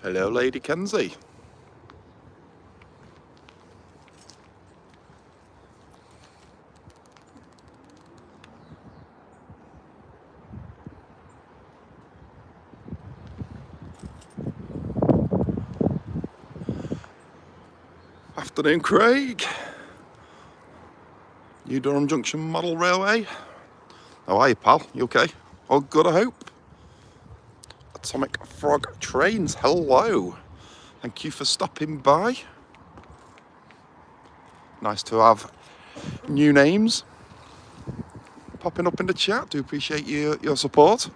Hello, Lady Kenzie. Afternoon, Craig. New Durham Junction Model Railway. How are you, pal? You okay? All good, I hope. Atomic Frog Trains, hello. Thank you for stopping by. Nice to have new names popping up in the chat. Do appreciate your support.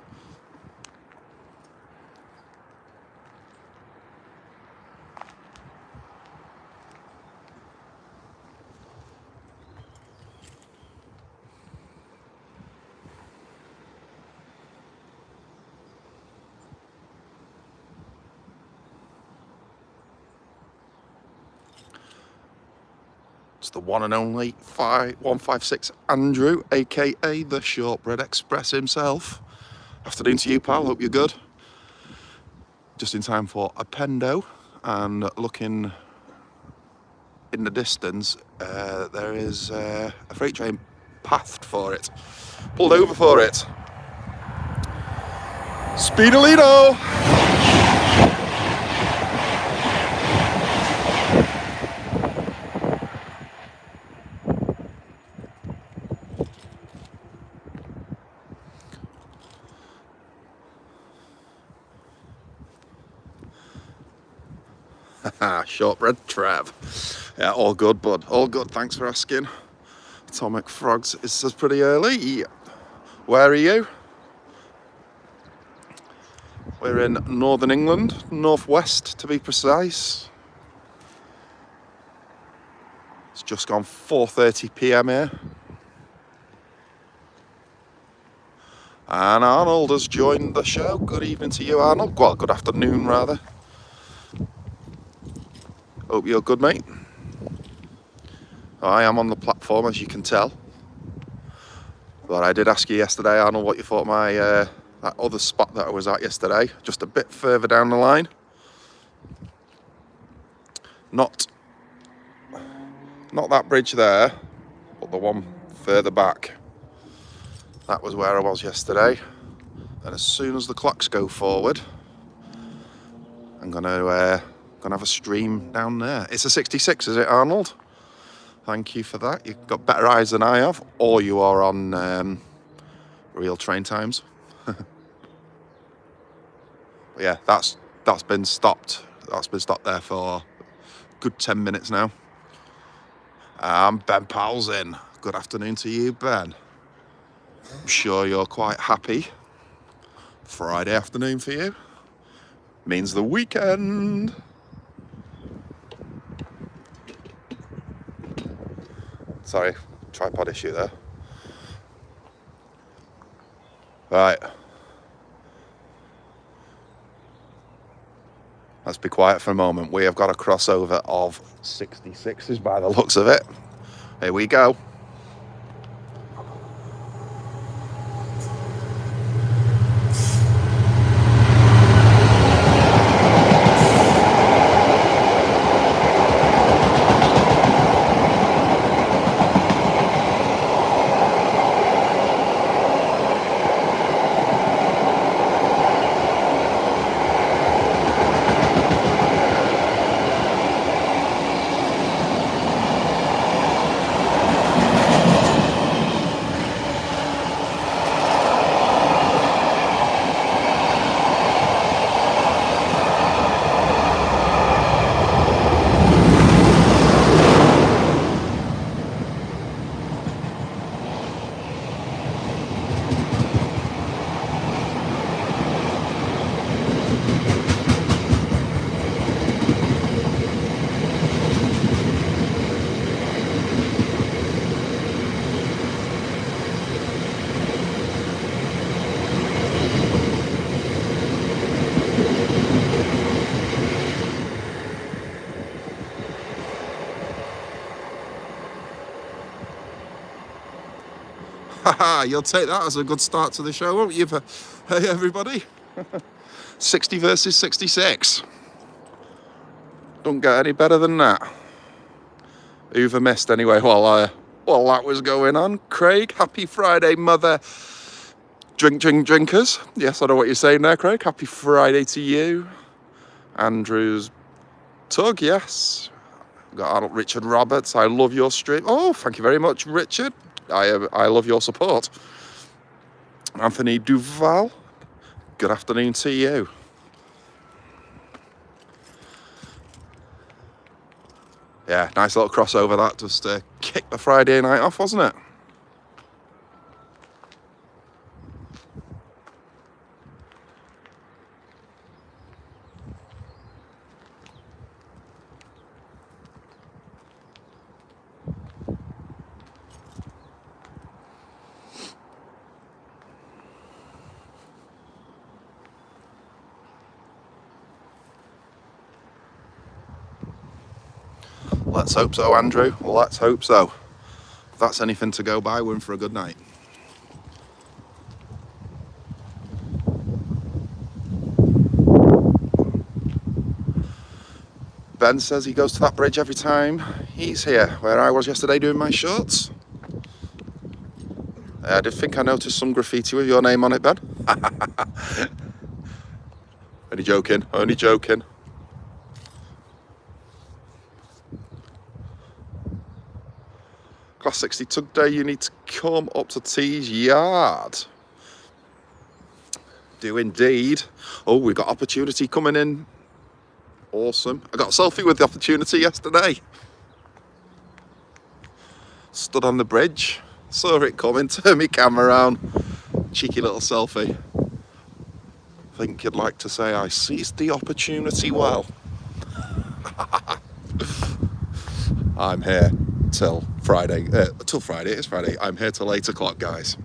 It's the one and only 156 Andrew, aka the Shortbread Express himself. Afternoon to you, pal. Hope you're good. Just in time for a pendo, and looking in the distance, there is a freight train pathed for it, pulled over for it. Speedolino! Shortbread Trav. Yeah, all good, bud. All good. Thanks for asking. Atomic Frogs is pretty early. Where are you? We're in northern England, northwest to be precise. It's just gone 4:30 p.m. here. And Arnold has joined the show. Good evening to you, Arnold. Well, good afternoon, rather. Hope you're good, mate. I am on the platform, as you can tell. But I did ask you yesterday, Arnold, what you thought of my that other spot that I was at yesterday, just a bit further down the line. Not that bridge there, but the one further back. That was where I was yesterday. And as soon as the clocks go forward, I'm gonna have a stream down there. It's a 66, is it, Arnold? Thank you for that. You've got better eyes than I have, or you are on real train times. Yeah, that's been stopped. That's been stopped there for a good 10 minutes now. Ben Powell's in. Good afternoon to you, Ben. I'm sure you're quite happy. Friday afternoon for you. Means the weekend. Sorry, tripod issue there. Right. Let's be quiet for a moment. We have got a crossover of 66s by the looks of it. Here we go. Haha, you'll take that as a good start to the show, won't you? Hey, everybody. 60 versus 66. Don't get any better than that. Hoover missed anyway while that was going on. Craig, happy Friday, mother. Drinkers. Yes, I know what you're saying there, Craig. Happy Friday to you. Andrew's Tug, yes. Got Richard Roberts. I love your stream. Oh, thank you very much, Richard. I love your support. Anthony Duval. Good afternoon to you. Yeah, nice little crossover that, just to kick the Friday night off, wasn't it? Let's hope so, Andrew. Let's hope so. If that's anything to go by, we're in for a good night. Ben says he goes to that bridge every time he's here, where I was yesterday doing my shorts. I did think I noticed some graffiti with your name on it, Ben. Only joking, only joking. Class 60 Tug Day, you need to come up to T's yard. Do indeed. Oh, we've got opportunity coming in. Awesome. I got a selfie with the opportunity yesterday. Stood on the bridge, saw it coming, turned my camera around. Cheeky little selfie. I think you'd like to say I seized the opportunity well. I'm here till Friday. It's Friday. I'm here till 8 o'clock, guys.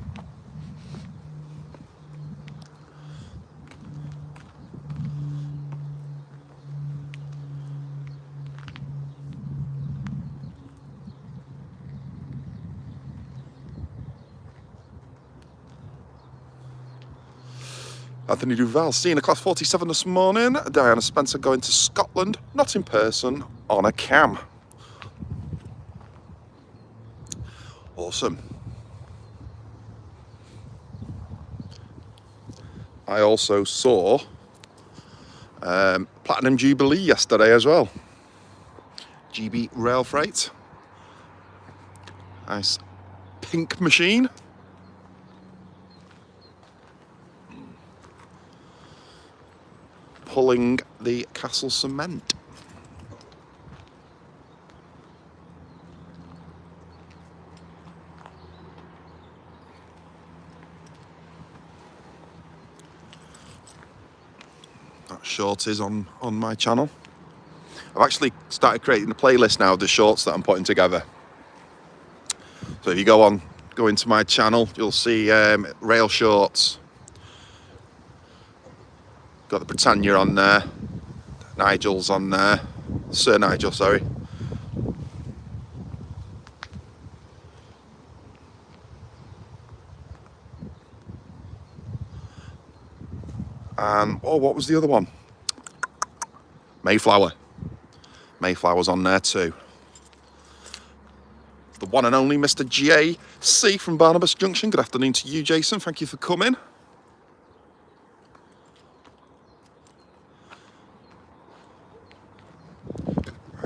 Anthony Duval, seeing a class 47 this morning. Diana Spencer going to Scotland, not in person, on a cam. Awesome. I also saw Platinum Jubilee yesterday as well. GB Rail Freight. Nice pink machine. Pulling the Castle Cement. That short is on my channel. I've actually started creating a playlist now of the shorts that I'm putting together. So if you go into my channel, you'll see rail shorts. Got the Britannia on there, Nigel's on there, Sir Nigel, sorry. And, oh, what was the other one? Mayflower. Mayflower's on there too. The one and only Mr. JC from Barnabas Junction. Good afternoon to you, Jason. Thank you for coming.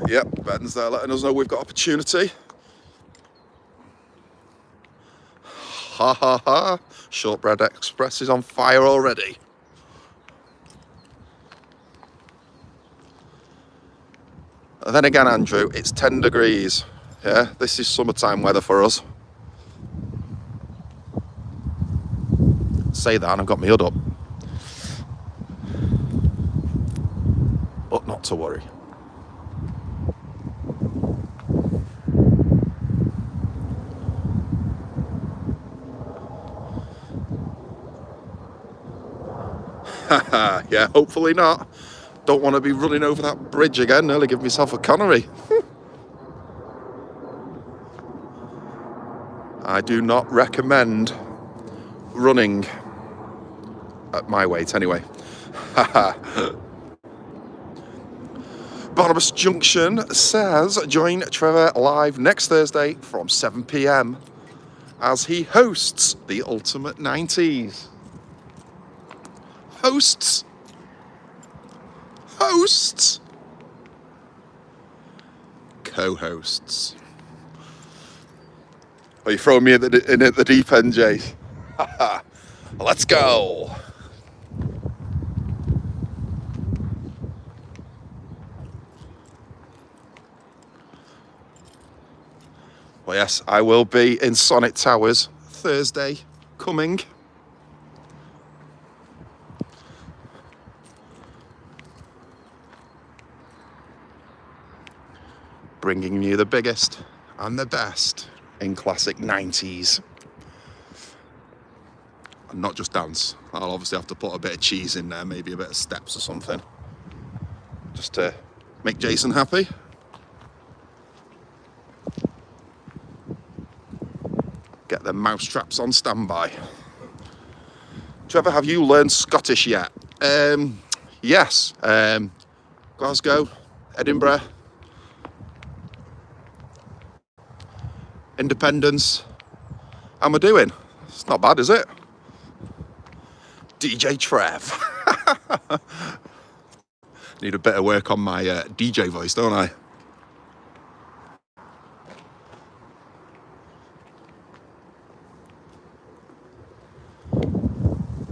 Yep, Ben's there letting us know we've got opportunity. Ha ha ha. Shortbread Express is on fire already. And then again, Andrew, it's 10 degrees. Yeah, this is summertime weather for us. Say that and I've got my hood up. But not to worry. Yeah, hopefully not. Don't want to be running over that bridge again, nearly give myself a connery. I do not recommend running at my weight anyway. Barnabas Junction says, join Trevor live next Thursday from 7 p.m. as he hosts the Ultimate 90s. Hosts. Co-hosts. Are you throwing me in at the deep end, Jay? Let's go. Well, yes, I will be in Sonnet Towers Thursday coming. Bringing you the biggest and the best in classic 90s. And not just dance. I'll obviously have to put a bit of cheese in there, maybe a bit of steps or something. Just to make Jason happy. Get the mousetraps on standby. Trevor, have you learned Scottish yet? Yes. Glasgow, Edinburgh, Independence. How am I doing? It's not bad, is it? DJ Trev. Need a bit of work on my DJ voice, don't I?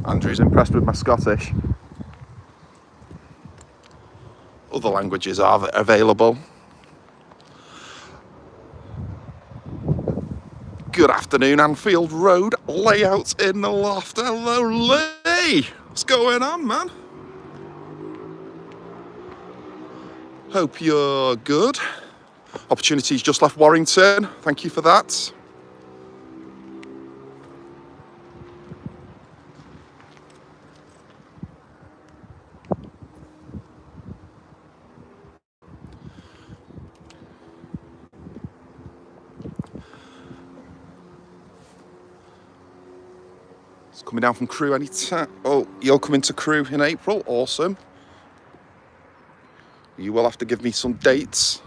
Andrew's impressed with my Scottish. Other languages are available. Good afternoon, Anfield Road. Layouts in the loft. Hello, Lee. What's going on, man? Hope you're good. Opportunities just left Warrington. Thank you for that. Coming down from Crewe any time. Oh, you're coming to Crewe in April? Awesome. You will have to give me some dates.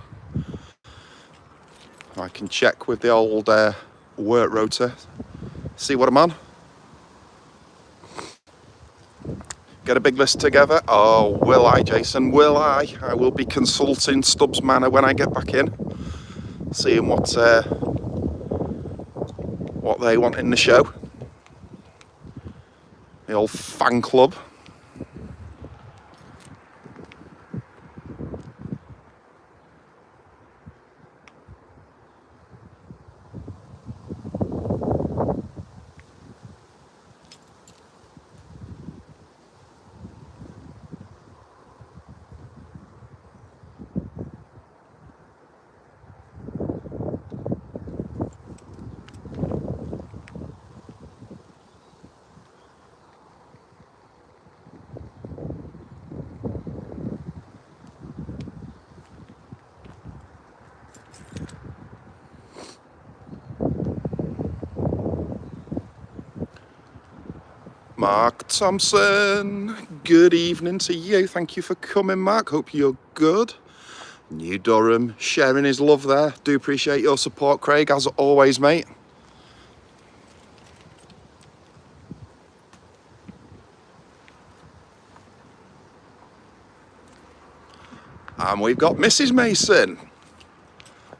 I can check with the old work rota. See what I'm on. Get a big list together. Oh, will I, Jason? Will I? I will be consulting Stubbs Manor when I get back in. Seeing what they want in the show. The old fan club. Mark Thompson, good evening to you. Thank you for coming, Mark. Hope you're good. New Durham, sharing his love there. Do appreciate your support, Craig, as always, mate. And we've got Mrs. Mason.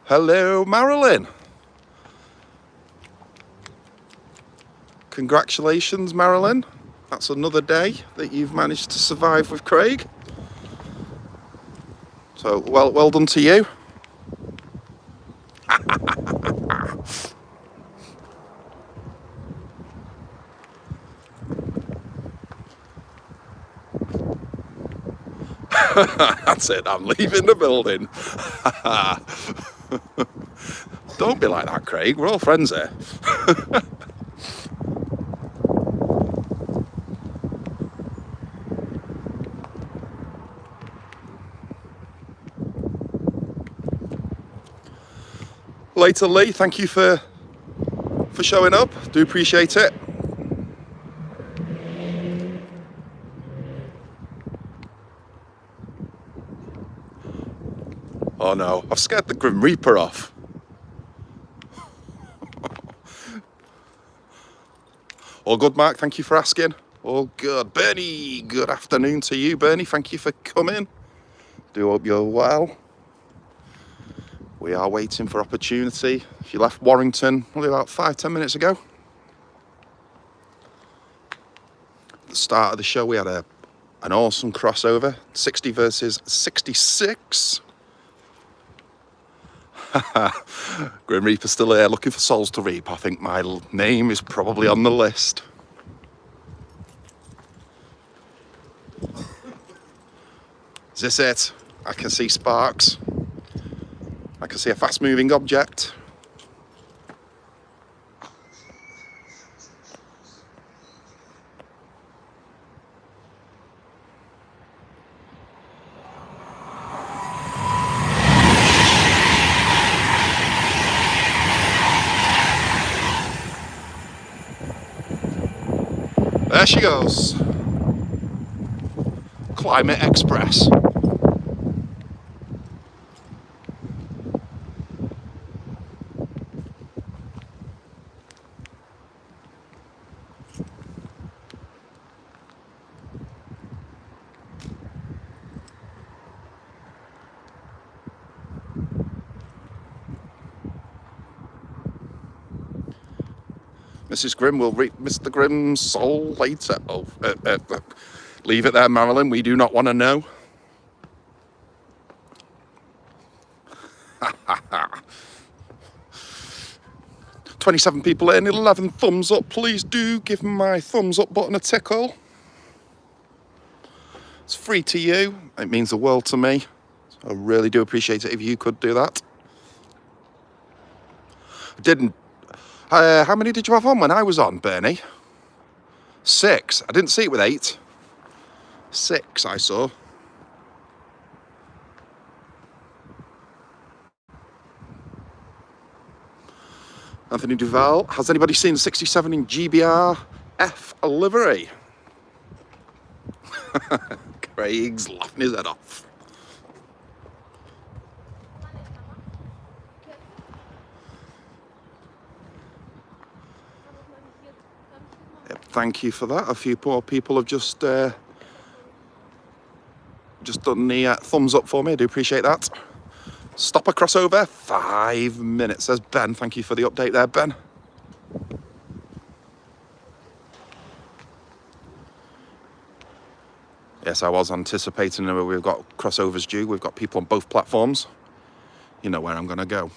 Hello, Marilyn. Congratulations, Marilyn. That's another day that you've managed to survive with Craig. So, well done to you. That's it, I'm leaving the building. Don't be like that, Craig. We're all friends here. Later, Lee, thank you for showing up. Do appreciate it. Oh no, I've scared the Grim Reaper off. All good, Mark, thank you for asking. All good. Bernie, good afternoon to you, Bernie. Thank you for coming. Do hope you're well. We are waiting for opportunity. If you left Warrington only about 5-10 minutes ago. At the start of the show, we had an awesome crossover. 60 versus 66. Grim Reaper still here, looking for souls to reap. I think my name is probably on the list. Is this it? I can see sparks. I can see a fast-moving object. There she goes. Climate Express. Mrs. Grimm will reap Mr. Grimm's soul later. Oh, leave it there, Marilyn. We do not want to know. 27 people in, 11 thumbs up. Please do give my thumbs up button a tickle. It's free to you. It means the world to me. I really do appreciate it if you could do that. I didn't. How many did you have on when I was on, Bernie? 6. I didn't see it with 8. 6 I saw. Anthony Duval, has anybody seen 67 in GBR F livery? Craig's laughing his head off. Yep, thank you for that. A few poor people have just done the thumbs up for me. I do appreciate that. Stop a crossover, 5 minutes, says Ben. Thank you for the update there, Ben. Yes, I was anticipating that we've got crossovers due. We've got people on both platforms. You know where I'm going to go.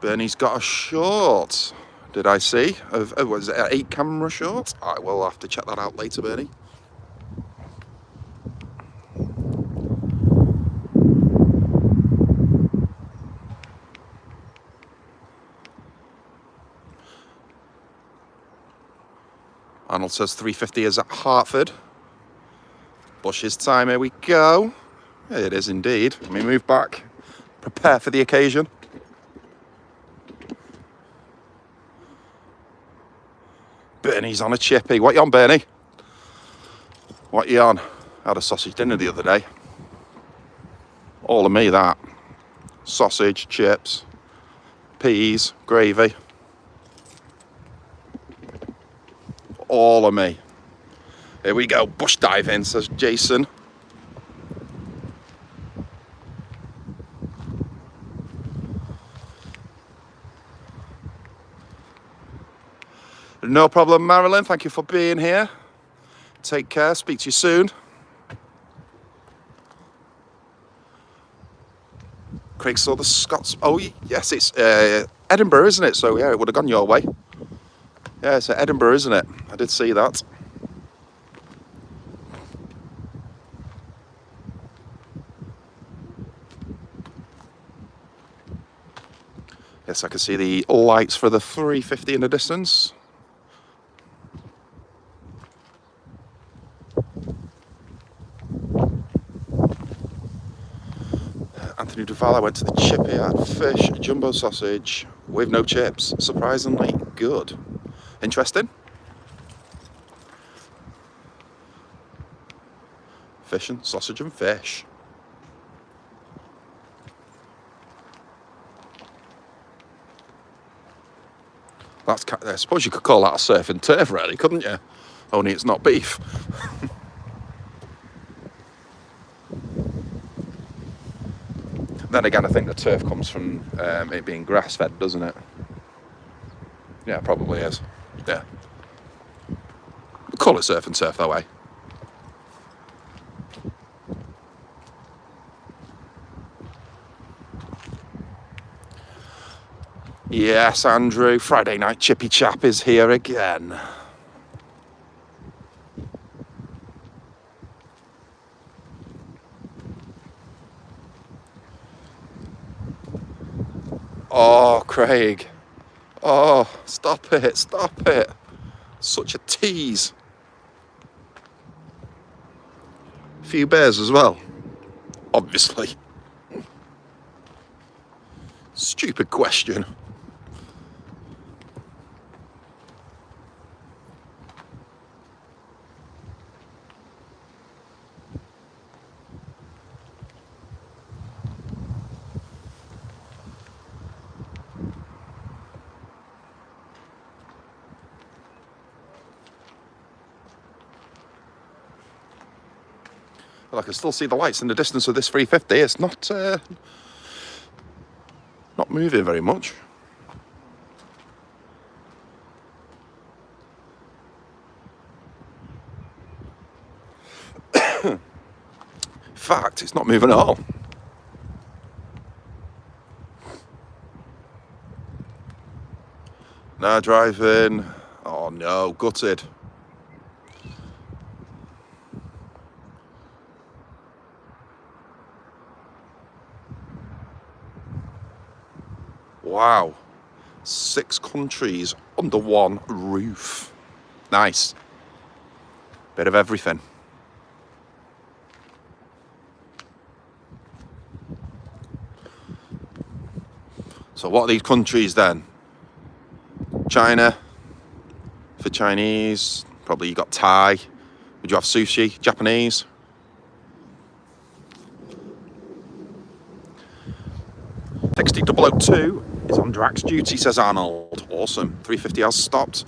Bernie's got a short, did I see? Was it an 8 camera short? I will have to check that out later, Bernie. Arnold says 350 is at Hartford. Bush's time, here we go. It is indeed. Let me move back. Prepare for the occasion. Bernie's on a chippy. What you on, Bernie? What you on? I had a sausage dinner the other day. All of me, that. Sausage, chips, peas, gravy. All of me. Here we go. Bush diving, says Jason. No problem, Marilyn. Thank you for being here. Take care. Speak to you soon. Craig saw the Scots. Oh, yes, it's Edinburgh, isn't it? So, yeah, it would have gone your way. Yeah, it's Edinburgh, isn't it? I did see that. Yes, I can see the lights for the 350 in the distance. Anthony Duval, I went to the chippy at fish, jumbo sausage with no chips. Surprisingly good. Interesting. fishing, sausage and fish. I suppose you could call that a surf and turf, really, couldn't you? Only it's not beef. Then again, I think the turf comes from it being grass-fed, doesn't it? Yeah, it probably is. Yeah. We'll call it surf and turf that way. Yes, Andrew, Friday night chippy chap is here again. Oh, Craig. Oh, stop it, stop it. Such a tease. A few bears as well, obviously. Stupid question. Well, I can still see the lights in the distance of this 350. It's not moving very much. In fact, it's not moving at all. Now driving. Oh no, gutted. Wow. 6 countries under one roof. Nice. Bit of everything. So what are these countries then? China, for Chinese. Probably you got Thai. Would you have sushi? Japanese? XT002 is on Drax duty, says Arnold. Awesome. 350 has stopped.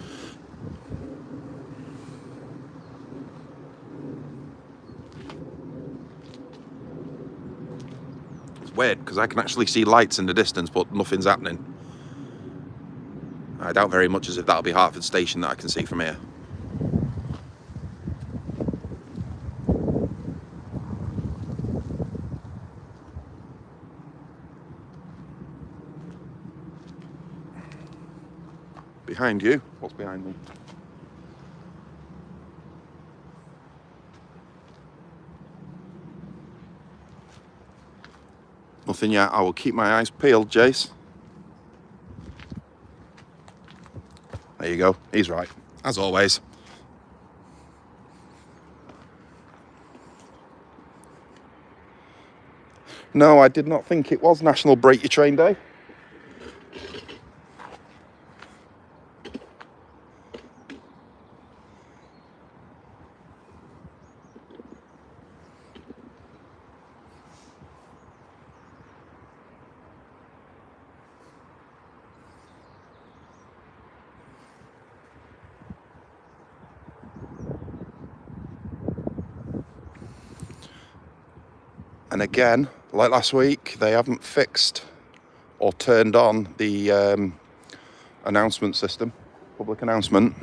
It's weird because I can actually see lights in the distance, but nothing's happening. I doubt very much as if that'll be Hertford Station that I can see from here. Behind you? What's behind me? Nothing yet. I will keep my eyes peeled, Jace. There you go. He's right, as always. No, I did not think it was National Break Your Train Day. And again, like last week, they haven't fixed or turned on the announcement system, public announcement.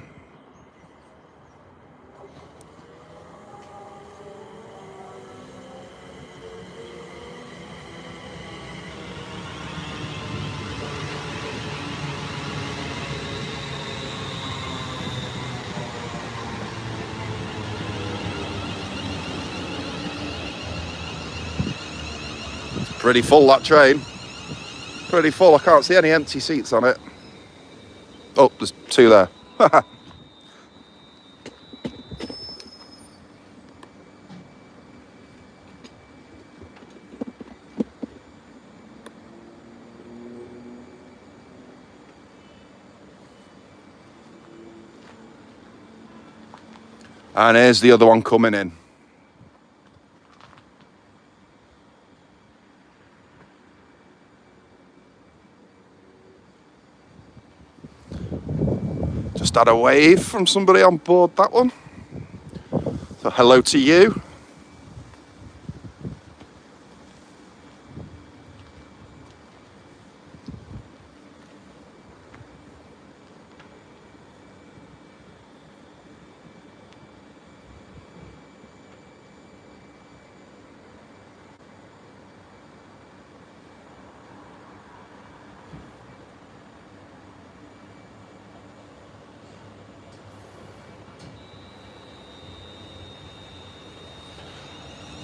Pretty full, that train. Pretty full. I can't see any empty seats on it. Oh, there's 2 there. And here's the other one coming in. Just had a wave from somebody on board that one. So hello to you.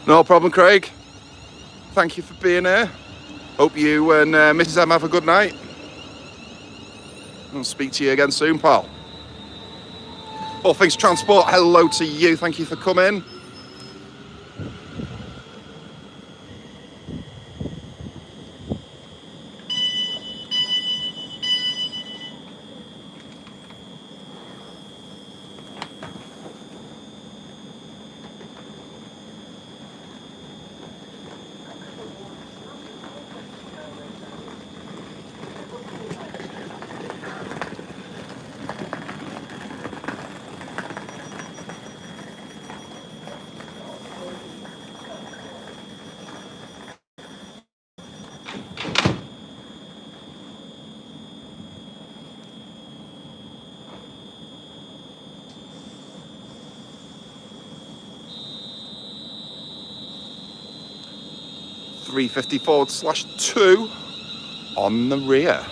No problem, Craig. Thank you for being here. Hope you and Mrs. M have a good night. I'll speak to you again soon, pal. All Things Transport, hello to you. Thank you for coming. .350/2 on the rear.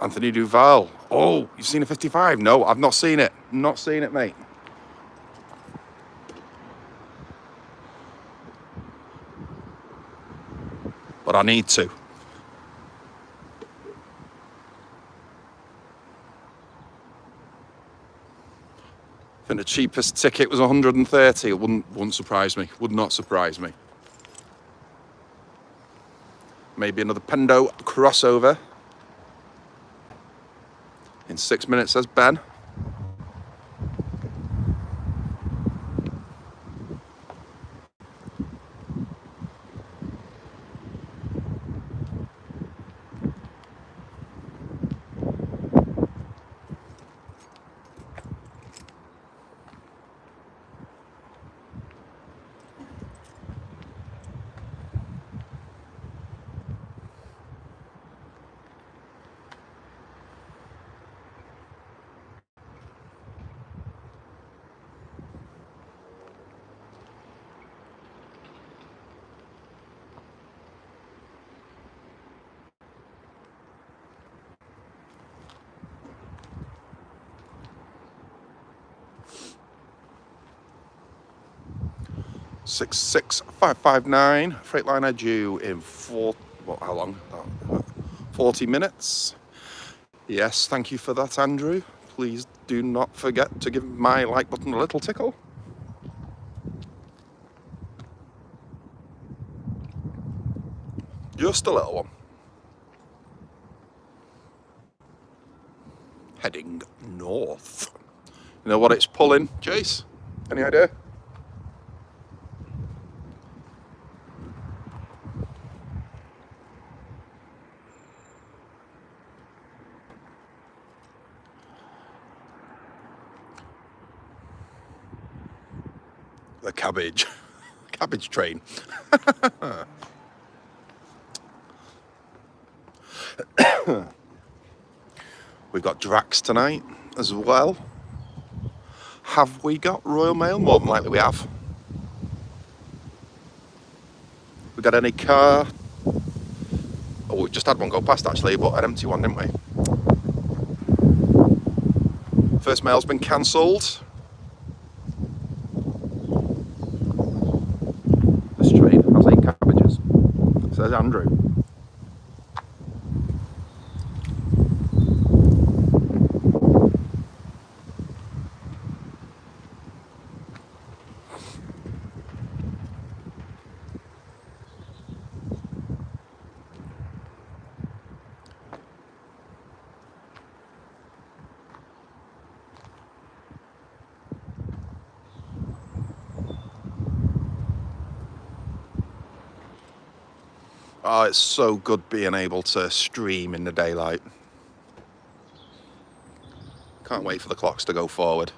Anthony Duval. Oh, you've seen a 55? No, I've not seen it. Not seen it, mate. But I need to. I think the cheapest ticket was 130. It wouldn't surprise me. Would not surprise me. Maybe another Pendo crossover. In 6 minutes, says Ben. $66559. Freightliner due in how long? 40 minutes. Yes, thank you for that, Andrew. Please do not forget to give my like button a little tickle. Just a little one. Heading north. You know what it's pulling, Jace? Any idea? The cabbage train. We've got Drax tonight as well. Have we got Royal Mail? More than likely we have. We got any car? Oh, we just had one go past actually, but an empty one, didn't we? First mail's been cancelled. This train has 8 cabbages, says Andrew. Oh, it's so good being able to stream in the daylight. Can't wait for the clocks to go forward.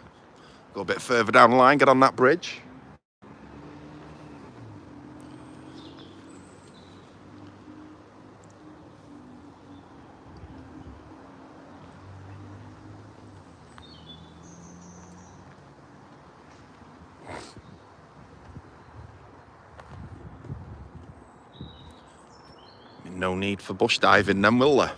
Go a bit further down the line, get on that bridge. No need for bush diving then, will there?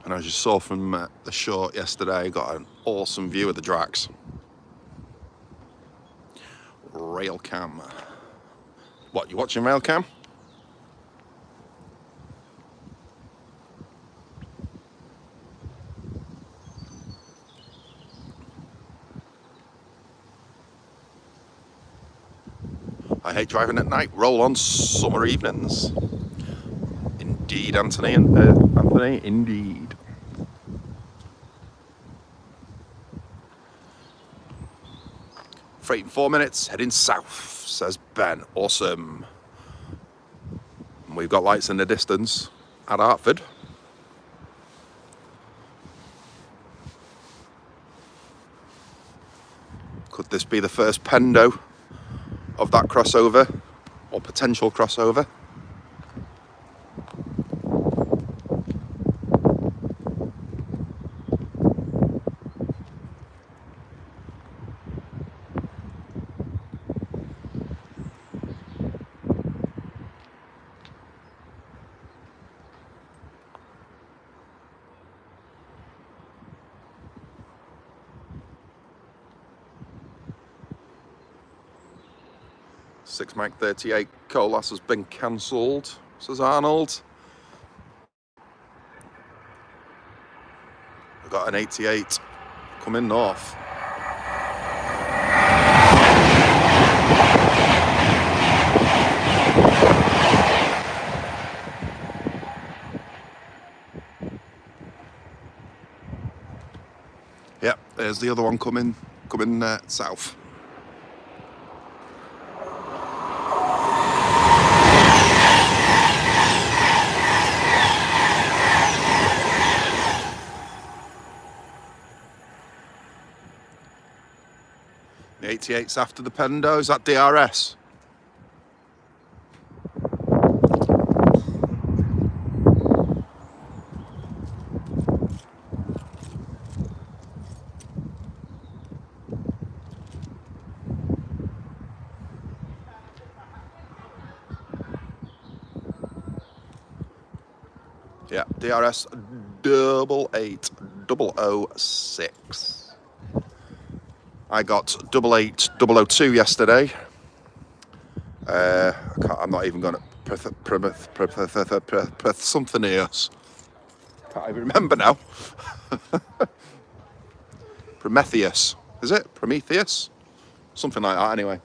And as you saw from the short yesterday, got an awesome view of the Drax. Rail cam. What, you watching rail cam? I hate driving at night. Roll on summer evenings. Indeed, Anthony. Anthony, indeed. Freight in 4 minutes, heading south, says Ben. Awesome. And we've got lights in the distance at Hartford. Could this be the first Pendo of that crossover, or potential crossover? Six Mike 38 Colas has been cancelled, says Arnold. We've got an 88 coming north. Yep, there's the other one coming south. The 88's after the Pendo. Is that DRS? Yeah, DRS 88006. I got 88002 yesterday. I'm not even going to something else. Can't even remember now. Prometheus, is it? Prometheus? Something like that, anyway.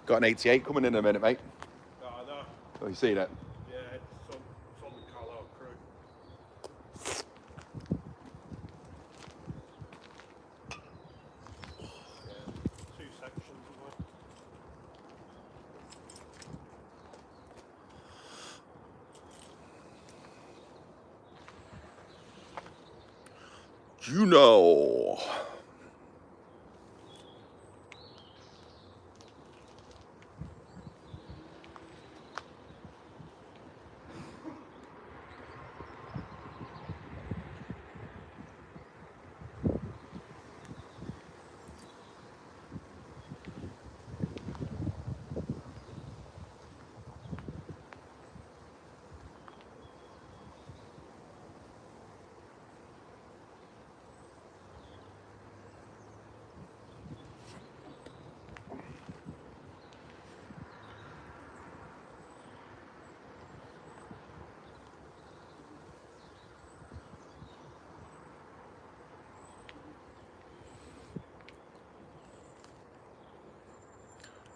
Got an 88 coming in a minute, mate. Oh, I know. Oh, you seen it? Yeah, it's on the Carlisle crew. Juno.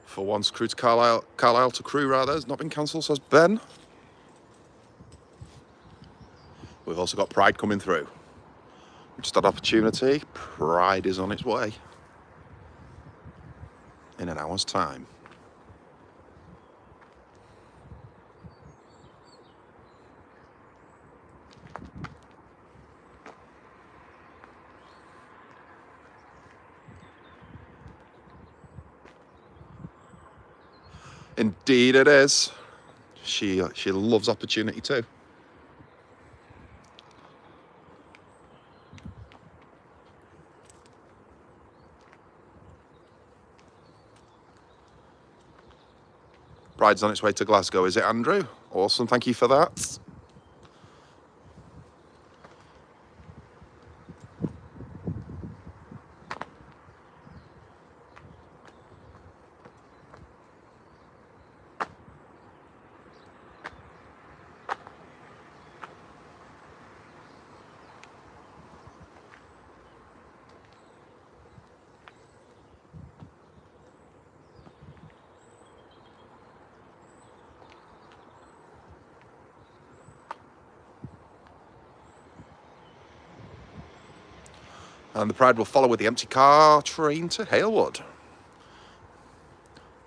For once, crew to Carlisle to crew rather, has not been cancelled, says Ben. We've also got Pride coming through. Just had opportunity. Pride is on its way. In an hour's time. Indeed it is. She loves opportunity too. Pride's on its way to Glasgow, is it, Andrew? Awesome, thank you for that. And the Pride will follow with the empty car train to Halewood.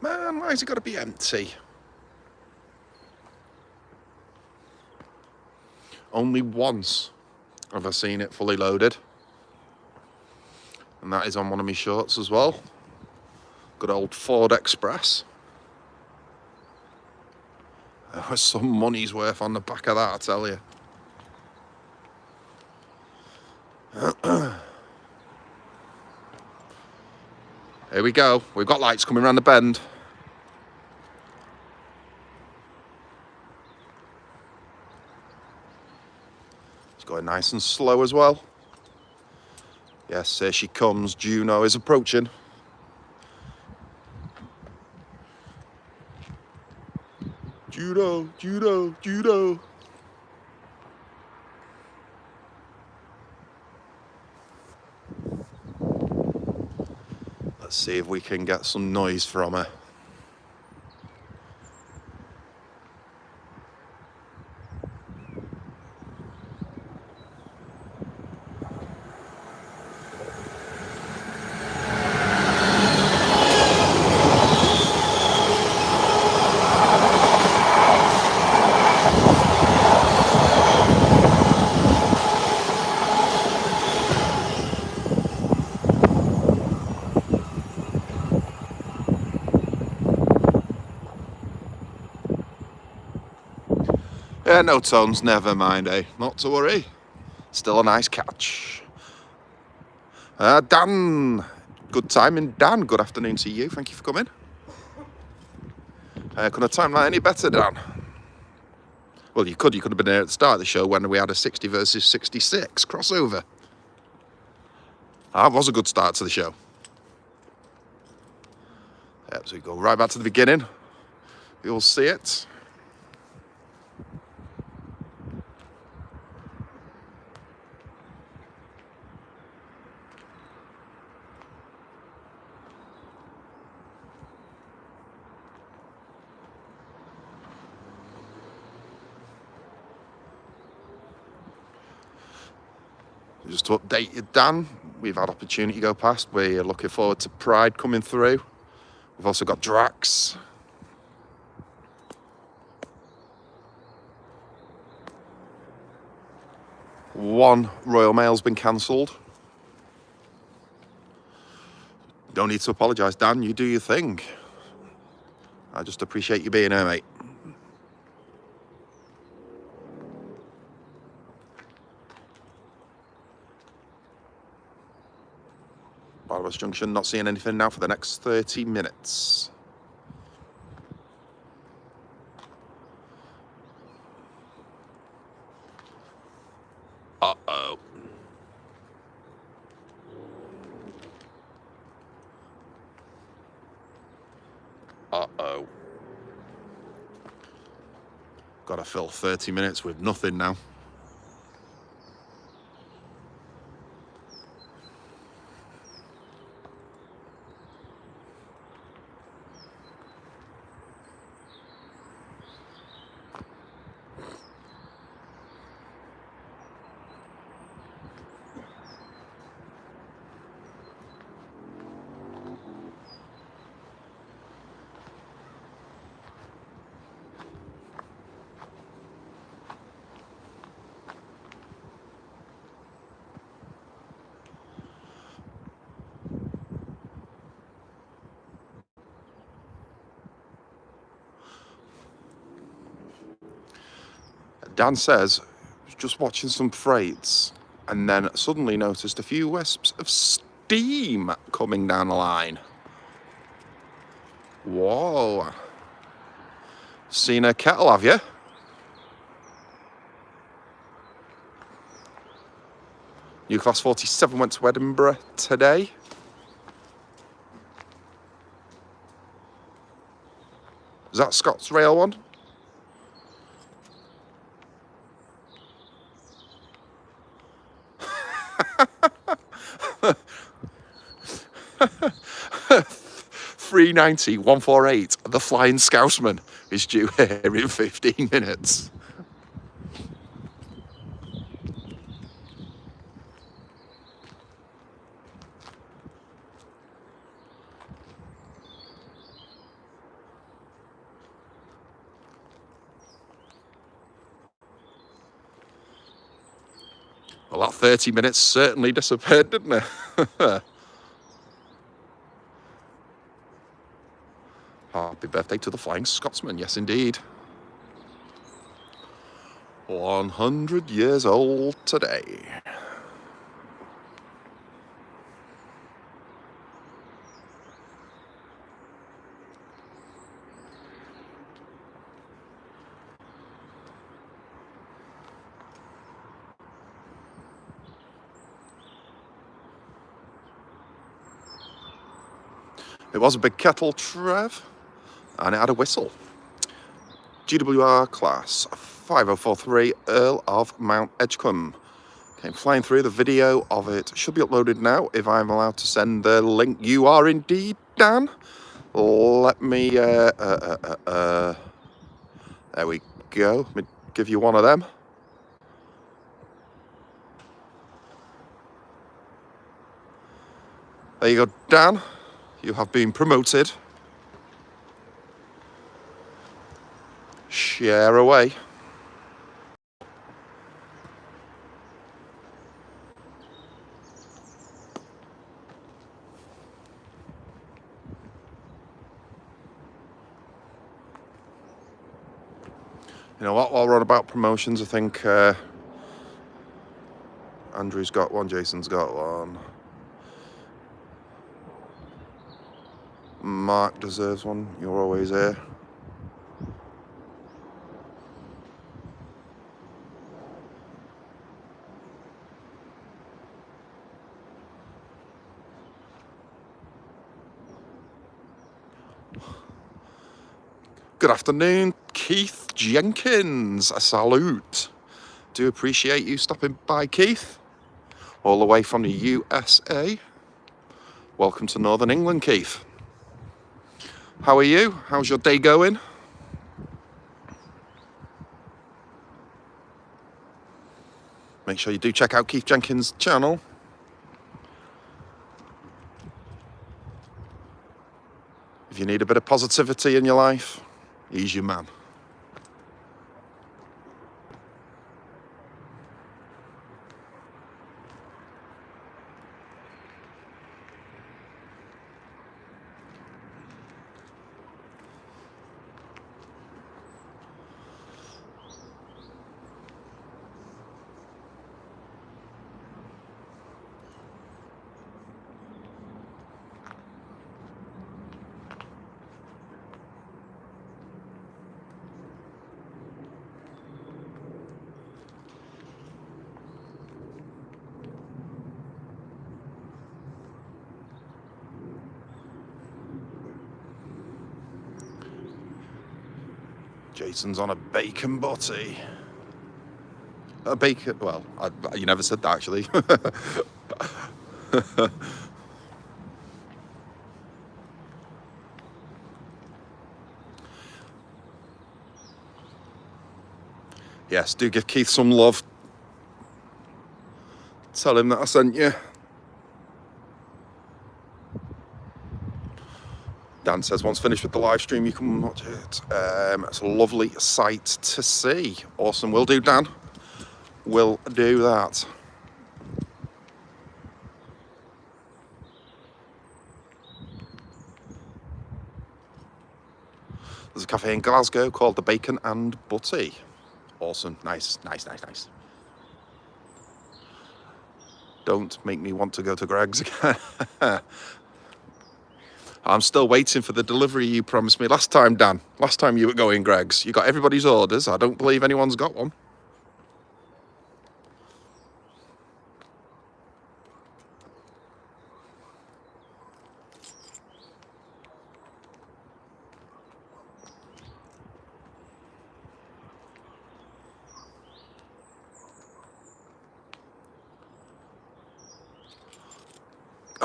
Man, why's it got to be empty? Only once have I seen it fully loaded. And that is on one of my shorts as well. Good old Ford Express. There was some money's worth on the back of that, I tell you. Here we go. We've got lights coming around the bend. It's going nice and slow as well. Yes, here she comes. Juno is approaching. Juno, Juno, Juno. Let's see if we can get some noise from her. Yeah, no tones, never mind, eh? Not to worry. Still a nice catch. Dan, good timing, Dan. Good afternoon to you. Thank you for coming. Could I time that any better, Dan? Well, you could have been there at the start of the show when we had a 60 versus 66 crossover. That was a good start to the show. Yep, so we go right back to the beginning. You'll see it. Just to update you, Dan, we've had opportunity to go past. We're looking forward to Pride coming through. We've also got Drax. One Royal Mail's been cancelled. Don't need to apologise, Dan. You do your thing. I just appreciate you being here, mate. Barbados Junction, not seeing anything now for the next 30 minutes. Uh-oh. Uh-oh. Gotta fill 30 minutes with nothing now. Dan says, just watching some freights, and then suddenly noticed a few wisps of steam coming down the line. Whoa. Seen a kettle, have you? New Class 47 went to Edinburgh today. Is that Scots Rail one? $390 148. The Flying Scotsman is due here in 15 minutes. Well, that 30 minutes certainly disappeared, didn't it? Happy birthday to the Flying Scotsman, yes indeed. 100 years old today. It was a big kettle, Trev, and it had a whistle. GWR class 5043 Earl of Mount Edgecombe. Came flying through. The video of it should be uploaded now if I'm allowed to send the link. You are indeed, Dan. Let me, there we go. Let me give you one of them. There you go, Dan. You have been promoted. Share away. You know what, while we're on about promotions, I think Andrew's got one, Jason's got one. Mark deserves one, you're always here. Good afternoon, Keith Jenkins. A salute. Do appreciate you stopping by, Keith. All the way from the USA. Welcome to Northern England, Keith. How are you? How's your day going? Make sure you do check out Keith Jenkins' channel. If you need a bit of positivity in your life, he's your man. Jason's on a bacon butty. A bacon, well, you never said that actually. Yes, do give Keith some love. Tell him that I sent you. Dan says, once finished with the live stream, you can watch it. It's a lovely sight to see. Awesome. Will do, Dan. Will do that. There's a cafe in Glasgow called the Bacon and Butty. Awesome. Nice, nice, nice, nice. Don't make me want to go to Greg's again. I'm still waiting for the delivery you promised me last time, Dan. Last time you were going Greg's. You got everybody's orders. I don't believe anyone's got one.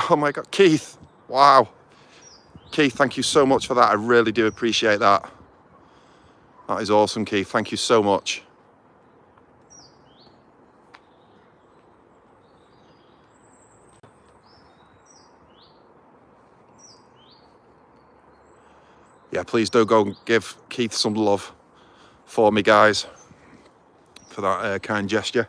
Oh my God, Keith. Wow. Keith, thank you so much for that. I really do appreciate that. That is awesome, Keith. Thank you so much. Yeah, please do go and give Keith some love for me, guys, for that kind gesture.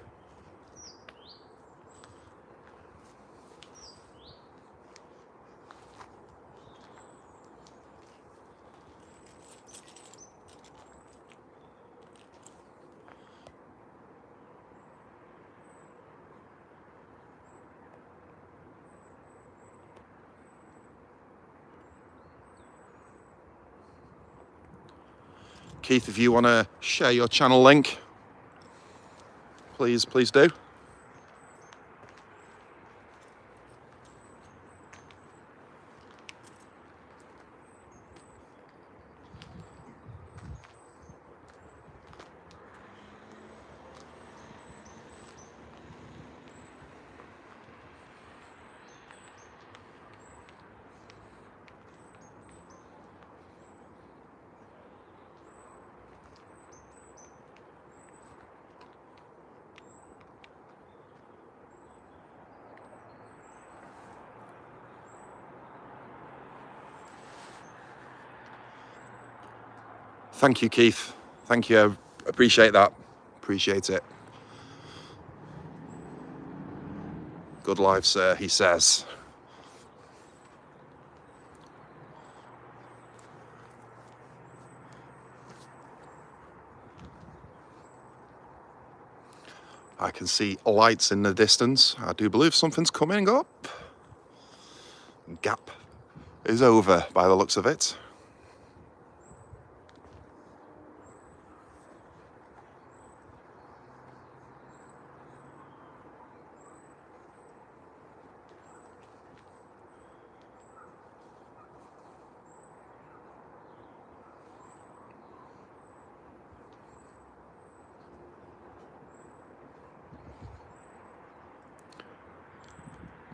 Keith, if you want to share your channel link, please do. Thank you, Keith. Thank you. I appreciate that. Appreciate it. Good live, sir, he says. I can see lights in the distance. I do believe something's coming up. Gap is over by the looks of it.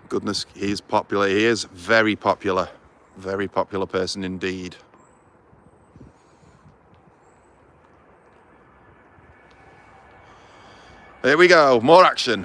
Goodness, he is popular. He is very popular. Very popular person indeed. Here we go, more action.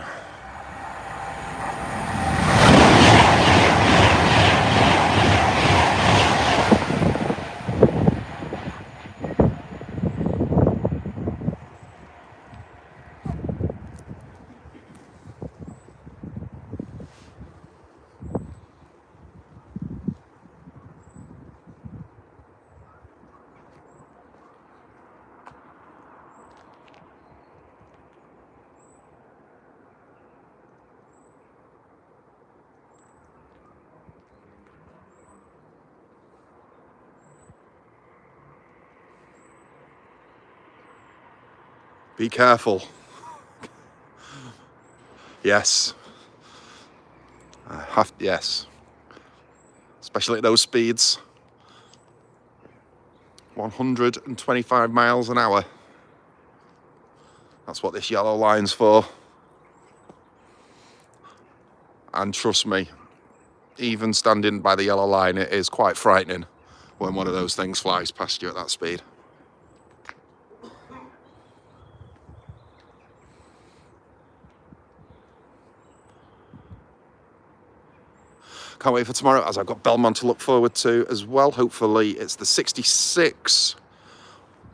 Be careful. Yes. Yes. Especially at those speeds. 125 miles an hour. That's what this yellow line's for. And trust me, even standing by the yellow line, it is quite frightening when one of those things flies past you at that speed. Can't wait for tomorrow, as I've got Belmont to look forward to as well. Hopefully it's the 66,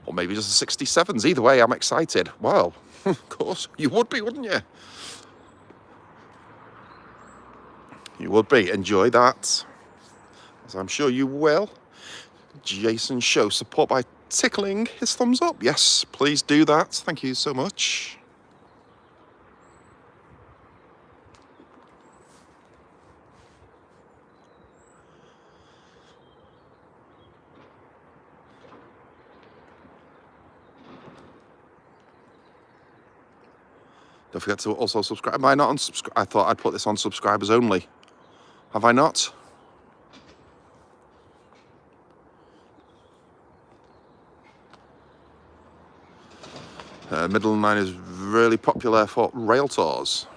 or maybe just the 67s. Either way, I'm excited. Well, of course, you would be, wouldn't you? You would be. Enjoy that, as I'm sure you will. Jason show support by tickling his thumbs up. Yes, please do that. Thank you so much. Don't forget to also subscribe. Am I not on subscribe? I thought I'd put this on subscribers only. Have I not? Midland Line is really popular for rail tours.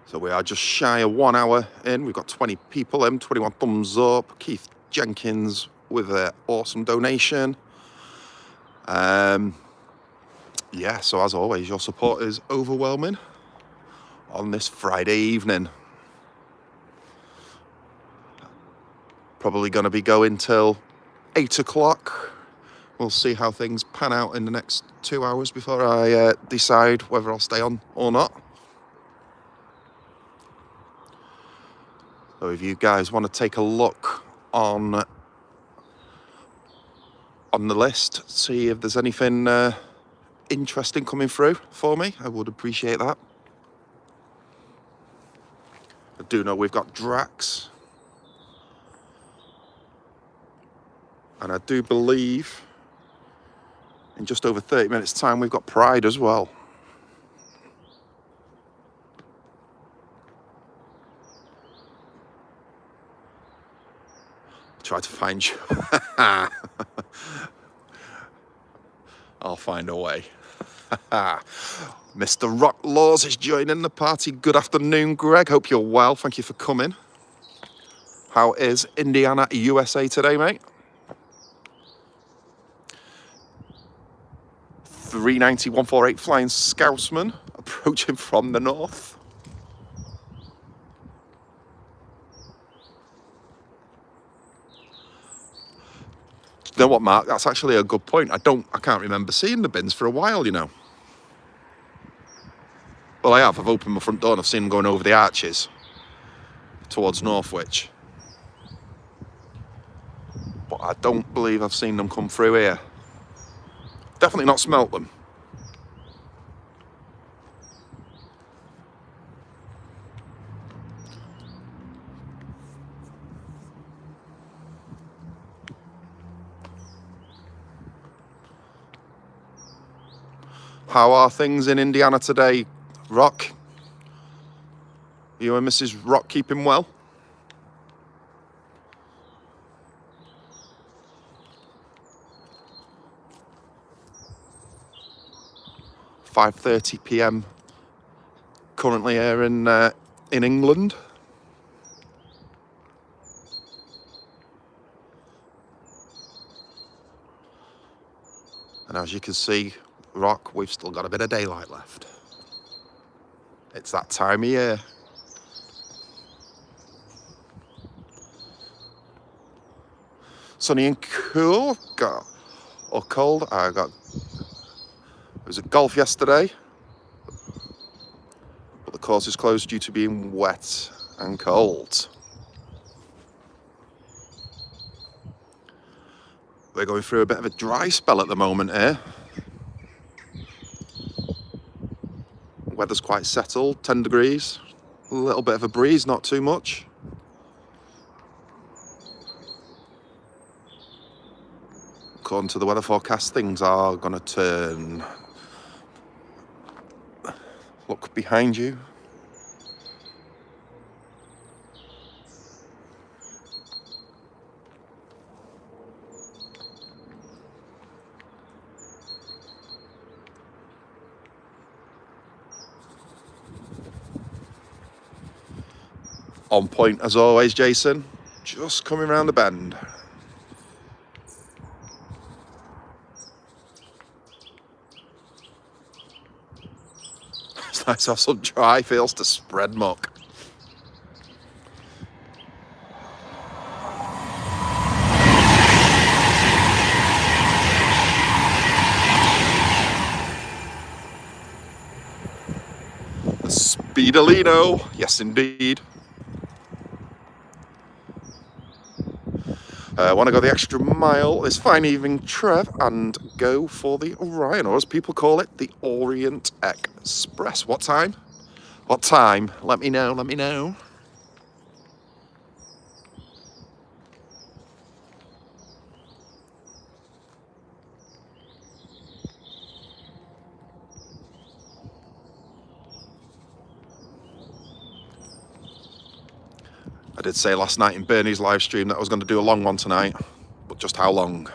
So we are just shy of 1 hour in. We've got 20 people in, 21 thumbs up. Keith Jenkins with an awesome donation. Yeah, so as always, your support is overwhelming on this Friday evening. Probably going to be going till 8 o'clock. We'll see how things pan out in the next 2 hours before I decide whether I'll stay on or not. So if you guys want to take a look on the list, see if there's anything interesting coming through for me, I would appreciate that. I do know we've got Drax. And I do believe in just over 30 minutes time we've got Pride as well. Try to find you. I'll find a way. Mr. Rock Laws is joining the party. Good afternoon, Greg. Hope you're well. Thank you for coming. How is Indiana, USA today, mate? 390 148 flying Scotsman approaching from the north. You know what, Mark? That's actually a good point. I can't remember seeing the bins for a while, you know. Well, I have. I've opened my front door and I've seen them going over the arches towards Northwich. But I don't believe I've seen them come through here. Definitely not smelt them. How are things in Indiana today, Rock? You and Mrs. Rock keeping well? (5:30 p.m) currently here in England. And as you can see, Rock, we've still got a bit of daylight left. It's that time of year. Sunny and cool. Or cold. I was at golf yesterday, but the course is closed due to being wet. and cold. We're going through a bit of a dry spell at the moment here. Weather's quite settled, 10 degrees. A little bit of a breeze, not too much. According to the weather forecast, things are going to turn. Look behind you. On point as always, Jason. Just coming round the bend. It's nice to have some dry feels to spread muck. The Speedolino, yes indeed. Want to go the extra mile this fine evening, Trev, and go for the Orion, or as people call it, the Orient Express. What time? What time? Let me know, let me know. I did say last night in Bernie's live stream that I was going to do a long one tonight, but just how long?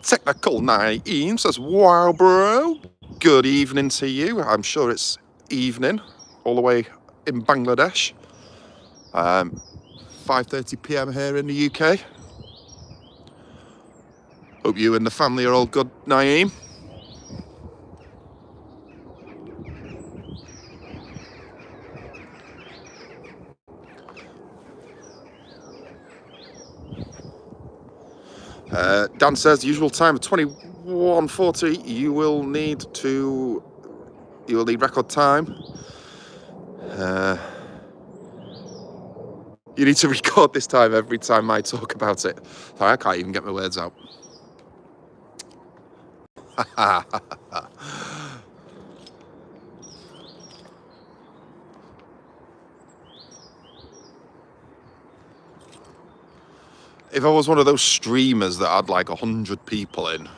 Technical Naeem says, wow, bro. Good evening to you. I'm sure it's evening all the way in Bangladesh. 5:30 p.m. here in the UK. Hope you and the family are all good, Naeem. Dan says, usual time of 21:40. You will need record time. You need to record this time every time I talk about it. Sorry, I can't even get my words out. If I was one of those streamers that had like 100 people in,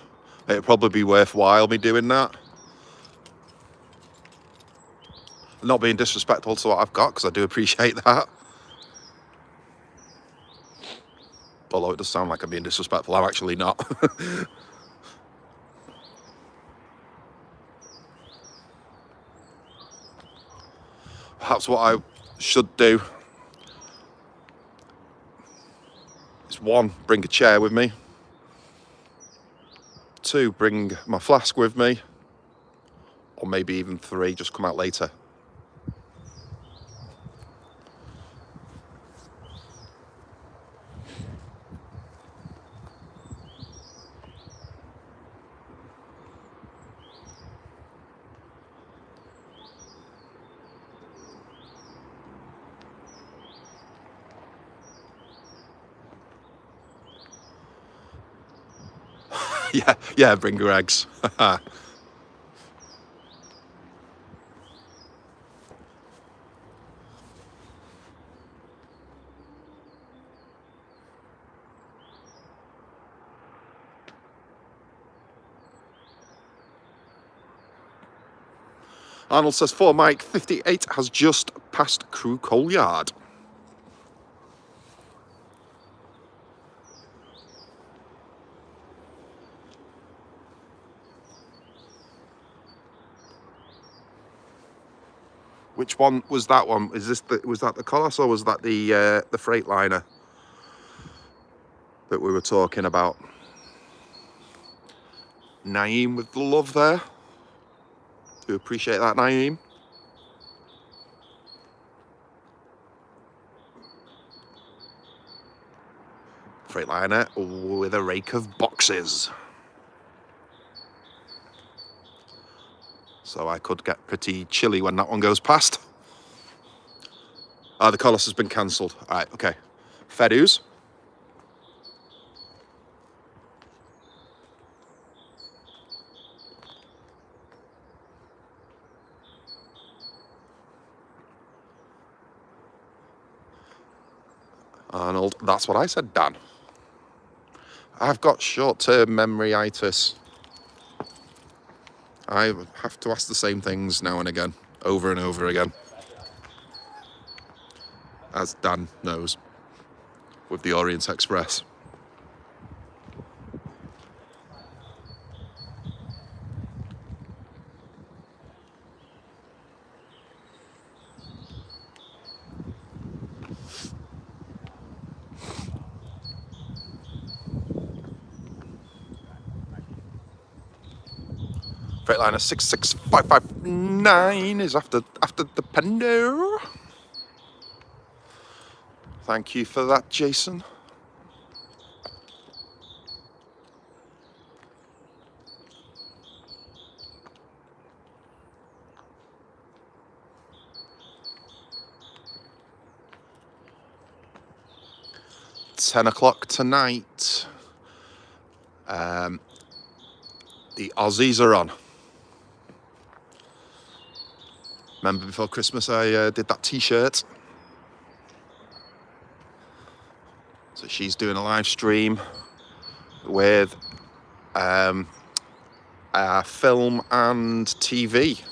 it'd probably be worthwhile me doing that. Not being disrespectful to what I've got, because I do appreciate that. Although it does sound like I'm being disrespectful, I'm actually not. Perhaps what I should do is 1, bring a chair with me. 2, bring my flask with me. Or maybe even 3, just come out later. Yeah, bring your eggs. Arnold says 4 Mike 58 has just passed Crew Coal Yard. Which one was that one? Was that the Colossus, or was that the Freightliner that we were talking about? Naeem with the love there. Do appreciate that, Naeem. Freightliner with a rake of boxes. so I could get pretty chilly when that one goes past. The Colossus has been cancelled. All right, okay. Fair dues. Arnold, that's what I said, Dan. I've got short-term memoryitis. I have to ask the same things now and again, over and over again. As Dan knows, with the Orient Express. Freightliner 66559 is after the Pendo. Thank you for that, Jason. $10 tonight. The Aussies are on. Remember before Christmas I did that t-shirt? So she's doing a live stream with a film and TV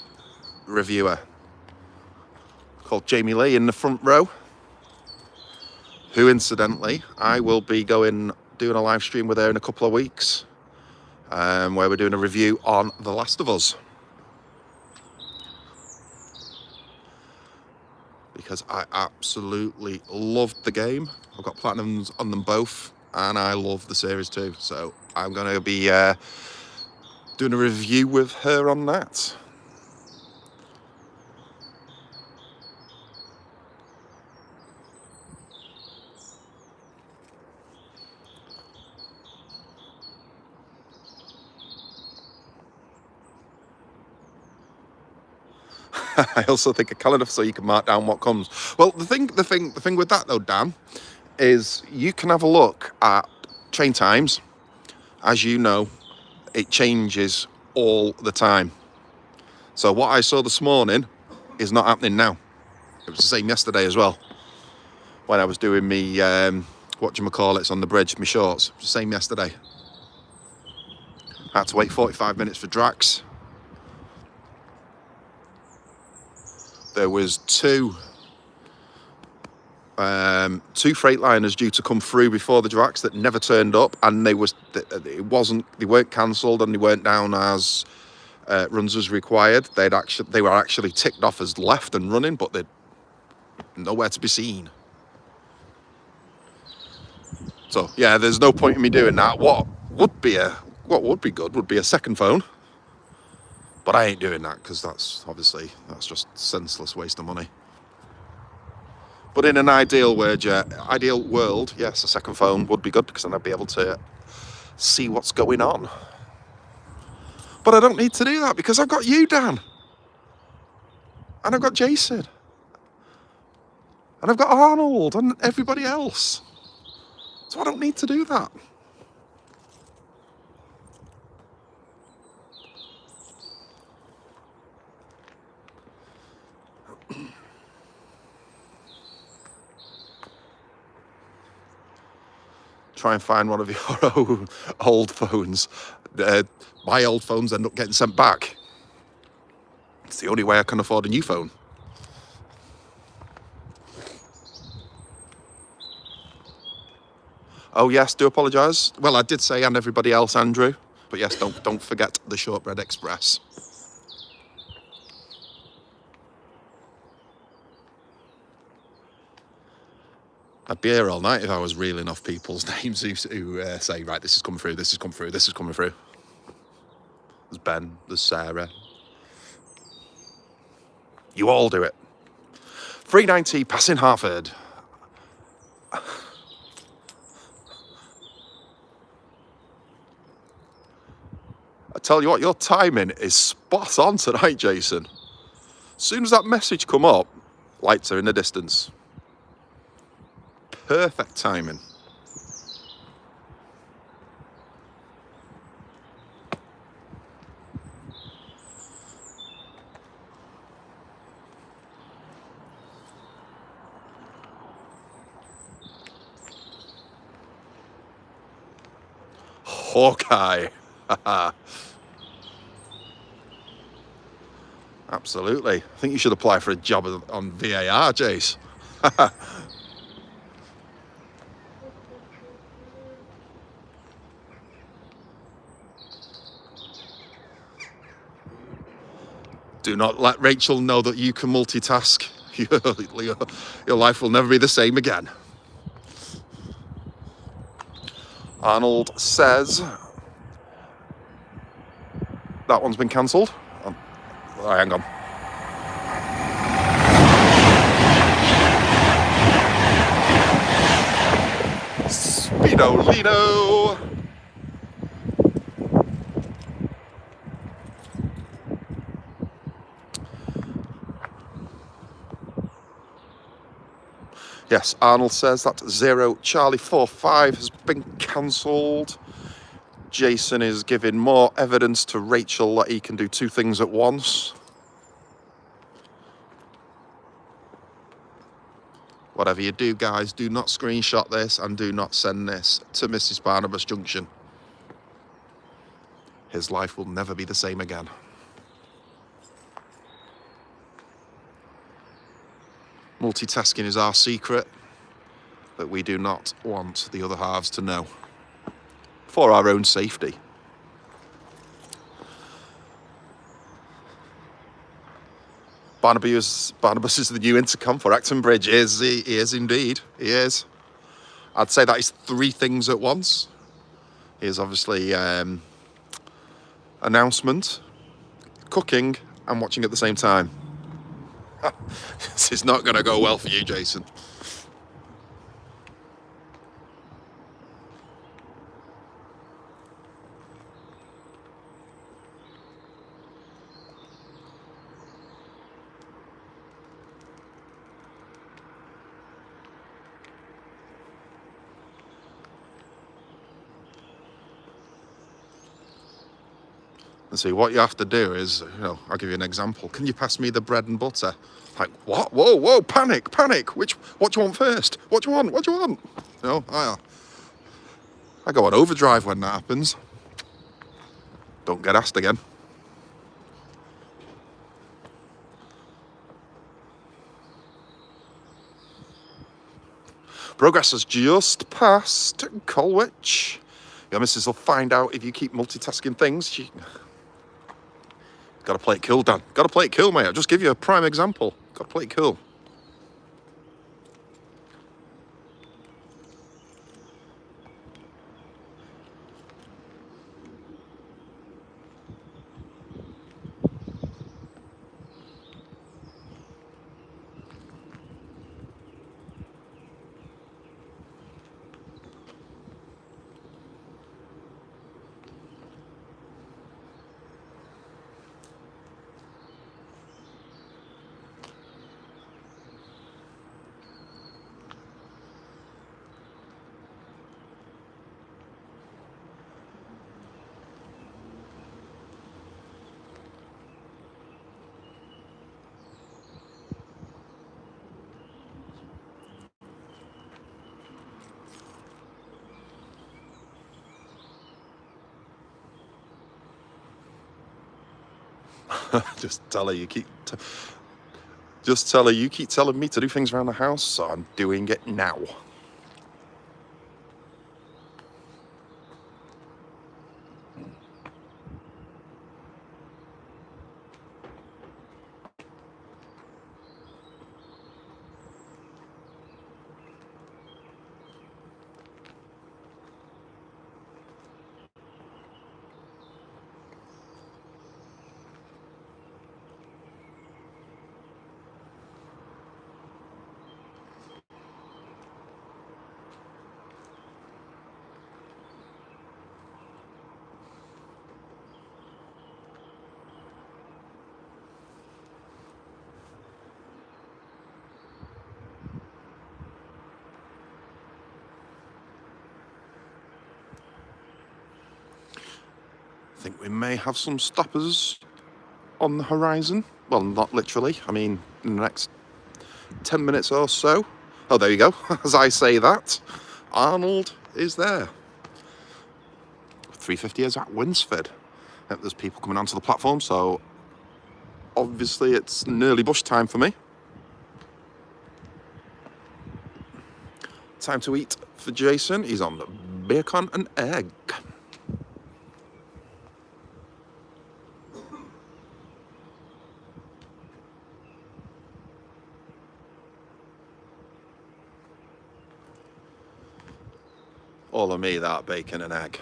reviewer called Jamie Lee in the front row, who incidentally I will be doing a live stream with her in a couple of weeks, where we're doing a review on The Last of Us. Because I absolutely loved the game. I've got platinums on them both, and I love the series too. So I'm going to be doing a review with her on that. I also think a calendar so you can mark down what comes. Well, the thing with that though, Dan, is you can have a look at train times. As you know, it changes all the time. So what I saw this morning is not happening now. It was the same yesterday as well. When I was doing me, whatchamacallits on the bridge, my shorts. It was the same yesterday. I had to wait 45 minutes for Drax. There was two Freightliners due to come through before the Drax that never turned up, and they weren't cancelled and they weren't down as runs as required. They were actually ticked off as left and running, but they're nowhere to be seen. So yeah, there's no point in me doing that. What would be good would be a second phone. But I ain't doing that because that's just senseless waste of money. But in an ideal world, yes, a second phone would be good because then I'd be able to see what's going on. But I don't need to do that because I've got you, Dan. And I've got Jason. And I've got Arnold and everybody else. So I don't need to do that. Try and find one of your old phones. My old phones end up getting sent back. It's the only way I can afford a new phone. Oh yes, do apologise. Well, I did say and everybody else, Andrew. But yes, don't forget the Shortbread Express. I'd be here all night if I was reeling off people's names who say, right, this is coming through, this is coming through, this is coming through. There's Ben, there's Sarah. You all do it. 390 passing Hartford. I tell you what, your timing is spot on tonight, Jason. As soon as that message come up, lights are in the distance. Perfect timing. Hawkeye. Absolutely. I think you should apply for a job on VAR, Jace. Do not let Rachel know that you can multitask. Your life will never be the same again. Arnold says that one's been cancelled. Oh, hang on. Speedolino. Yes, Arnold says that 0 Charlie 45 has been cancelled. Jason is giving more evidence to Rachel that he can do two things at once. Whatever you do, guys, do not screenshot this and do not send this to Mrs. Barnabas Junction. His life will never be the same again. Multitasking is our secret that we do not want the other halves to know. For our own safety. Barnabas is the new intercom for Acton Bridge. He is indeed. He is. I'd say that is three things at once. He is obviously announcement, cooking, and watching at the same time. This is not going to go well for you, Jason. And see, what you have to do is, I'll give you an example. Can you pass me the bread and butter? Like, what? Whoa, whoa, panic. What do you want first? What do you want? I go on overdrive when that happens. Don't get asked again. Progress has just passed Colwich. Your missus will find out if you keep multitasking things. Gotta play it cool, Dan. Gotta play it cool, mate. I'll just give you a prime example. Gotta play it cool. Just tell her you keep telling me to do things around the house, so I'm doing it now. think we may have some stoppers on the horizon. Well, not literally. I mean, in the next 10 minutes or so. Oh, there you go. As I say that, Arnold is there. 350 is at Winsford. There's people coming onto the platform, so obviously it's nearly bush time for me. Time to eat for Jason. He's on bacon and egg. All of me, that bacon and egg.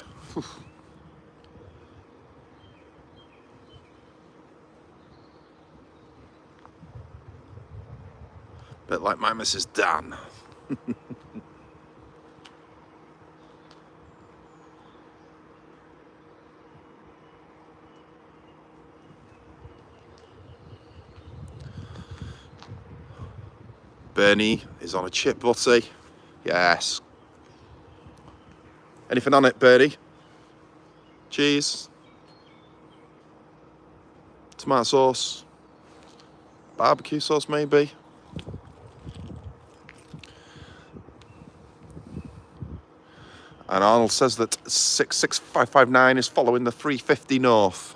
Bit like my Mrs. Dan. Bernie is on a chip butty. Yes. Anything on it, Bernie? Cheese? Tomato sauce? Barbecue sauce, maybe? And Arnold says that 66559 is following the 350 north.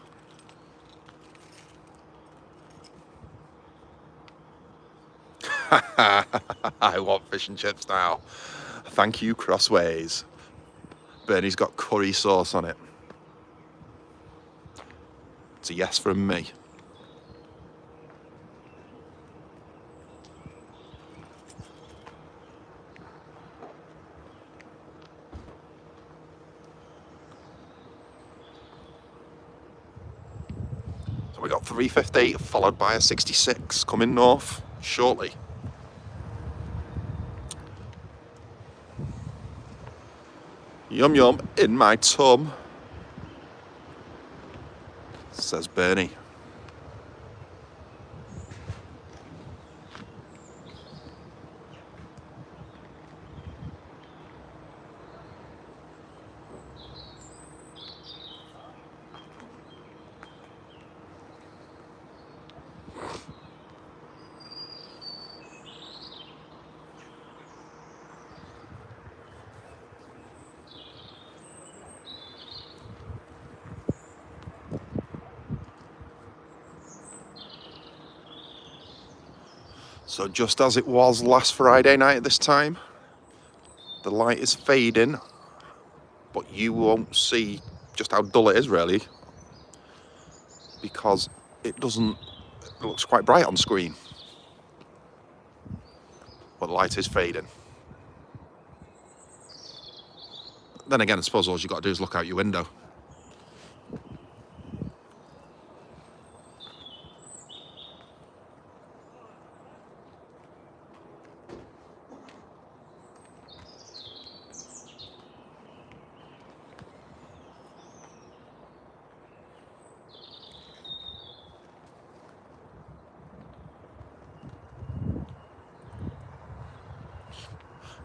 I want fish and chips now. Thank you, Crossways. Bernie's got curry sauce on it. It's a yes from me. So we got 350 followed by a 66 coming north shortly. Yum yum in my tum, says Bernie. So just as it was last Friday night at this time, the light is fading, but you won't see just how dull it is really, because it looks quite bright on screen, but the light is fading. Then again, I suppose all you've got to do is look out your window.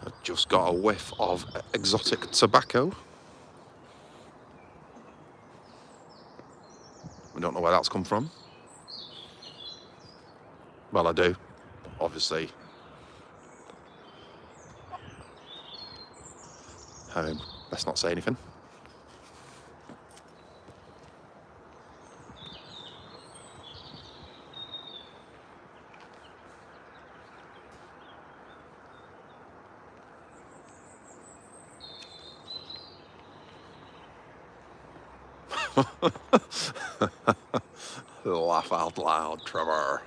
I've just got a whiff of exotic tobacco. I don't know where that's come from. Well, I do, obviously. Let's not say anything. Laugh out loud, Trevor.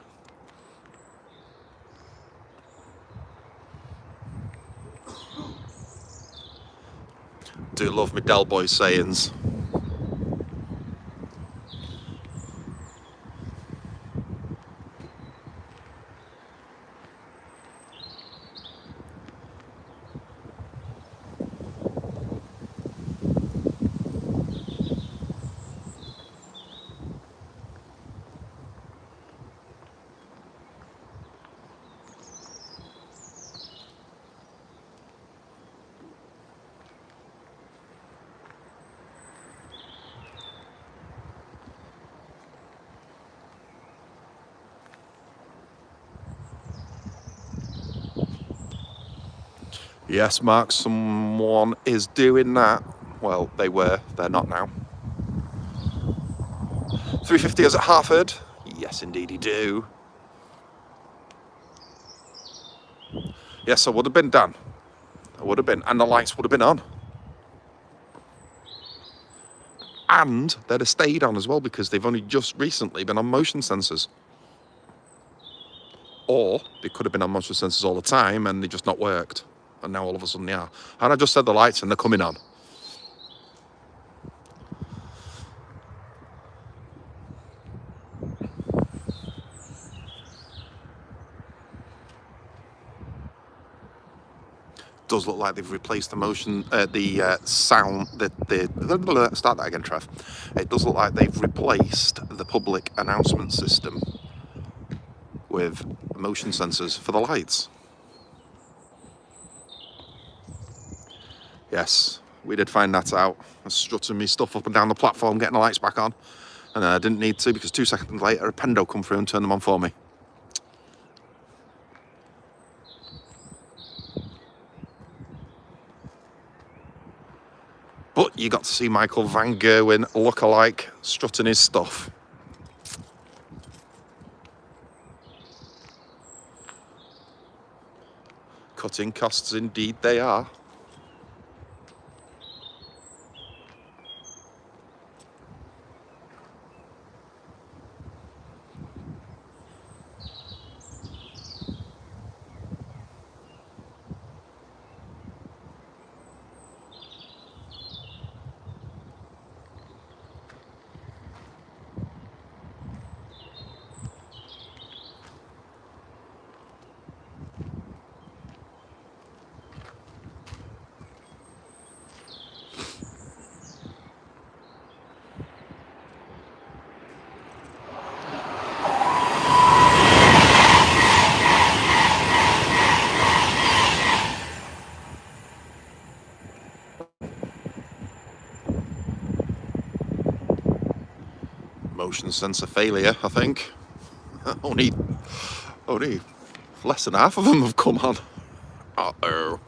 Do love me Del Boy sayings. Yes, Mark, someone is doing that. Well, they were, they're not now. 350 is at Hartford. Yes, indeed, you do. Yes, I would have been, Dan. I would have been, and the lights would have been on. And they'd have stayed on as well because they've only just recently been on motion sensors. Or they could have been on motion sensors all the time and they just not worked. And now all of a sudden they are. And I just said the lights and they're coming on. Does look like they've replaced the motion, sound, start that again, Trev. It does look like they've replaced the public announcement system with motion sensors for the lights. Yes, we did find that out. I was strutting me stuff up and down the platform, getting the lights back on. And I didn't need to because 2 seconds later, a Pendo come through and turned them on for me. But you got to see Michael Van Gerwen look-alike strutting his stuff. Cutting costs indeed they are. Motion sensor failure, I think. only less than half of them have come on. Uh-oh.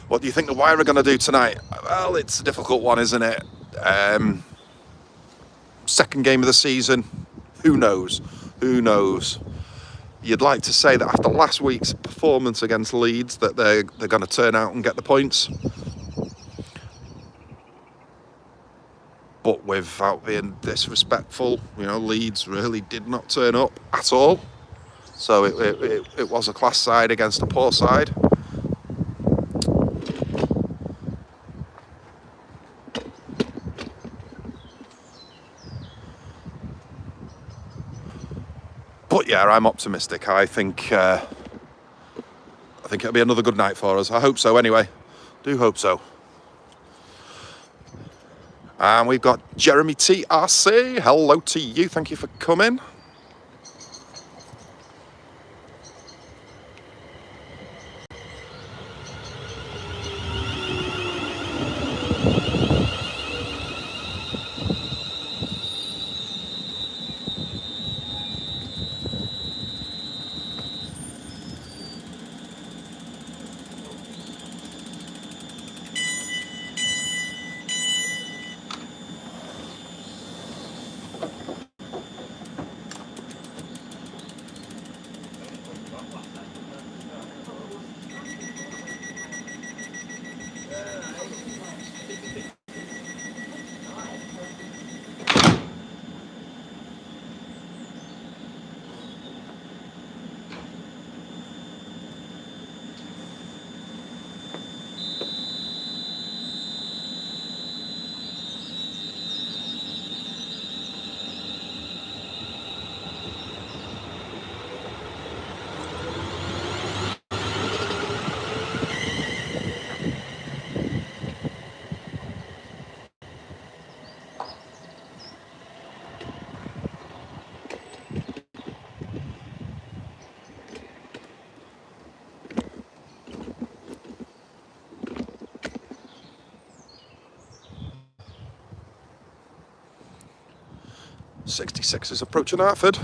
What do you think the Wire are going to do tonight? Well, it's a difficult one, isn't it? Second game of the season. Who knows? Who knows? You'd like to say that after last week's performance against Leeds that they're going to turn out and get the points. But without being disrespectful, you know, Leeds really did not turn up at all. So it was a class side against a poor side. But yeah, I'm optimistic. I think it'll be another good night for us. I hope so anyway. Do hope so. And we've got Jeremy TRC. Hello to you. Thank you for coming. 66 is approaching Hartford.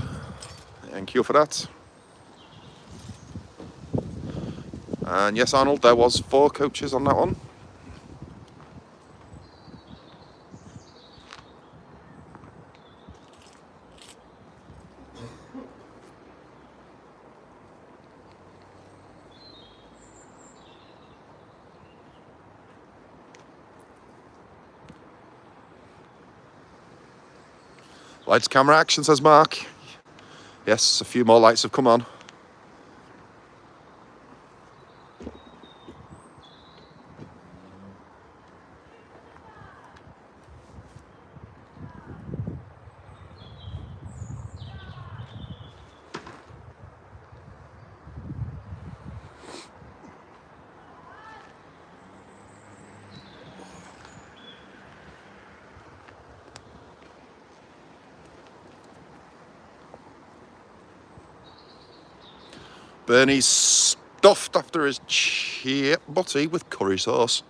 Thank you for that. And yes, Arnold, there was 4 coaches on that one. Lights, camera, action, says Mark. Yes, a few more lights have come on. Bernie's stuffed after his chip butty with curry sauce.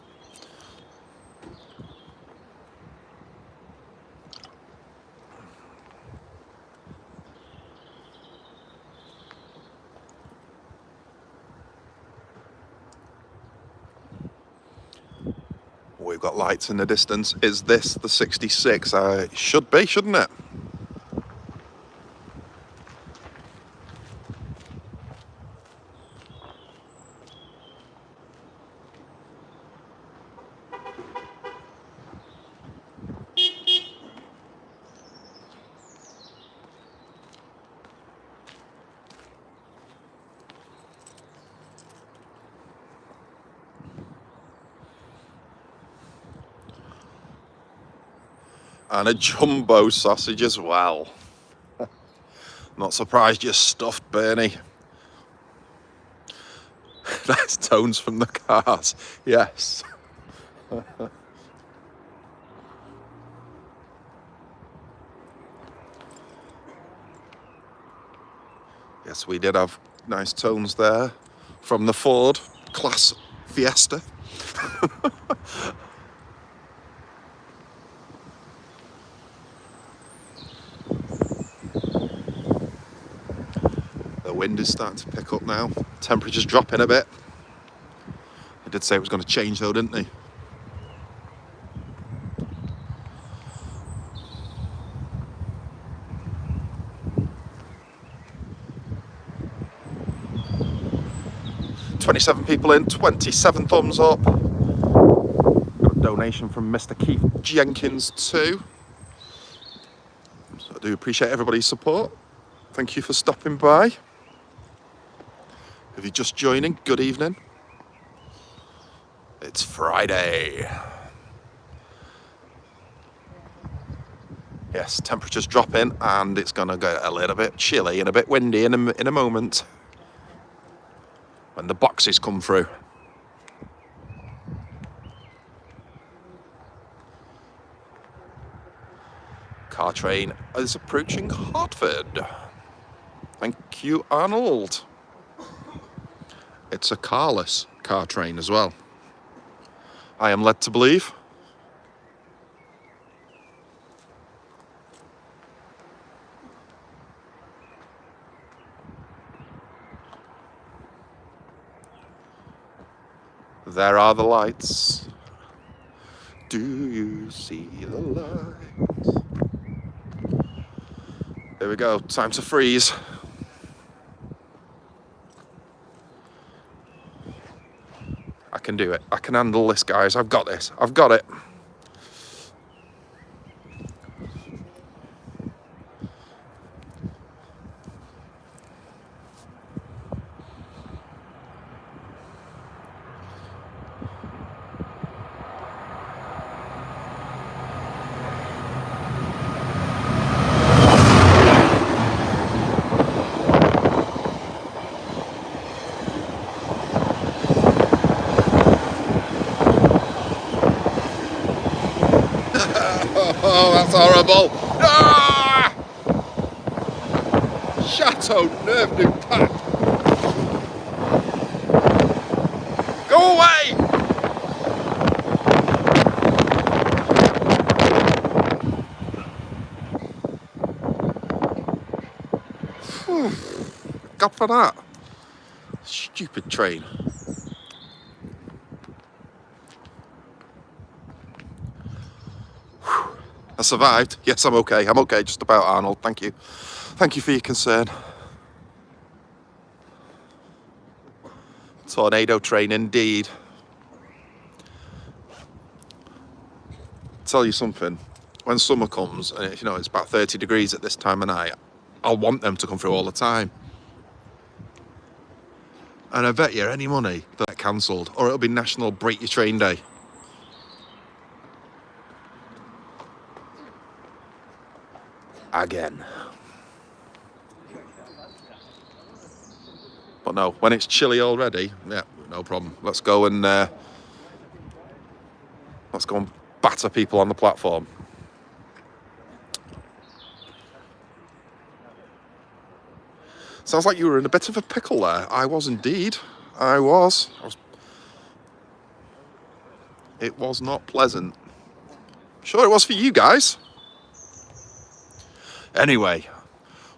We've got lights in the distance. Is this the 66? Should be, shouldn't it? And a jumbo sausage as well. Not surprised you're stuffed, Bernie. That's tones from the cars. Yes. Yes, we did have nice tones there from the Ford Class Fiesta. The wind is starting to pick up now. Temperature's dropping a bit. I did say it was going to change though, didn't he? "27 people in, 27 thumbs up." Got a donation from Mr. Keith Jenkins too. So I do appreciate everybody's support. Thank you for stopping by. If you're just joining, good evening. It's Friday. Yes, temperature's dropping and it's gonna get a little bit chilly and a bit windy in a moment when the boxes come through. Car train is approaching Hartford. Thank you, Arnold. It's a carless car train as well, I am led to believe. There are the lights. Do you see the lights? There we go, time to freeze. I can do it. I can handle this, guys. I've got this. I've got it. Oh, that's horrible. Ah! Chateau Neuf du Pape. Go away! God for that. Stupid train. I survived. Yes, I'm okay. I'm okay, just about, Arnold. Thank you. Thank you for your concern. Tornado train indeed. Tell you something. When summer comes, and you know it's about 30 degrees at this time of night, I'll want them to come through all the time. And I bet you any money that get cancelled, or it'll be National Break Your Train Day. Again. But no, when it's chilly already, yeah, no problem. Let's go and batter people on the platform. Sounds like you were in a bit of a pickle there. I was indeed. I was. It was not pleasant. Sure it was for you guys. Anyway,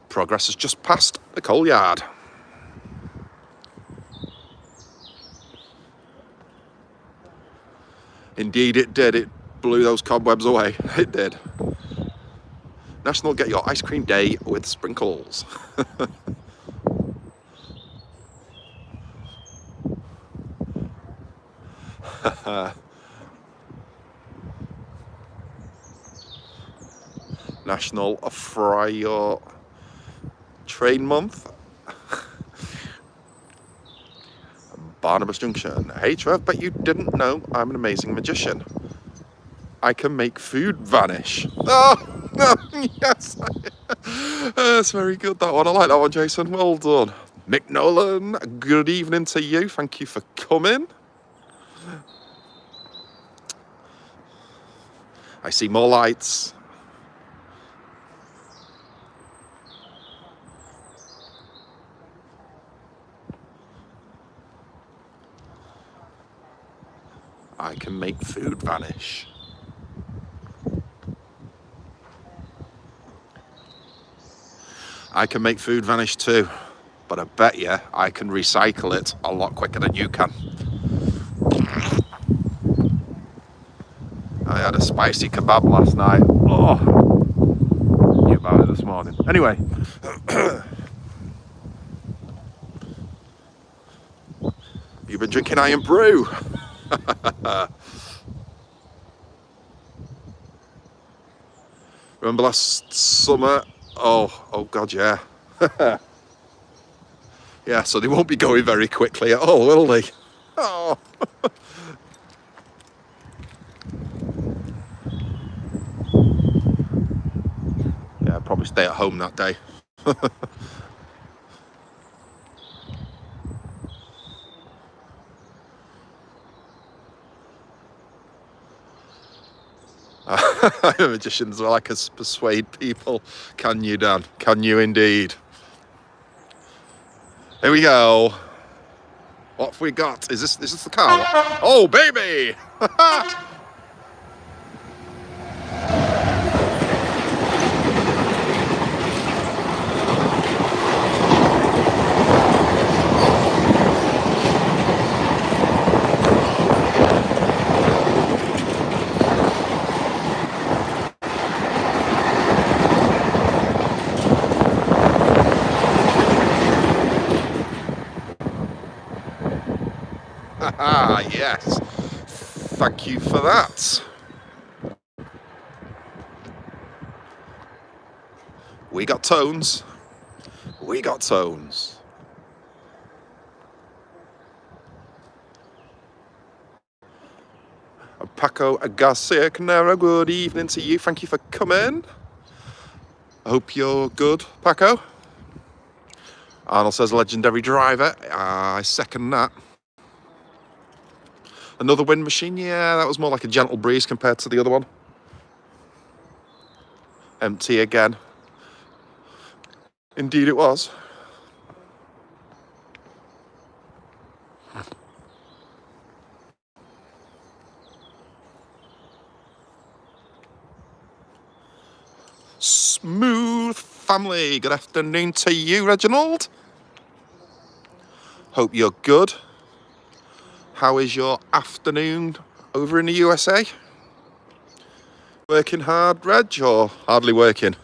progress has just passed the coal yard. Indeed it did. It blew those cobwebs away. It did. National Get Your Ice Cream Day with Sprinkles. National Fry Your Train Month. Barnabas Junction. Hey Trev, but you didn't know I'm an amazing magician. I can make food vanish. Oh, no, yes. That's very good, that one. I like that one, Jason. Well done. Mick Nolan, good evening to you. Thank you for coming. I see more lights. I can make food vanish. I can make food vanish too, but I bet you I can recycle it a lot quicker than you can. I had a spicy kebab last night. Oh, knew about it this morning. Anyway. You've been drinking Iron Brew. Remember last summer? Oh God, yeah. Yeah, so they won't be going very quickly at all, will they? Oh. Yeah, probably stay at home that day. Magicians are like us persuade people. Can you, Dan? Can you indeed? Here we go. What have we got? Is this the car? Oh, baby! Ah, yes. Thank you for that. We got tones. We got tones. Paco Garcia Canera, good evening to you. Thank you for coming. I hope you're good, Paco. Arnold says legendary driver. I second that. Another wind machine, yeah, that was more like a gentle breeze compared to the other one. Empty again. Indeed it was. Smooth family. Good afternoon to you, Reginald. Hope you're good. How is your afternoon over in the USA? Working hard, Reg, or hardly working?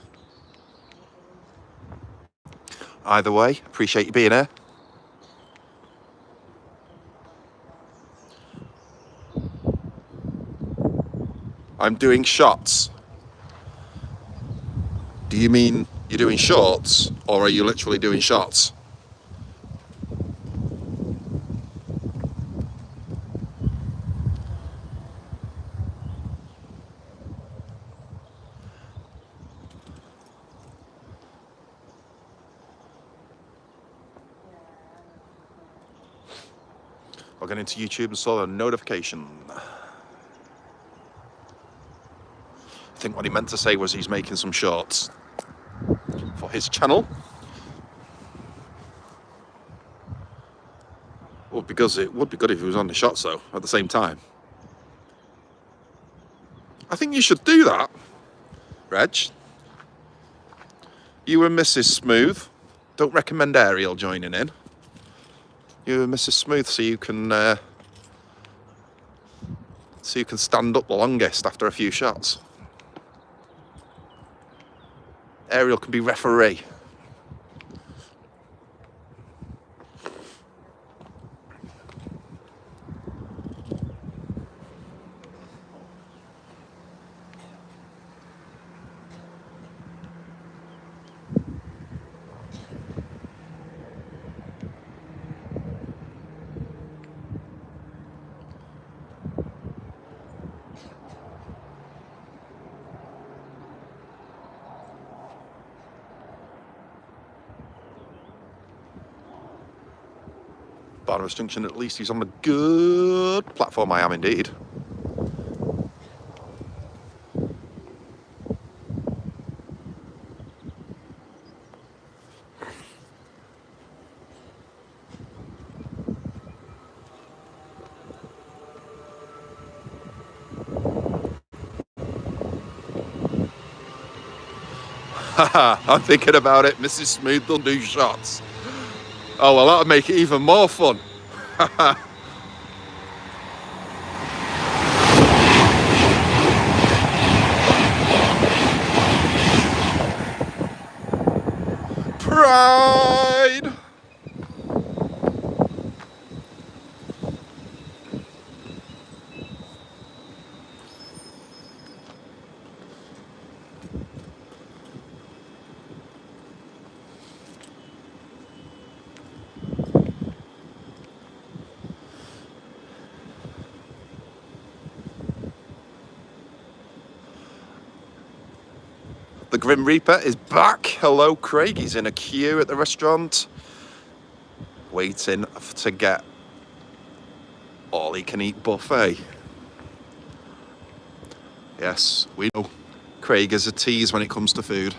Either way, appreciate you being here. I'm doing shots. Do you mean you're doing shorts, or are you literally doing shots? Logging into YouTube and saw a notification. I think what he meant to say was he's making some shorts for his channel. Well, because it would be good if he was on the shots though at the same time. I think you should do that, Reg. You and Mrs. Smooth. Don't recommend Ariel joining in. You and Mrs. Smooth, so you can stand up the longest after a few shots. Ariel can be referee. Barnabas Junction, at least he's on the good platform. I am indeed. Haha, I'm thinking about it. Mrs. Smooth will do shots. Oh, well, that'll make it even more fun. Pride! The Grim Reaper is back. Hello, Craig. He's in a queue at the restaurant, waiting to get all-he-can-eat buffet. Yes, we know Craig is a tease when it comes to food.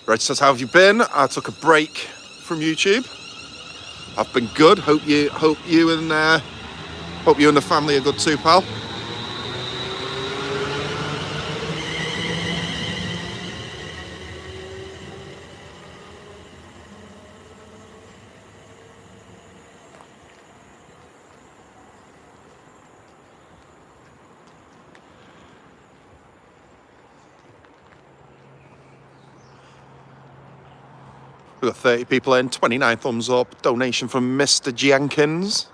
Reg says, how have you been? I took a break from YouTube. I've been good. Hope you and the family are good too, pal. We've got 30 people in, 29 thumbs up, donation from Mr. Jenkins.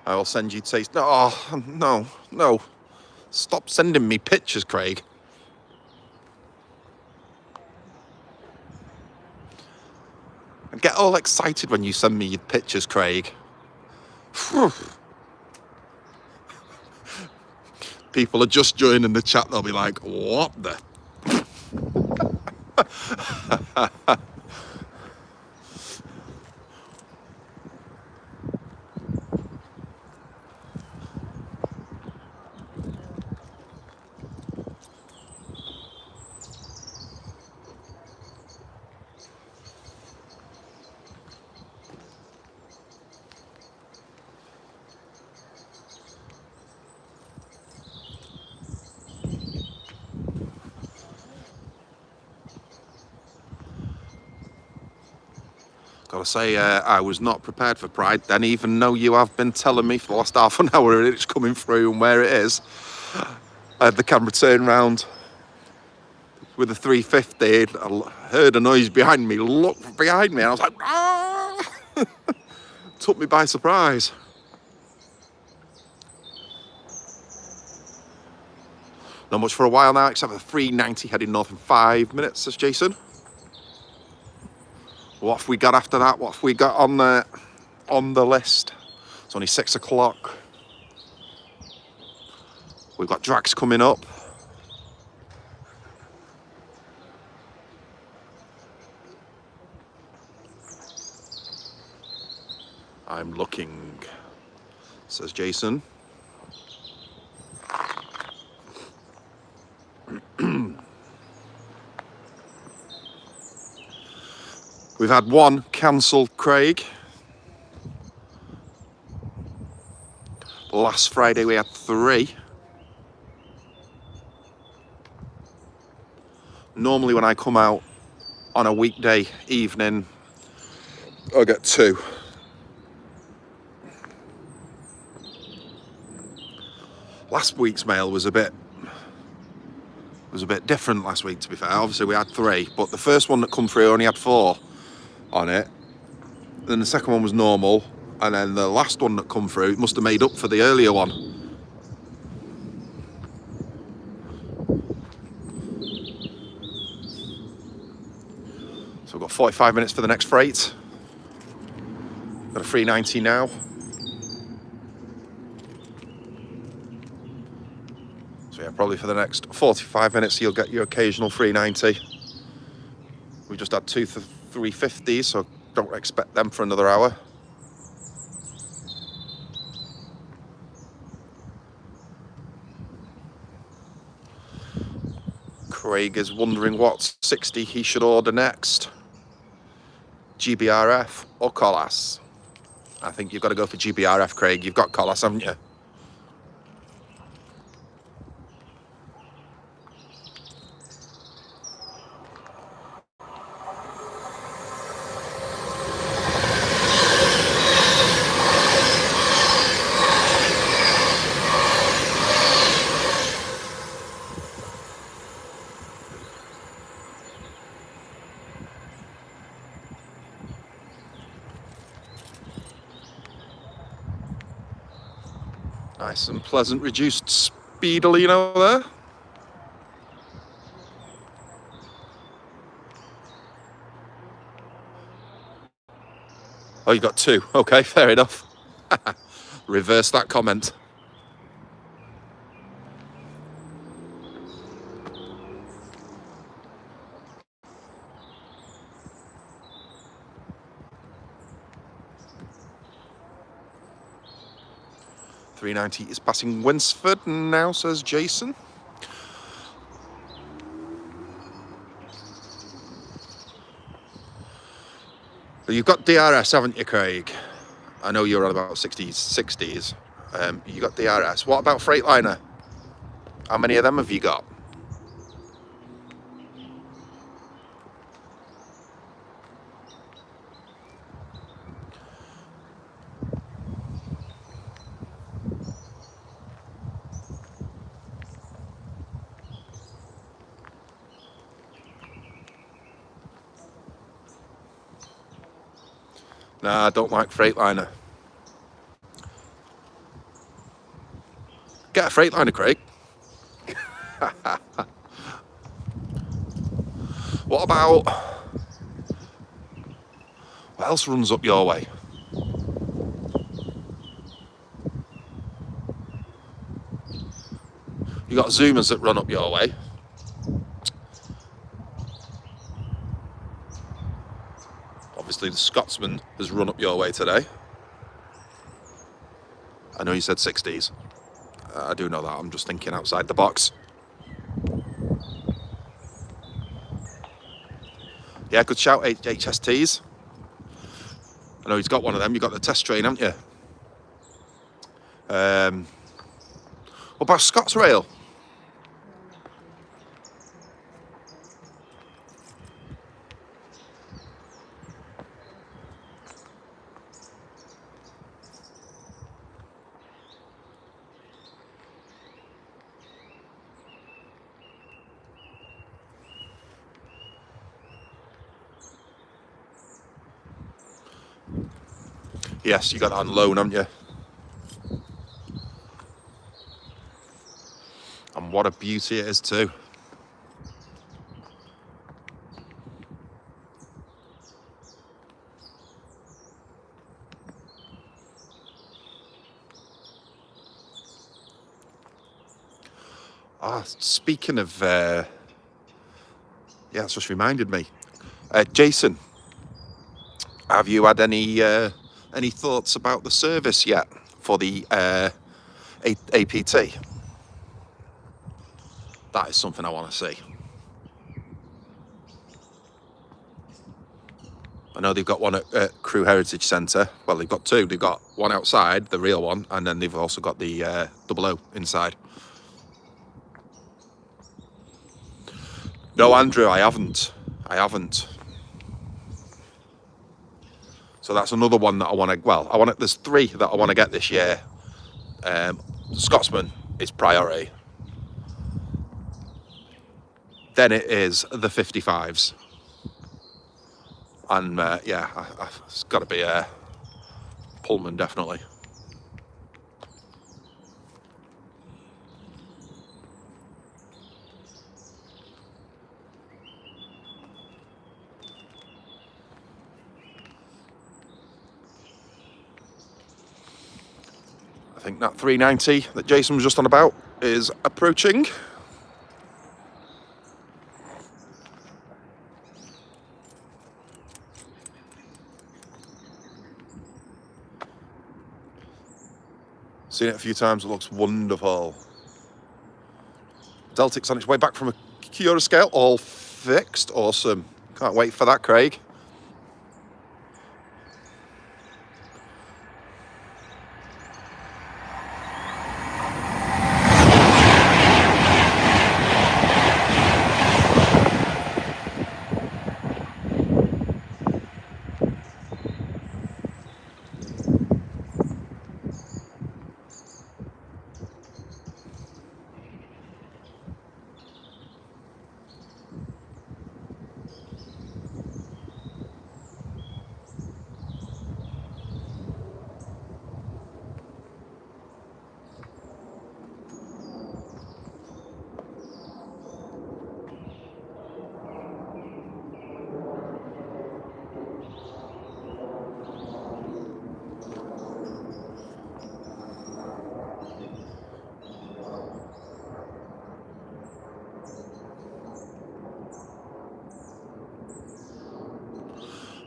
I will send you taste. Oh, no. Stop sending me pictures, Craig. I get all excited when you send me your pictures, Craig. People are just joining the chat, they'll be like, what the? Gotta say, I was not prepared for Pride then, even though you have been telling me for the last half an hour it's coming through and where it is. I had the camera turned round with a 350, I heard a noise behind me, looked behind me, and I was like, ah! Took me by surprise. Not much for a while now, except for 390 heading north in 5 minutes, says Jason. What have we got after that? What have we got on the list? It's only 6 o'clock. We've got Drax coming up. I'm looking, says Jason. We've had one cancelled, Craig. Last Friday we had 3. Normally when I come out on a weekday evening, I get 2. Last week's mail was a bit different last week, to be fair. Obviously we had 3, but the first one that come through only had 4 on it. Then the second one was normal, and then the last one that come through must have made up for the earlier one. So we've got 45 minutes for the next freight. Got a 390 now. So yeah, probably for the next 45 minutes you'll get your occasional 390. We just had 2 350s, so don't expect them for another hour. Craig is wondering what 60 he should order next. GBRF or Collas? I think you've got to go for GBRF, Craig. You've got Collas, haven't you? Nice and pleasant, reduced speedily, you know, there. Oh, you got 2. Okay, fair enough. Reverse that comment. .390 is passing Winsford now, says Jason. Well, you've got DRS, haven't you, Craig? I know you're on about 60s. You got DRS. What about Freightliner? How many of them have you got? Nah, I don't like Freightliner. Get a Freightliner, Craig. What about... what else runs up your way? You got Zoomers that run up your way. Obviously the Scotsman has run up your way today. I know you said 60s. I do know that, I'm just thinking outside the box. Yeah, good shout, HSTs. I know he's got one of them, you got the test train, haven't you? What about Scotsrail? Yes, you got that on loan, haven't you? And what a beauty it is too. Speaking of, yeah, it's just reminded me. Jason, have you had any thoughts about the service yet for the APT? That is something I want to see. I know they've got one at Crew Heritage Centre. Well, they've got two. They've got one outside, the real one, and then they've also got the 00 inside. No, Andrew, I haven't. So that's another one that I want to. Well, there's 3 that I want to get this year. Scotsman is priority. Then it is the 55s. And yeah, it's got to be a Pullman, definitely. I think that 390 that Jason was just on about is approaching. Seen it a few times, it looks wonderful. Deltic's on its way back from a Cura scale, all fixed, awesome. Can't wait for that, Craig.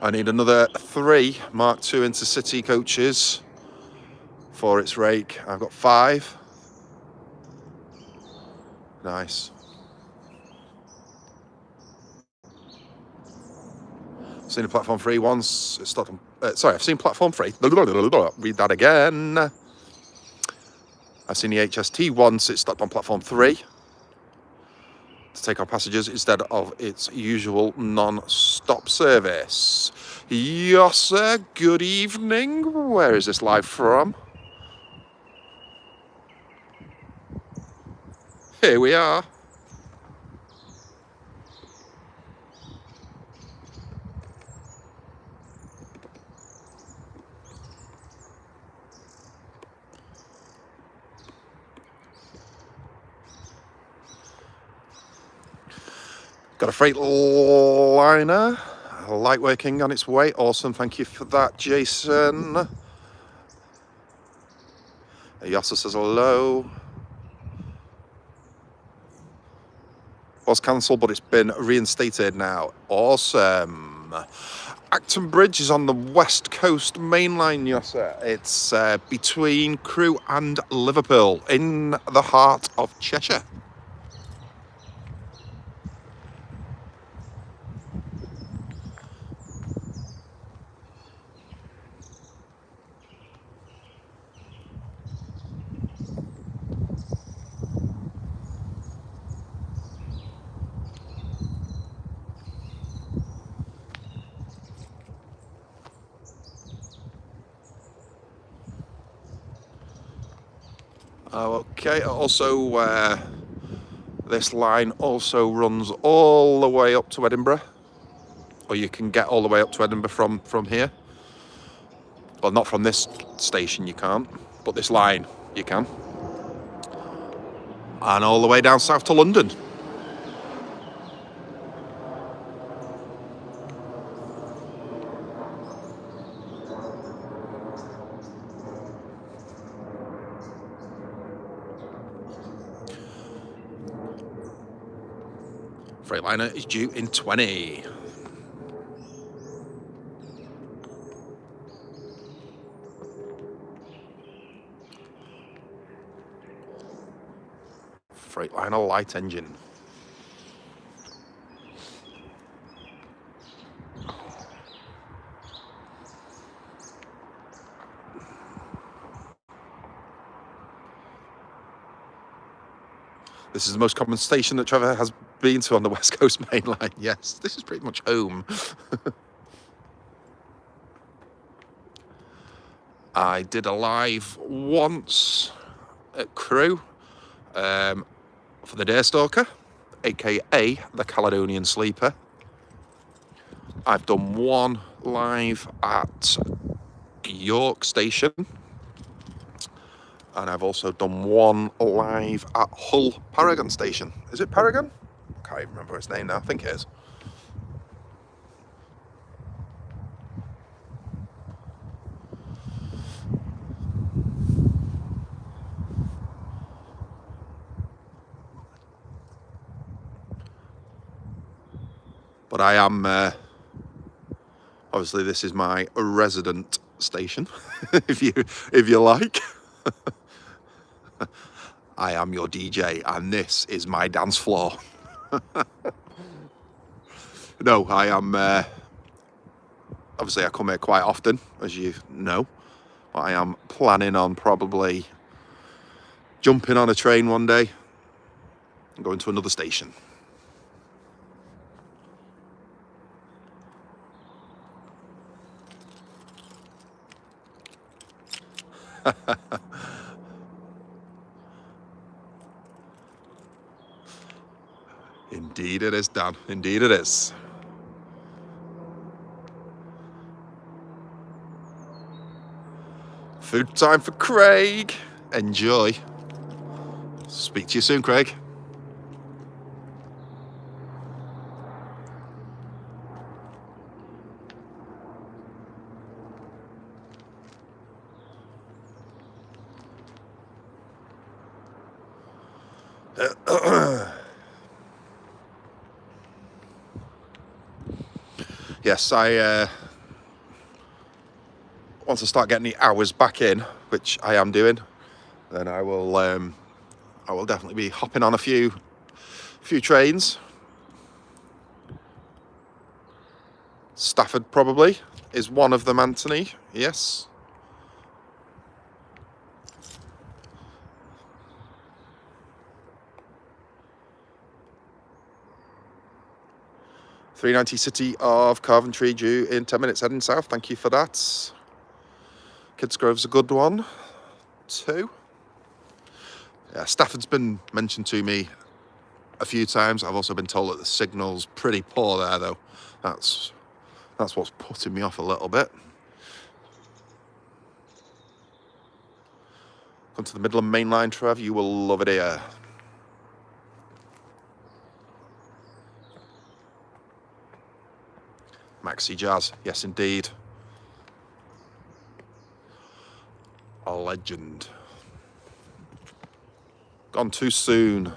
I need another 3 Mark II Intercity coaches for its rake. I've got 5. Nice. I've seen a platform 3 once. It's stopped on, sorry, I've seen platform 3. Read that again. I've seen the HST once. It stopped on platform 3 to take our passengers instead of its usual non-stop service. Yes, sir. Good evening. Where is this live from? Here we are. Got a freight liner, light working on its way. Awesome, thank you for that, Jason. Yossa says hello. Was cancelled, but it's been reinstated now. Awesome. Acton Bridge is on the West Coast main line, Yossa. It's between Crewe and Liverpool, in the heart of Cheshire. Okay, also this line also runs all the way up to Edinburgh, or you can get all the way up to Edinburgh from here, Well, not from this station you can't, but this line you can. And all the way down south to London. Freightliner is due in 20. Freightliner light engine. This is the most common station that Trevor has been to on the West Coast Main Line. Yes, this is pretty much home. I did a live once at Crewe for the Daystalker, aka the Caledonian Sleeper. I've done one live at York Station, and I've also done one live at Hull Paragon Station. Is it Paragon? I can't even remember its name now. I think it is. But I am, obviously this is my resident station, if you like. I am your DJ and this is my dance floor. No, I am, obviously I come here quite often, as you know, but I am planning on probably jumping on a train one day and going to another station. Indeed it is, Dan. Indeed it is. Food time for Craig. Enjoy. Speak to you soon, Craig. Yes, once I start getting the hours back in, which I am doing, then I will definitely be hopping on a few trains. Stafford probably is one of them, Anthony. Yes. .390 City of Coventry due in 10 minutes heading south. Thank you for that. Kidsgrove's a good one too. Yeah, Stafford's been mentioned to me a few times. I've also been told that the signal's pretty poor there though. That's what's putting me off a little bit. Come to the Midland Main Line, Trev, you will love it here. Maxi Jazz, yes indeed. A legend. Gone too soon.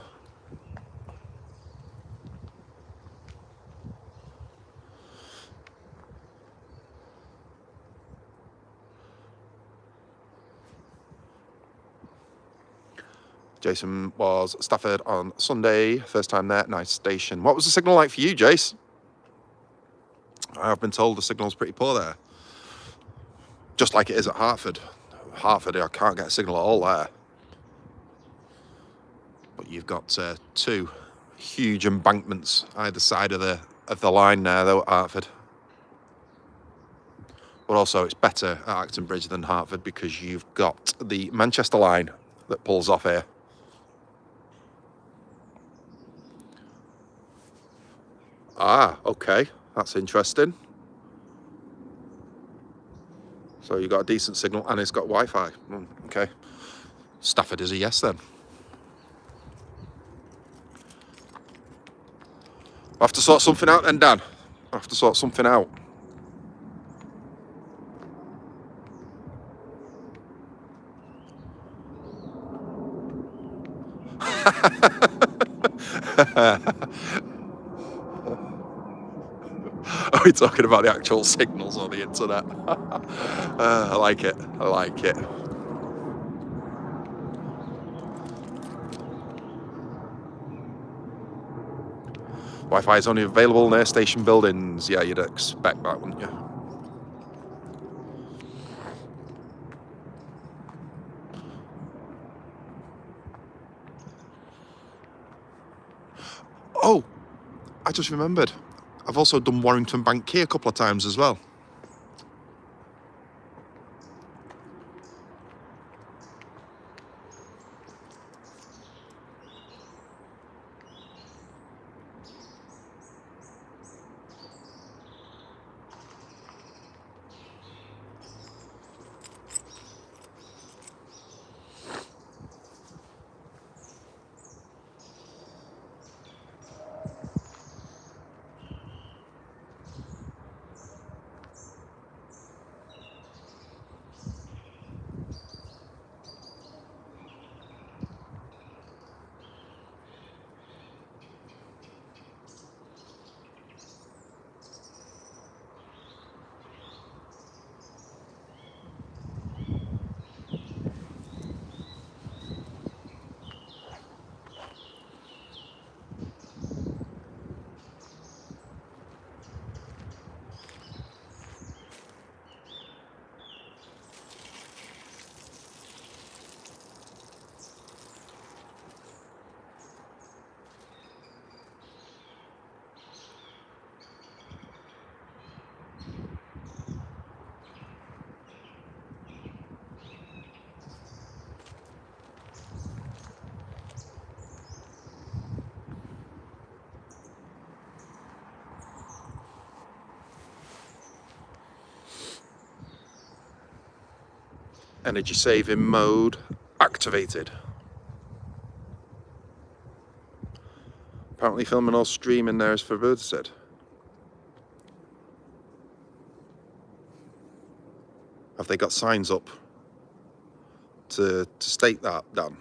Jason was Stafford on Sunday, first time there, nice station. What was the signal like for you, Jace? I've been told the signal's pretty poor there. Just like it is at Hertford. Hertford, I can't get a signal at all there. But you've got two huge embankments either side of the line there, though, at Hertford. But also, it's better at Acton Bridge than Hertford because you've got the Manchester line that pulls off here. Ah, okay. That's interesting. So you got a decent signal and it's got Wi-Fi. Okay. Stafford is a yes then. I have to sort something out then, Dan. I have to sort something out. Are we talking about the actual signals on the internet? I like it. I like it. Wi-Fi is only available near station buildings. Yeah, you'd expect that, wouldn't you? Oh, I just remembered. I've also done Warrington Bank Key a couple of times as well. Energy saving mode activated. Apparently filming or streaming there is forbidden. Have they got signs up to state that, Dan?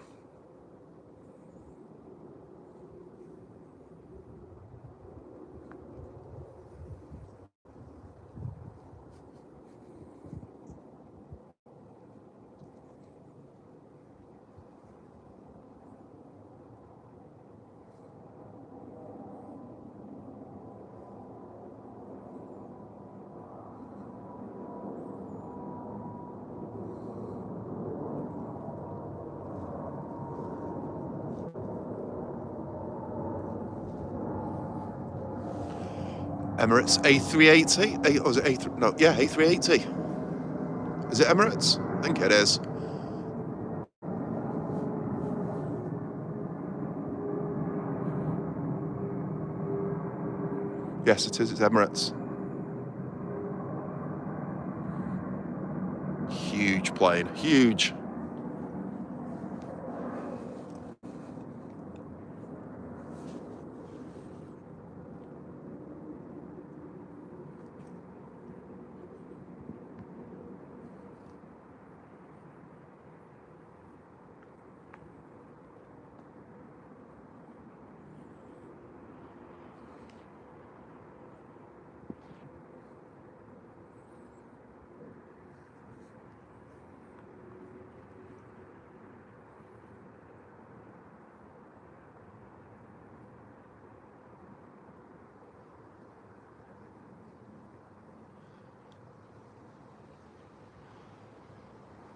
Emirates A380? Or is it A3? No, yeah, A380. Is it Emirates? I think it is. Yes, it is. It's Emirates. Huge plane. Huge.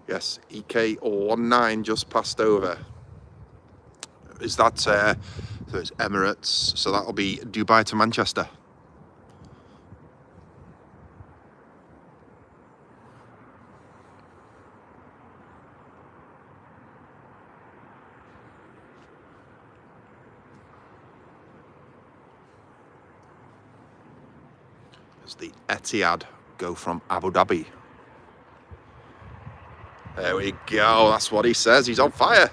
Yes, EK19 just passed over. Is that, so it's Emirates, so that'll be Dubai to Manchester. As the Etihad go from Abu Dhabi. There we go, that's what he says, he's on fire.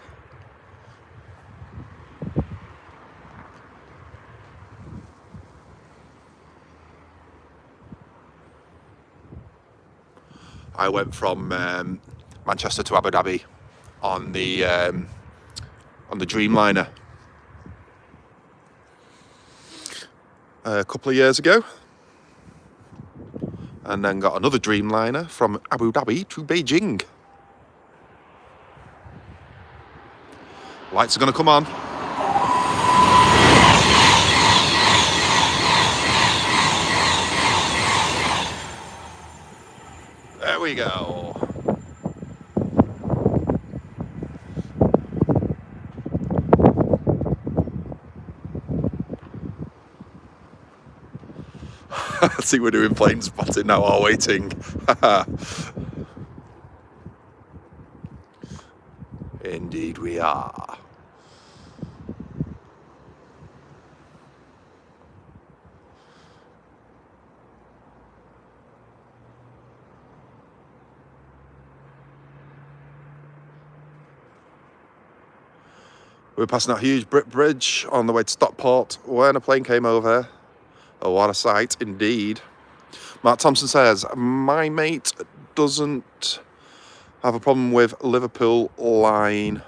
I went from Manchester to Abu Dhabi on the Dreamliner a couple of years ago, and then got another Dreamliner from Abu Dhabi to Beijing. Lights are going to come on. There we go. I see we're doing plane spotting now while waiting. Indeed we are. We were passing that huge brick bridge on the way to Stockport when a plane came over. Oh, what a sight indeed. Mark Thompson says, my mate doesn't have a problem with Liverpool line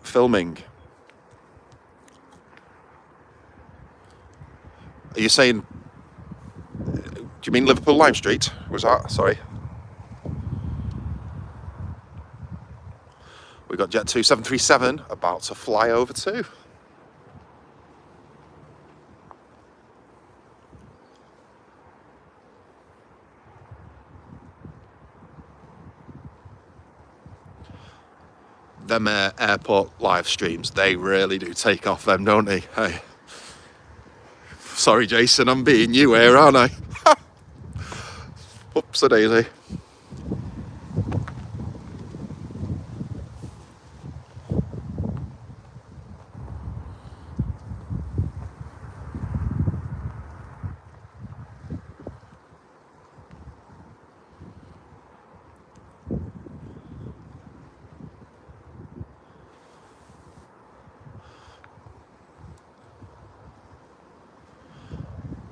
filming. Are you saying, do you mean Liverpool Lime Street? Was that, sorry. We got Jet 2 737 about to fly over too. Them airport live streams, they really do take off them, don't they? Hey. Sorry, Jason, I'm being you here, aren't I? Whoops-a-daisy.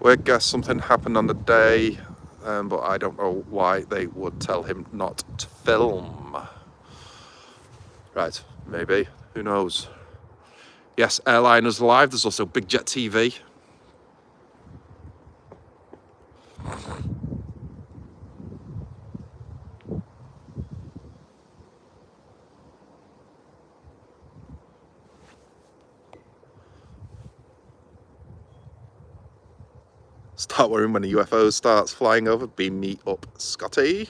We guess something happened on the day, but I don't know why they would tell him not to film. Right, maybe, who knows. Yes, Airliners Live, there's also Big Jet TV. Start worrying when a UFO starts flying over. Beam me up, Scotty.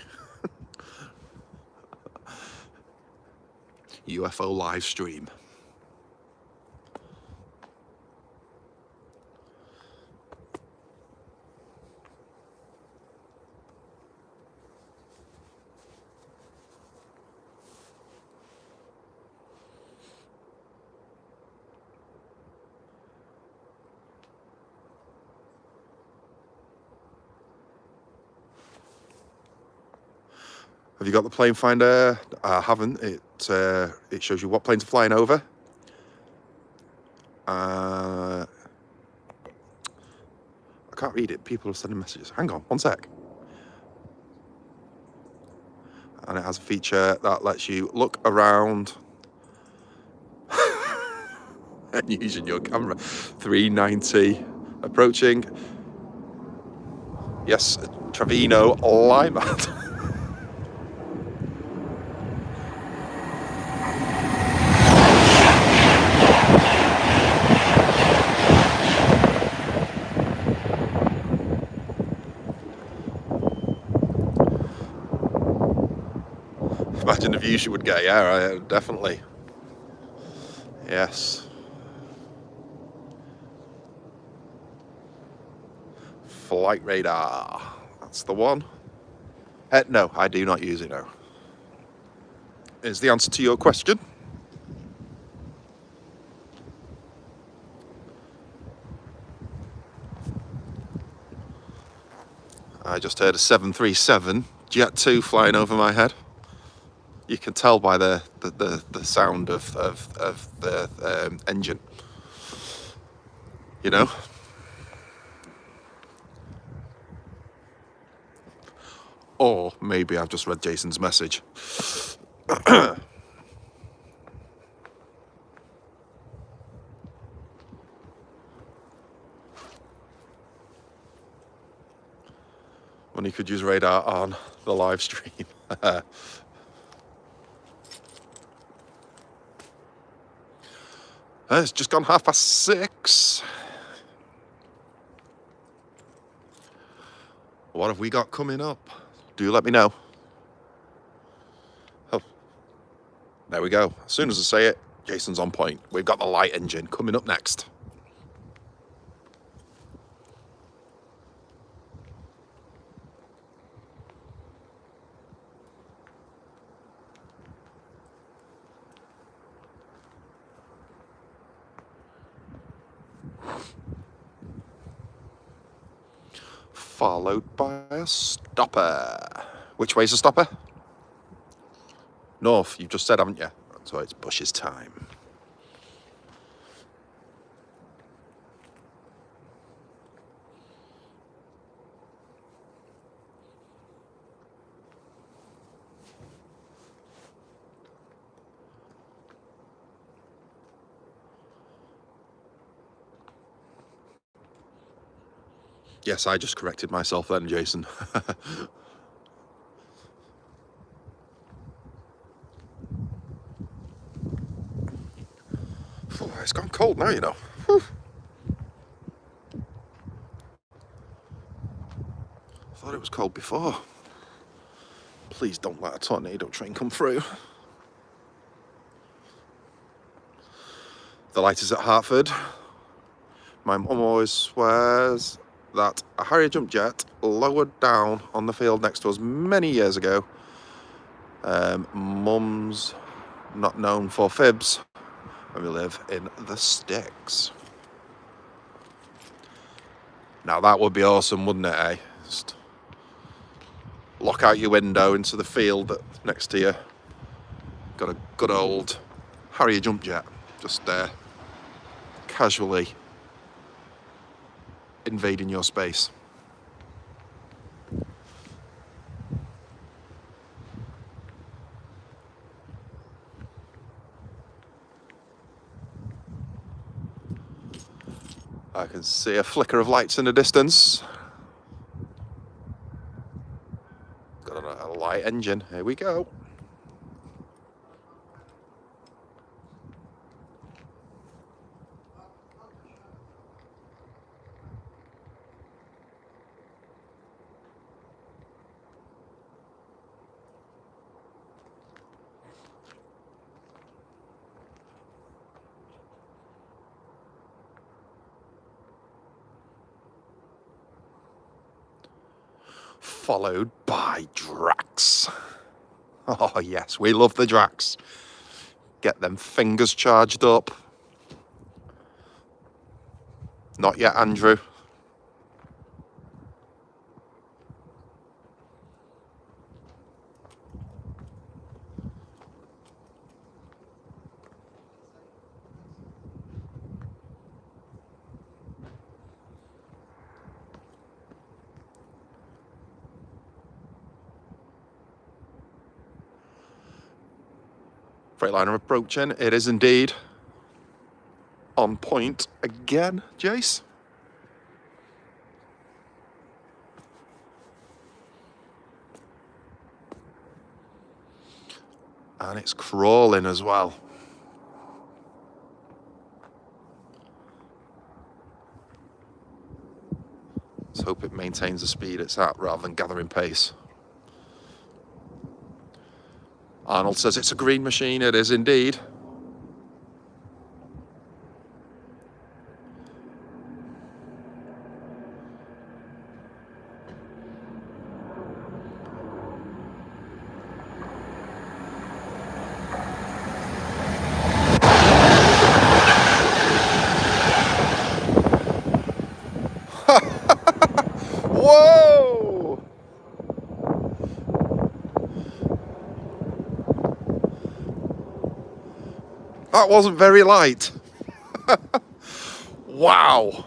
UFO live stream. Have you got the plane finder? I haven't. It shows you what planes are flying over. I can't read it. People are sending messages. Hang on, one sec. And it has a feature that lets you look around and using your camera. 390 approaching. Yes, Trevino Limead. Imagine the views you would get, yeah, definitely. Yes. Flight radar, that's the one. No, I do not use it, no. Is the answer to your question. I just heard a 737 Jet 2 flying over my head. You can tell by the sound of the engine, you know. Or maybe I've just read Jason's message. When he could use radar on the live stream. It's just gone 6:30. What have we got coming up? Do let me know. Oh, there we go. As soon as I say it, Jason's on point. We've got the light engine coming up next. Followed by a stopper. Which way's the stopper? North, you've just said, haven't you? So it's Bush's time. Yes, I just corrected myself then, Jason. It's gone cold now, you know. Whew. I thought it was cold before. Please don't let a tornado train come through. The light is at Hartford. My mum always swears that a Harrier jump jet lowered down on the field next to us many years ago. Mum's not known for fibs, and we live in the sticks. Now that would be awesome, wouldn't it, eh? Just look out your window into the field next to you. Got a good old Harrier jump jet just casually invading your space. I can see a flicker of lights in the distance. Got a light engine. Here we go. Followed by Drax. Oh yes, we love the Drax. Get them fingers charged up. Not yet, Andrew. Freightliner approaching. It is indeed on point again, Jace. And it's crawling as well. Let's hope it maintains the speed it's at rather than gathering pace. Arnold says it's a green machine. It is indeed. Whoa! That wasn't very light. Wow.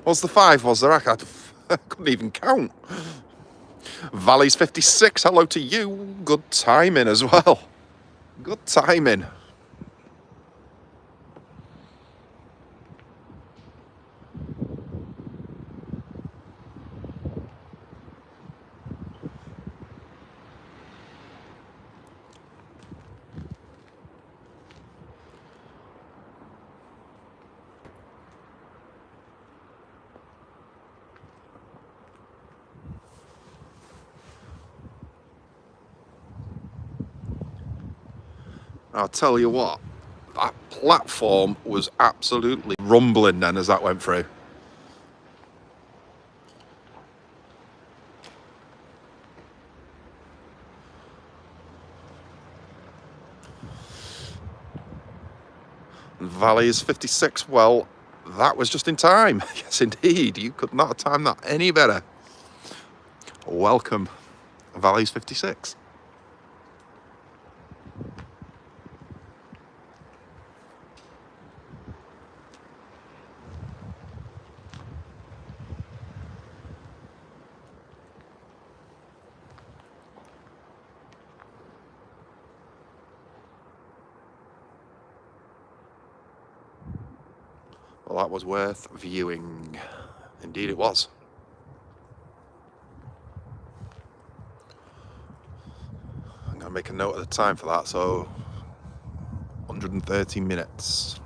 What's the 5? Was there? I couldn't even count. Valley's 56. Hello to you. Good timing as well. Good timing. I'll tell you what, that platform was absolutely rumbling then as that went through. And Valley is 56. Well, that was just in time. Yes, indeed. You could not have timed that any better. Welcome. Valley's 56. Well, that was worth viewing. Indeed it was. I'm going to make a note of the time for that. So 130 minutes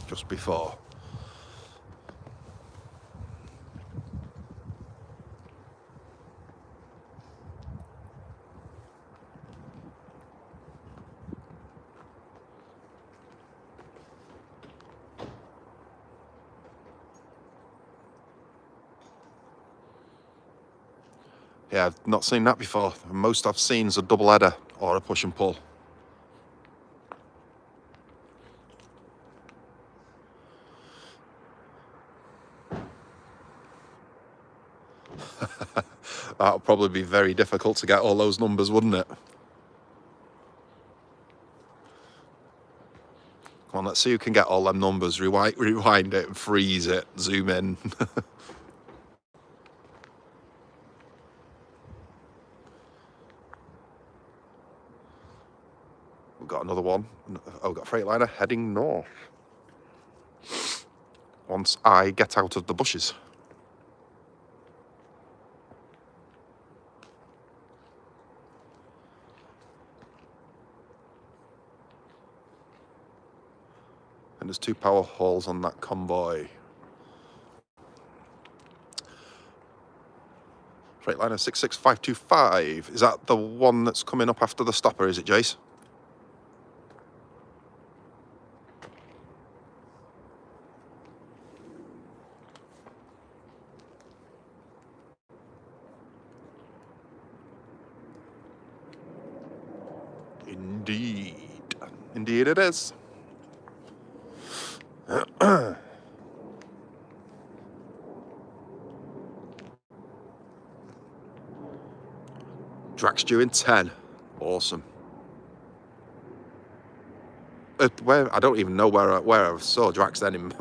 just before. Yeah, I've not seen that before. Most I've seen is a double header or a push and pull. That'll probably be very difficult to get all those numbers, wouldn't it? Come on, let's see who can get all them numbers. Rewind it and freeze it. Zoom in. We've got another one. Oh, we've got a Freightliner heading north. Once I get out of the bushes. And there's 2 power hauls on that convoy. Freightliner 66525. Is that the one that's coming up after the stopper, is it, Jace? Indeed. Indeed it is. Drax due in 10. Awesome. Where I don't even know where I saw Drax then.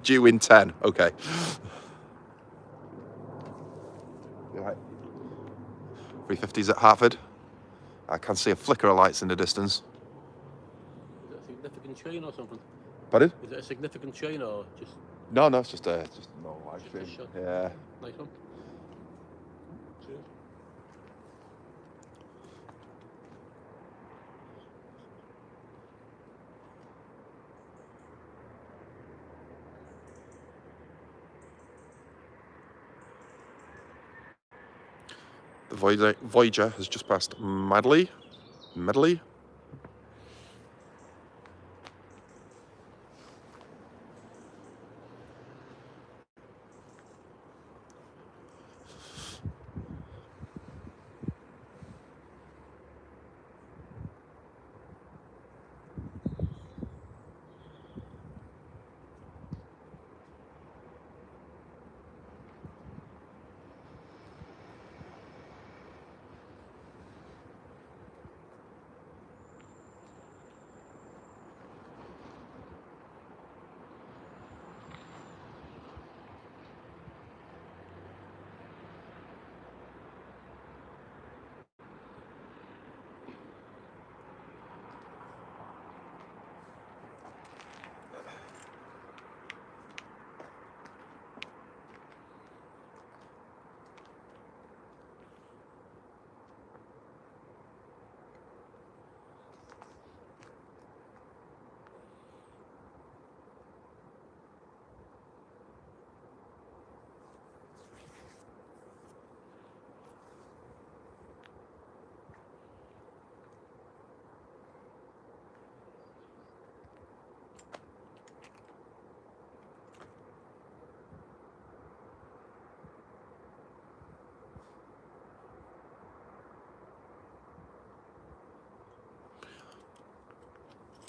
Due in 10. Okay. You right? 350s at Hartford. I can see a flicker of lights in the distance. Is it a significant chain or something? Pardon? Is it a significant chain or just? No, it's just a normal light Just a stream. shot. Yeah. Nice one. Cheers. The Voyager has just passed Medley.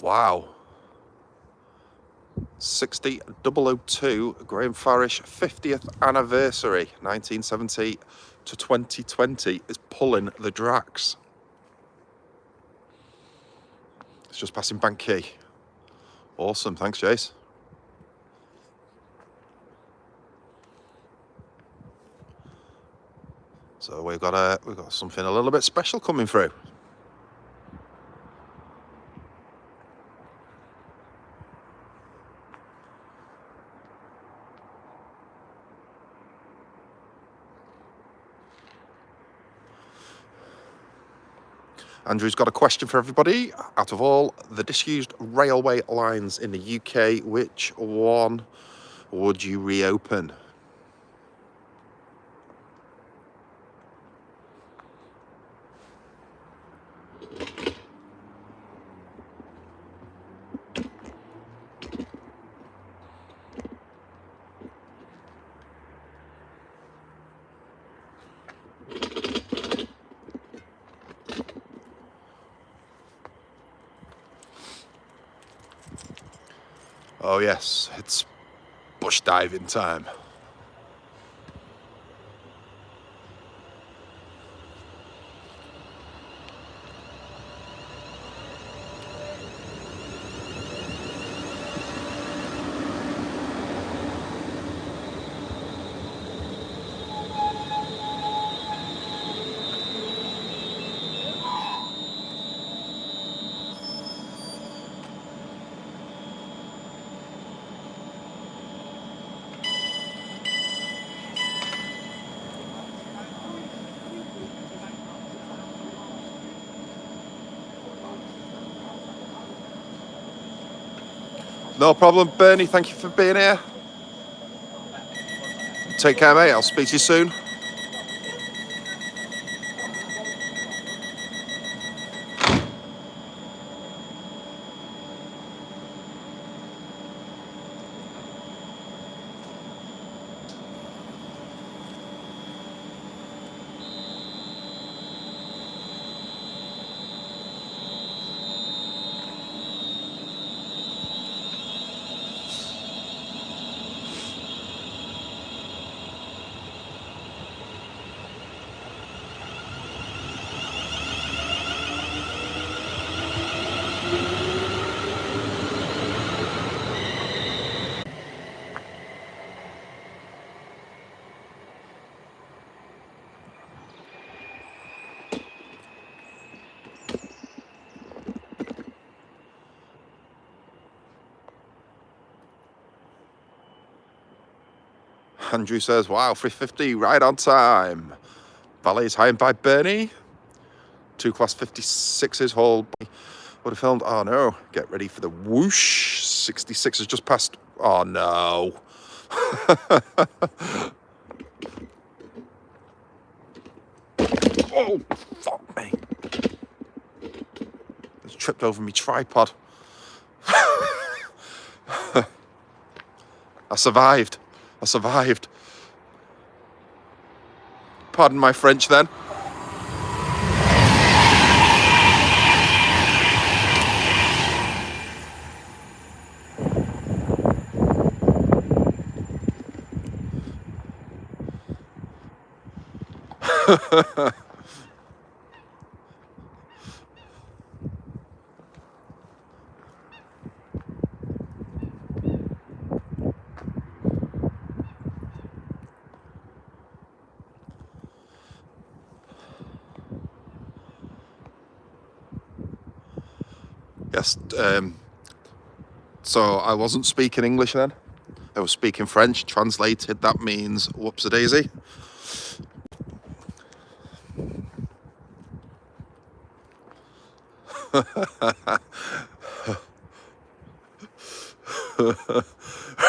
Wow. 60002, Graham Farish 50th anniversary, 1970 to 2020, is pulling the Drax. It's just passing Bank Key. Awesome, thanks, Jace. So we've got something a little bit special coming through. Andrew's got a question for everybody. Out of all the disused railway lines in the UK, which one would you reopen? Oh yes, it's bush diving time. No problem, Bernie, thank you for being here. Take care, mate, I'll speak to you soon. Andrew says, wow, 350, right on time. Ballet's high by Bernie. 2 class 56s, hauled by, would have filmed, oh no, get ready for the whoosh. 66 has just passed, oh no. Oh, fuck me. It's tripped over me tripod. I survived. I survived. Pardon my French then. Yes, so I wasn't speaking English then. I was speaking French. Translated, that means whoops-a-daisy.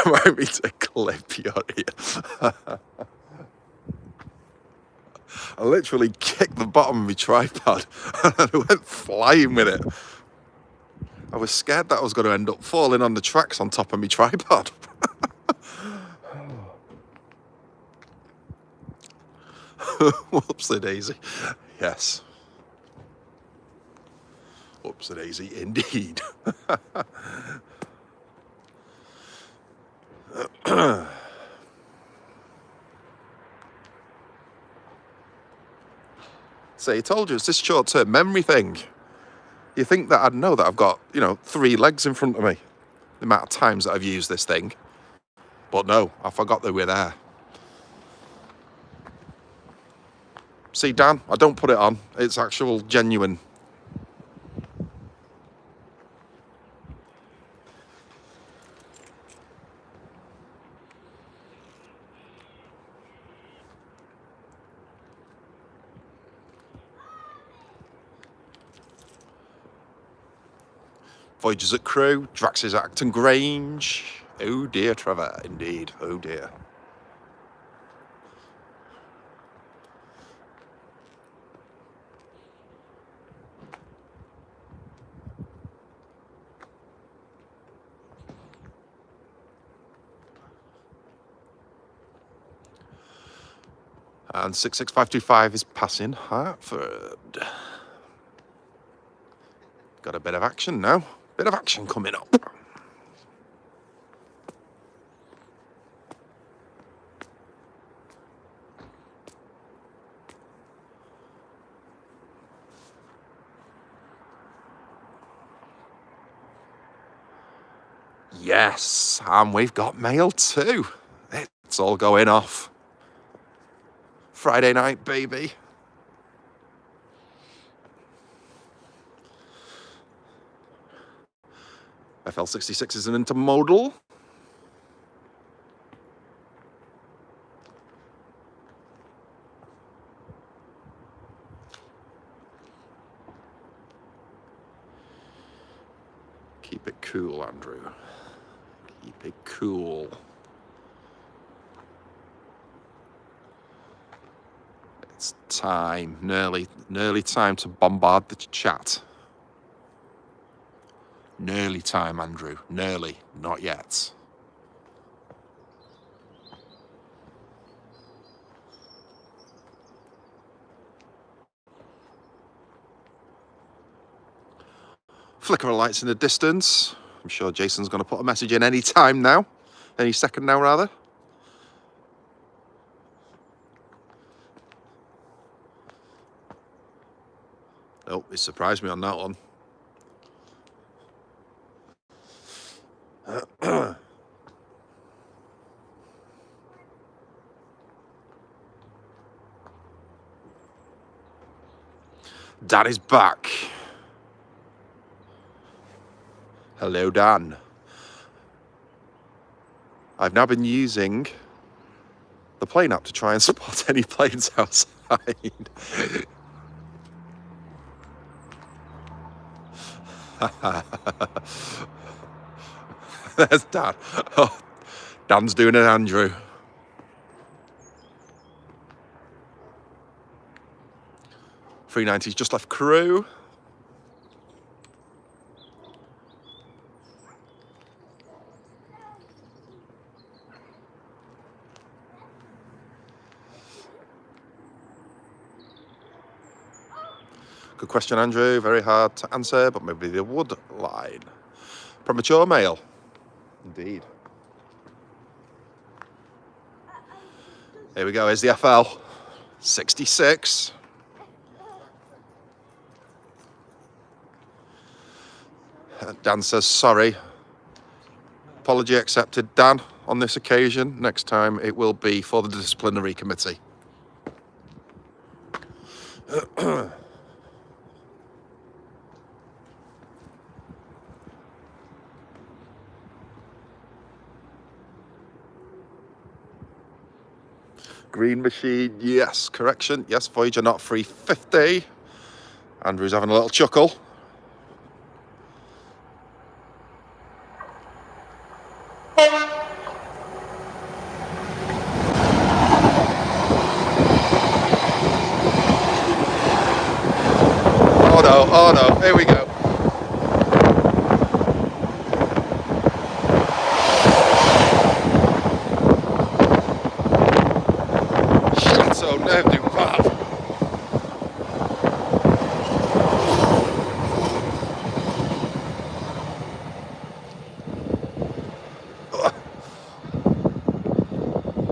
Remind me to clip your ear. I literally kicked the bottom of my tripod and I went flying with it. I was scared that I was going to end up falling on the tracks on top of my tripod. Whoops-a-daisy. Yes. Whoopsie-daisy indeed. So I told you, it's this short-term memory thing. You think that I'd know that I've got, 3 legs in front of me, the amount of times that I've used this thing. But no, I forgot they were there. See, Dan, I don't put it on. It's actual genuine. Voyager's at Crew, Drax is at Acton Grange. Oh dear, Trevor, indeed. Oh dear. And 66525 is passing Hartford. Got a bit of action now. Bit of action coming up. Yes, and we've got mail too. It's all going off. Friday night, baby. FL66 is an intermodal. Keep it cool, Andrew. Keep it cool. It's time, nearly time to bombard the chat. Nearly time, Andrew. Nearly, not yet. Flicker of lights in the distance. I'm sure Jason's going to put a message in any time now. Any second now, rather. Oh, he surprised me on that one. Dan is back. Hello, Dan. I've now been using the plane app to try and spot any planes outside. There's Dan. Oh, Dan's doing an Andrew. .390's just left Crew. Good question, Andrew. Very hard to answer, but maybe the wood line. Premature mail. Indeed. Here we go. Here's the FL 66. Dan says sorry. Apology accepted, Dan, on this occasion. Next time it will be for the disciplinary committee. Green machine, yes. Correction, yes. Voyager not 350. Andrew's having a little chuckle. Oh no, here we go. Chateau Neuf du Pape.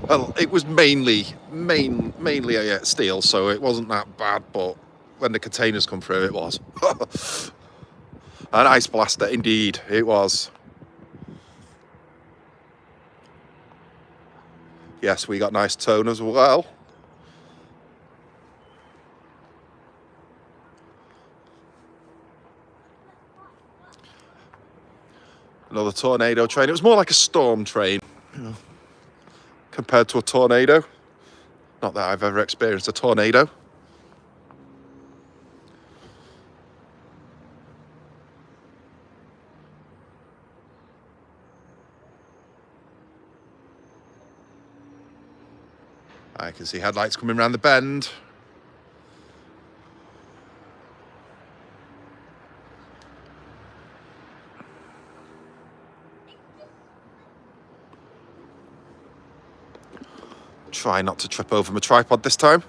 Well, it was mainly steel, so it wasn't that bad, but when the containers come through, it was. An ice blaster, indeed, it was. Yes, we got nice tone as well. Another tornado train. It was more like a storm train, you know, compared to a tornado. Not that I've ever experienced a tornado. I can see headlights coming around the bend. Try not to trip over my tripod this time.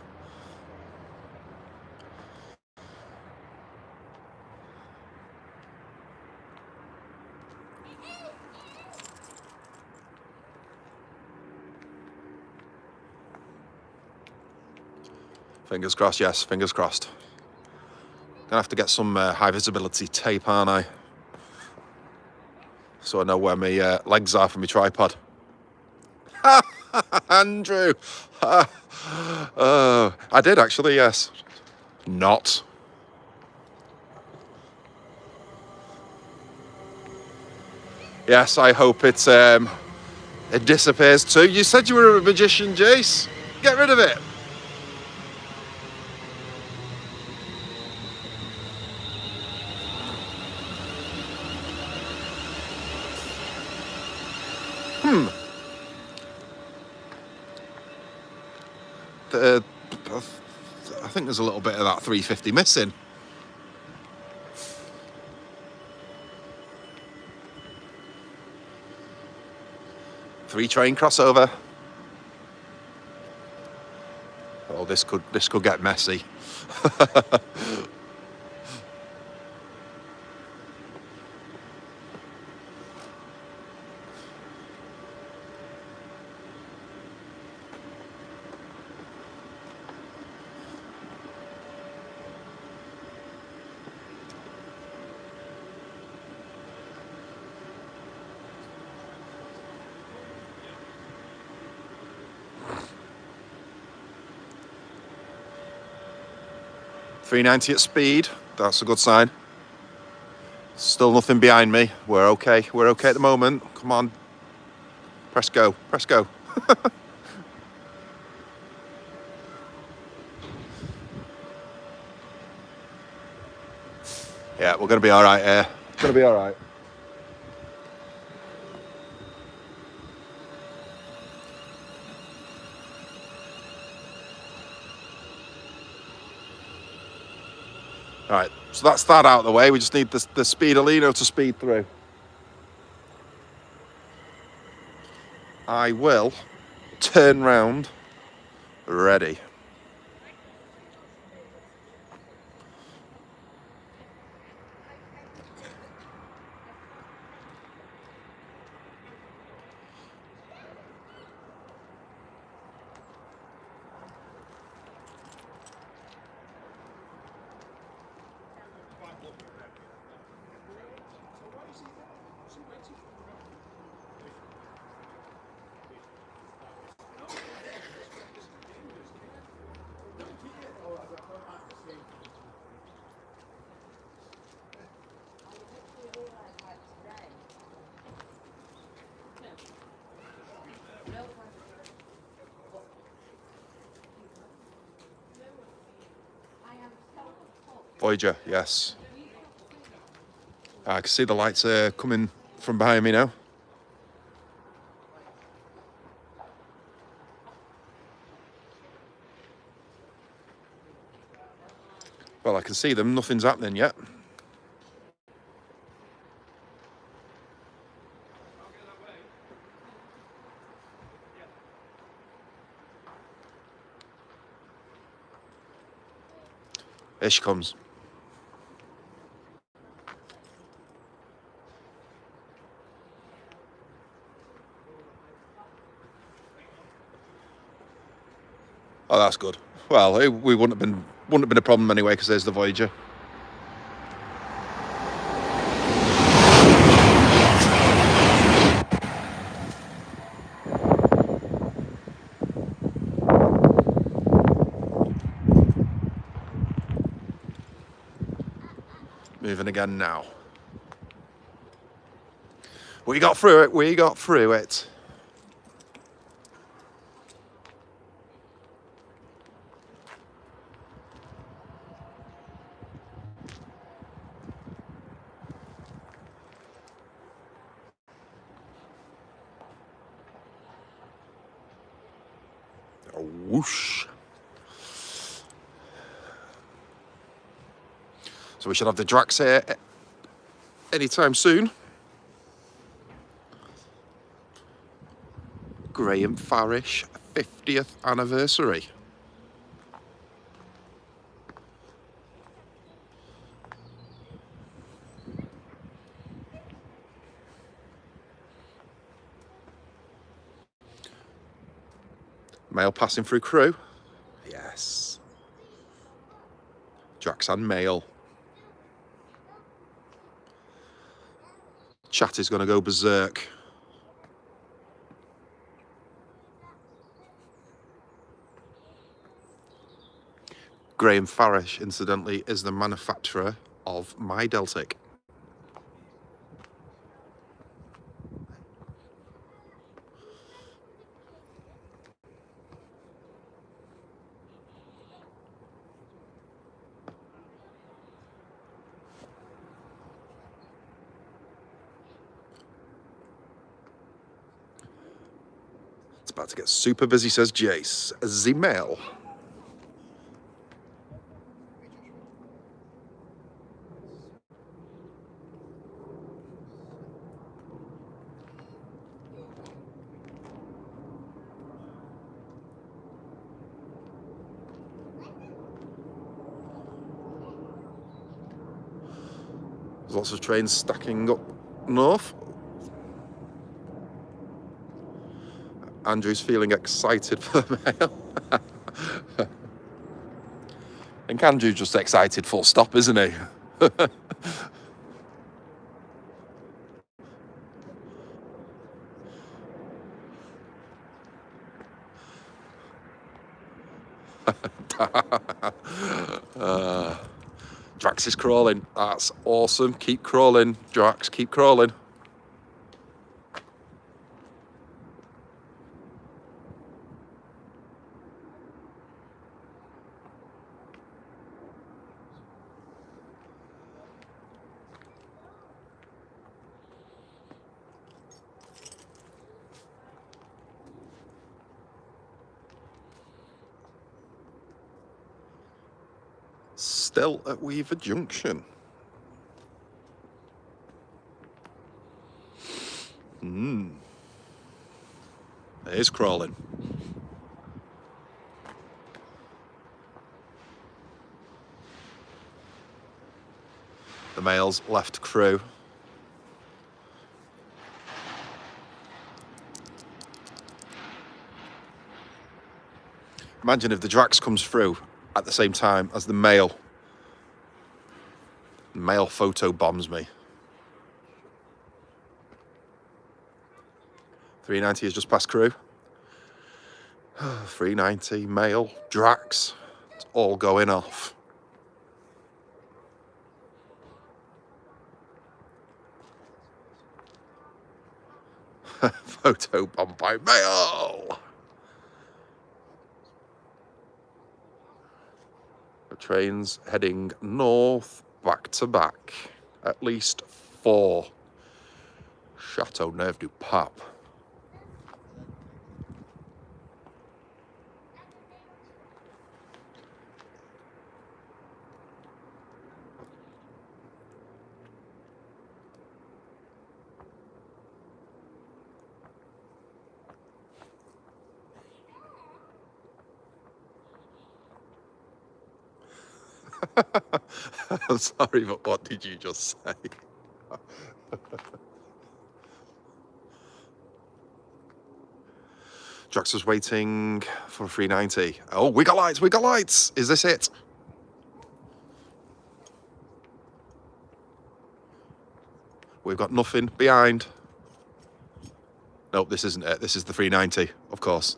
Fingers crossed, yes, fingers crossed. Gonna have to get some high visibility tape, aren't I? So I know where my legs are for my tripod. Andrew! I did actually, yes. Not. Yes, I hope it disappears too. You said you were a magician, Jace. Get rid of it. I think there's a little bit of that 350 missing. Three train crossover. Oh, this could get messy. 390 at speed, that's a good sign. Still nothing behind me. We're okay at the moment. Come on. Press go, press go. Yeah, we're gonna be all right here. Gonna be all right. All right, so that's that out of the way. We just need the Speedolino to speed through. I will turn round. Ready. Voyager, yes. I can see the lights coming from behind me now. Well, I can see them. Nothing's happening yet. Here she comes. Oh, that's good. Well, we wouldn't have been a problem anyway because there's the Voyager. Moving again now. We got through it. We got through it. Oh, whoosh. So we should have the Drax here anytime soon. Graham Farish 50th anniversary. Mail passing through crew. Yes. Drax and mail. Chat is going to go berserk. Graham Farish, incidentally, is the manufacturer of my Deltic. It's about to get super busy, says Jace. The mail. There's lots of trains stacking up north. Andrew's feeling excited for the mail. I think Andrew's just excited full stop, isn't he? Drax is crawling. That's awesome. Keep crawling, Drax. Keep crawling. Still at Weaver Junction. It is crawling. The mail's left crew. Imagine if the Drax comes through at the same time as the mail. The mail photo bombs me. 390 has just passed crew. 390, mail, Drax. It's all going off. Photo bomb by mail. The train's heading north, back to back. At least 4. Chateauneuf du Pape. I'm sorry, but what did you just say? Drax is waiting for a 390. Oh, we got lights, we got lights. Is this it? We've got nothing behind. Nope, this isn't it. This is the 390, of course.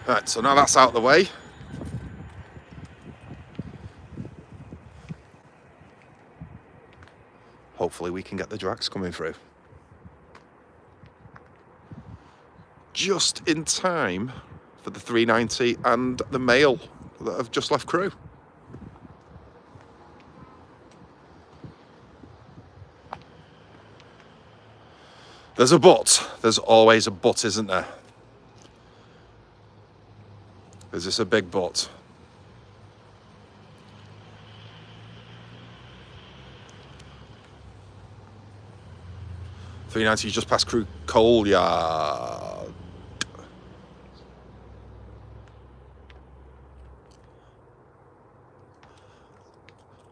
Right, so now that's out of the way. Hopefully we can get the Drax coming through. Just in time for the 390 and the mail that have just left crew. There's a but. There's always a but, isn't there? Is this a big but? .390 just past crew coal yard.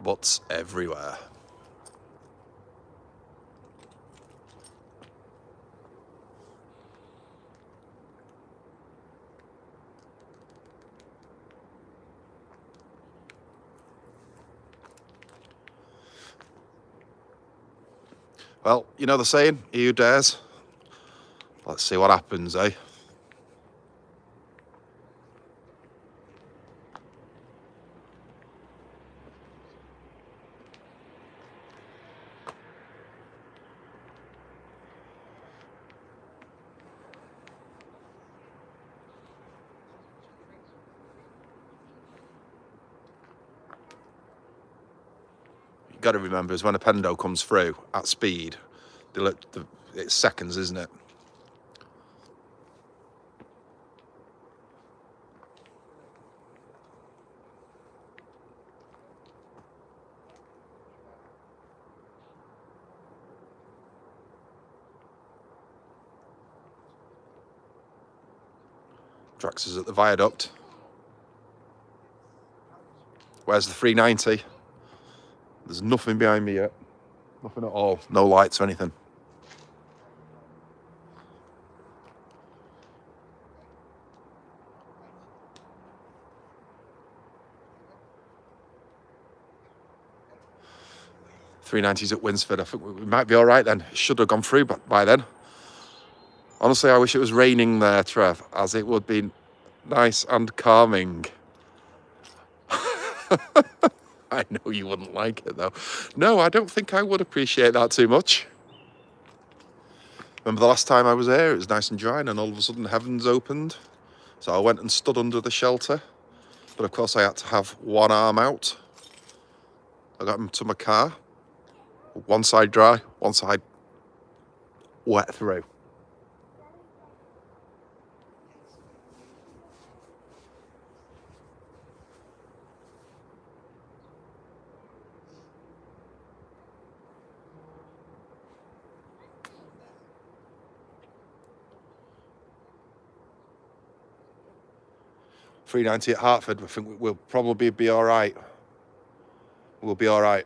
Butts everywhere. Well, you know the saying, he who dares. Let's see what happens, eh? You've got to remember is when a Pendo comes through at speed, it's seconds, isn't it? Drax is at the viaduct. Where's the 390? There's nothing behind me yet. Nothing at all. No lights or anything. .390's at Winsford. I think we might be all right then. It should have gone through by then. Honestly, I wish it was raining there, Trev, as it would be nice and calming. I know you wouldn't like it, though. No, I don't think I would appreciate that too much. Remember the last time I was here, it was nice and dry, and then all of a sudden heavens opened. So I went and stood under the shelter. But of course I had to have one arm out. I got into my car. One side dry, one side wet through. .390 at Hertford, I think we'll probably be all right. We'll be all right.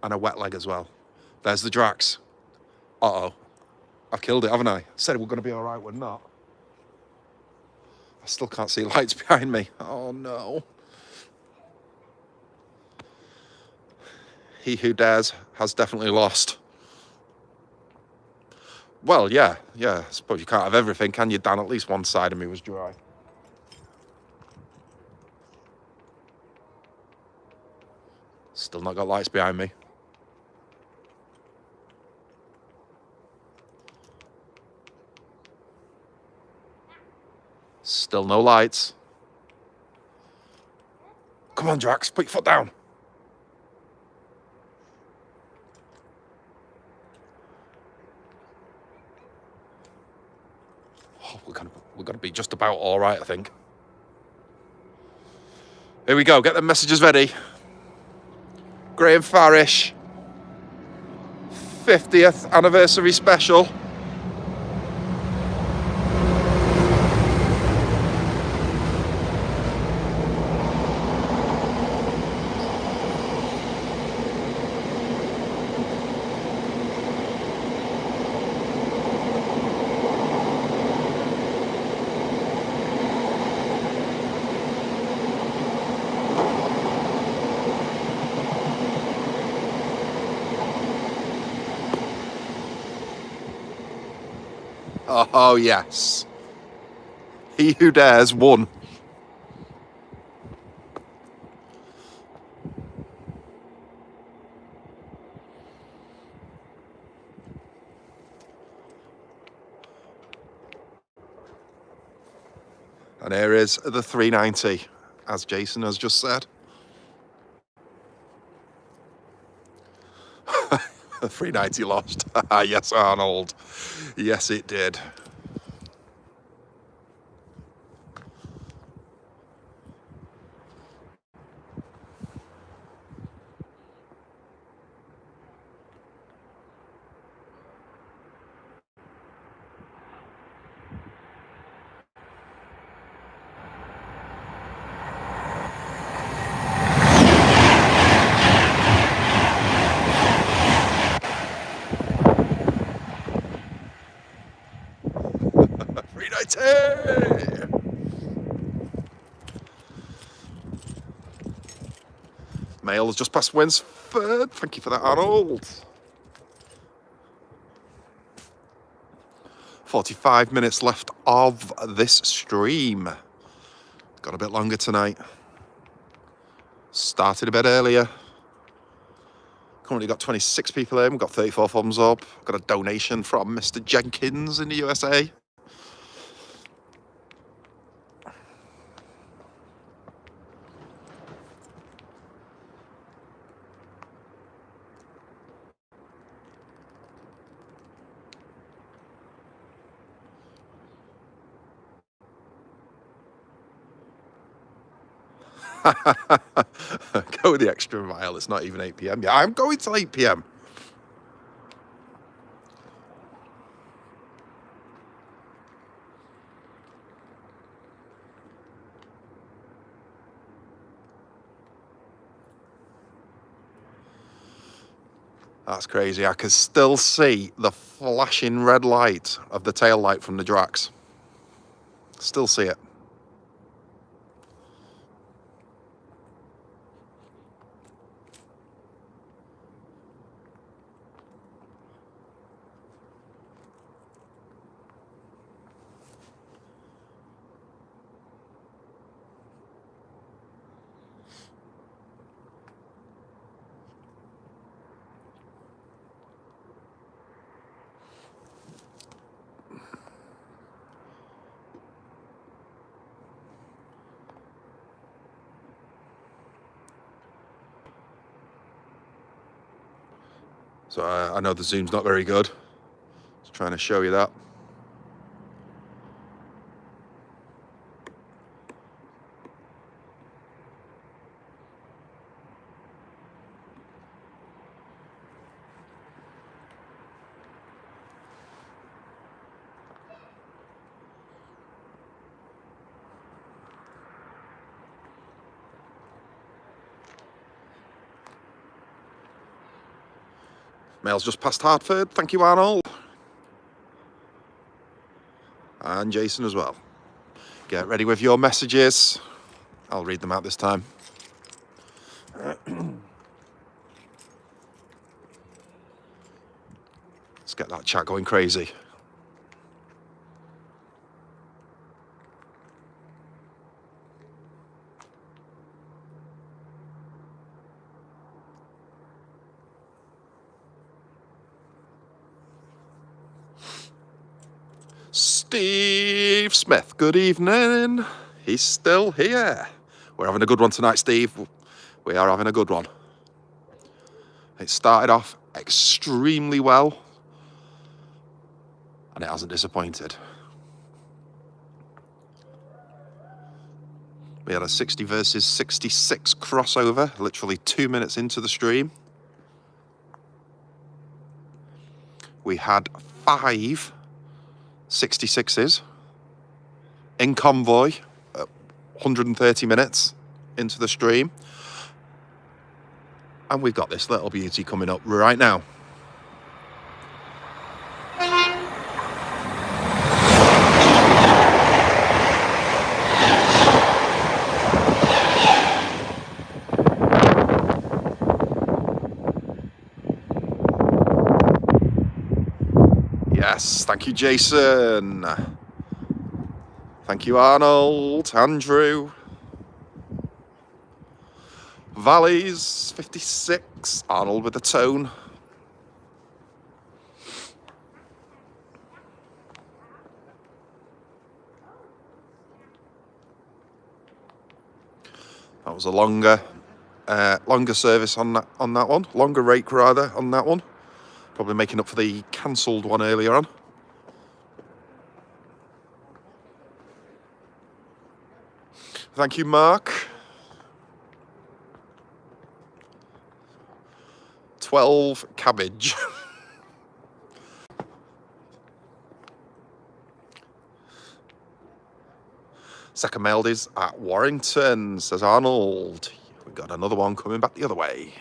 And a wet leg as well. There's the Drax. Uh-oh. I've killed it, haven't I? Said we're going to be all right, we're not. I still can't see lights behind me. Oh, no. He who dares has definitely lost. Well, yeah. I suppose you can't have everything, can you, Dan? At least one side of me was dry. Still not got lights behind me. Still no lights. Come on, Drax, put your foot down. Oh, we're gonna be just about all right, I think. Here we go. Get the messages ready. Graham Farish. 50th anniversary special. Oh, yes. He who dares won. And here is the 390, as Jason has just said. The 390 lost. Yes, Arnold. Yes, it did. Mail has just passed Wynn's third. Thank you for that, Arnold. 45 minutes left of this stream. Got a bit longer tonight. Started a bit earlier. Currently got 26 people in. We've got 34 thumbs up. Got a donation from Mr. Jenkins in the USA. Go with the extra mile. It's not even 8 p.m. Yeah, I'm going till 8 p.m. That's crazy. I can still see the flashing red light of the tail light from the Drax. Still see it. So I know the zoom's not very good. Just trying to show you that. Mail's just past Hartford. Thank you, Arnold. And Jason as well. Get ready with your messages. I'll read them out this time. Let's get that chat going crazy. Steve Smith, good evening. He's still here. We're having a good one tonight, Steve. We are having a good one. It started off extremely well, and it hasn't disappointed. We had a 60 versus 66 crossover, literally 2 minutes into the stream. we had 5 66s in convoy at 130 minutes into the stream. And we've got this little beauty coming up right now. Yes, thank you, Jason. Thank you, Arnold, Andrew. Valleys, 56. Arnold with the tone. That was a longer service on that one. Longer rake rather on that one. Probably making up for the cancelled one earlier on. Thank you, Mark. 12 cabbage. Second mailed is at Warrington, says Arnold. We've got another one coming back the other way.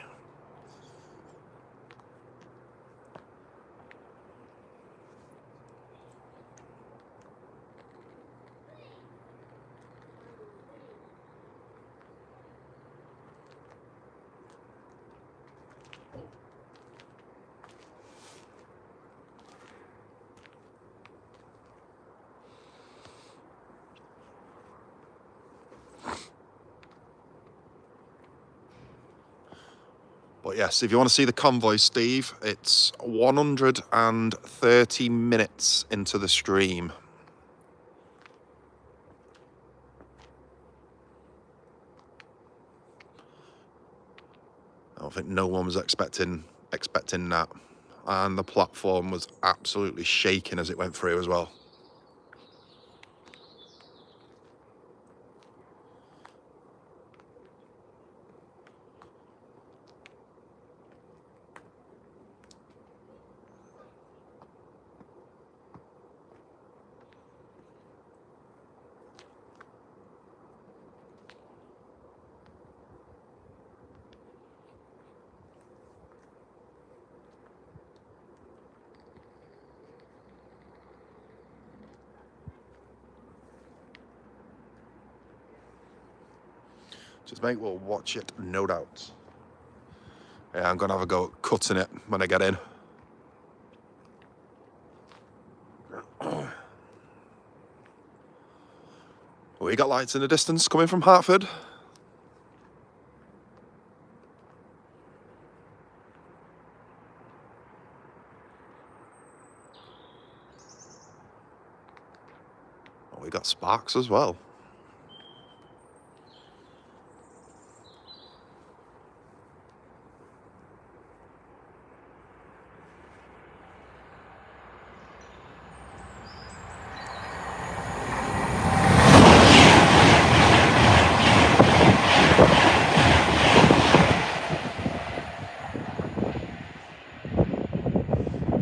But yes, if you want to see the convoy, Steve, it's 130 minutes into the stream. I think no one was expecting that. And the platform was absolutely shaking as it went through as well. Just mate, we'll watch it, no doubt. Yeah, I'm gonna have a go at cutting it when I get in. We got lights in the distance coming from Hartford. Oh, we got sparks as well.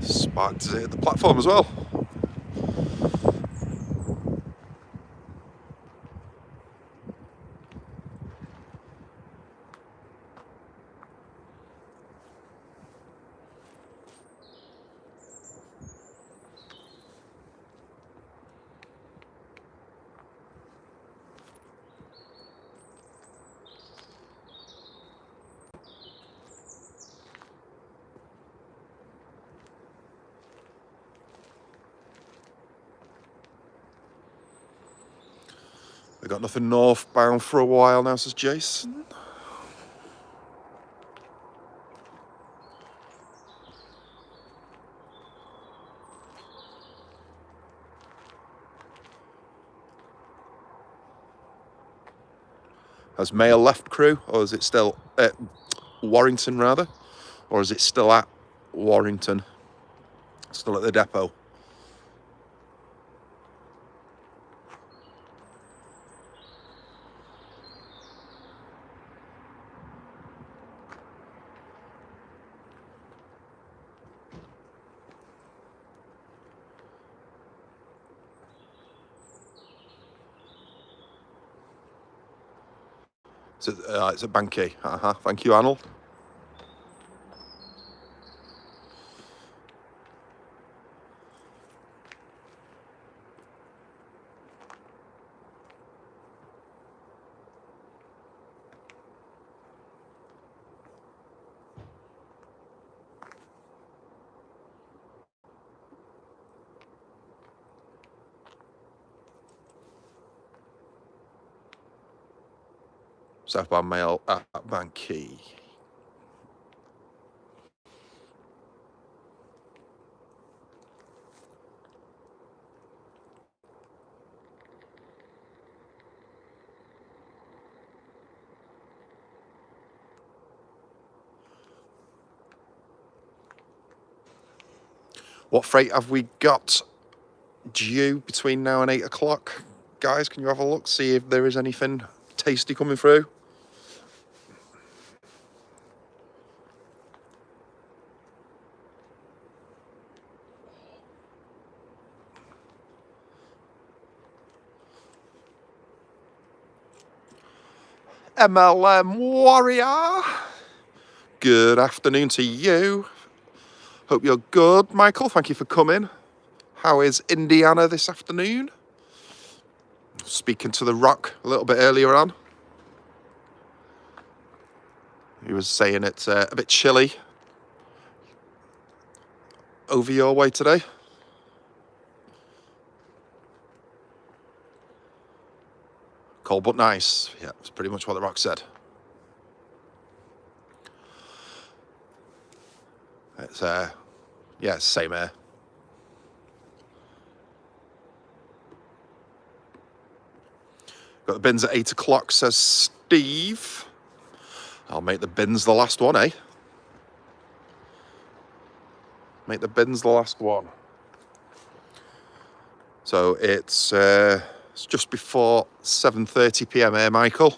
Sparks at the platform as well. We got nothing northbound for a while now, says Jason. Has Mail left crew, or is it still at Warrington rather? Or is it still at Warrington? Still at the depot? It's a Banky. Thank you, Arnold. Southbound mail at Banky. What freight have we got due between now and 8 o'clock? Guys, can you have a look, see if there is anything tasty coming through? MLM Warrior. Good afternoon to you. Hope you're good, Michael. Thank you for coming. How is Indiana this afternoon? Speaking to The Rock a little bit earlier on. He was saying it's a bit chilly over your way today. Cold but nice. Yeah, that's pretty much what The Rock said. It's yeah, it's same here. Got the bins at 8 o'clock, says Steve. I'll make the bins the last one, eh? Make the bins the last one. So it's just before 7:30 p.m. here, Michael.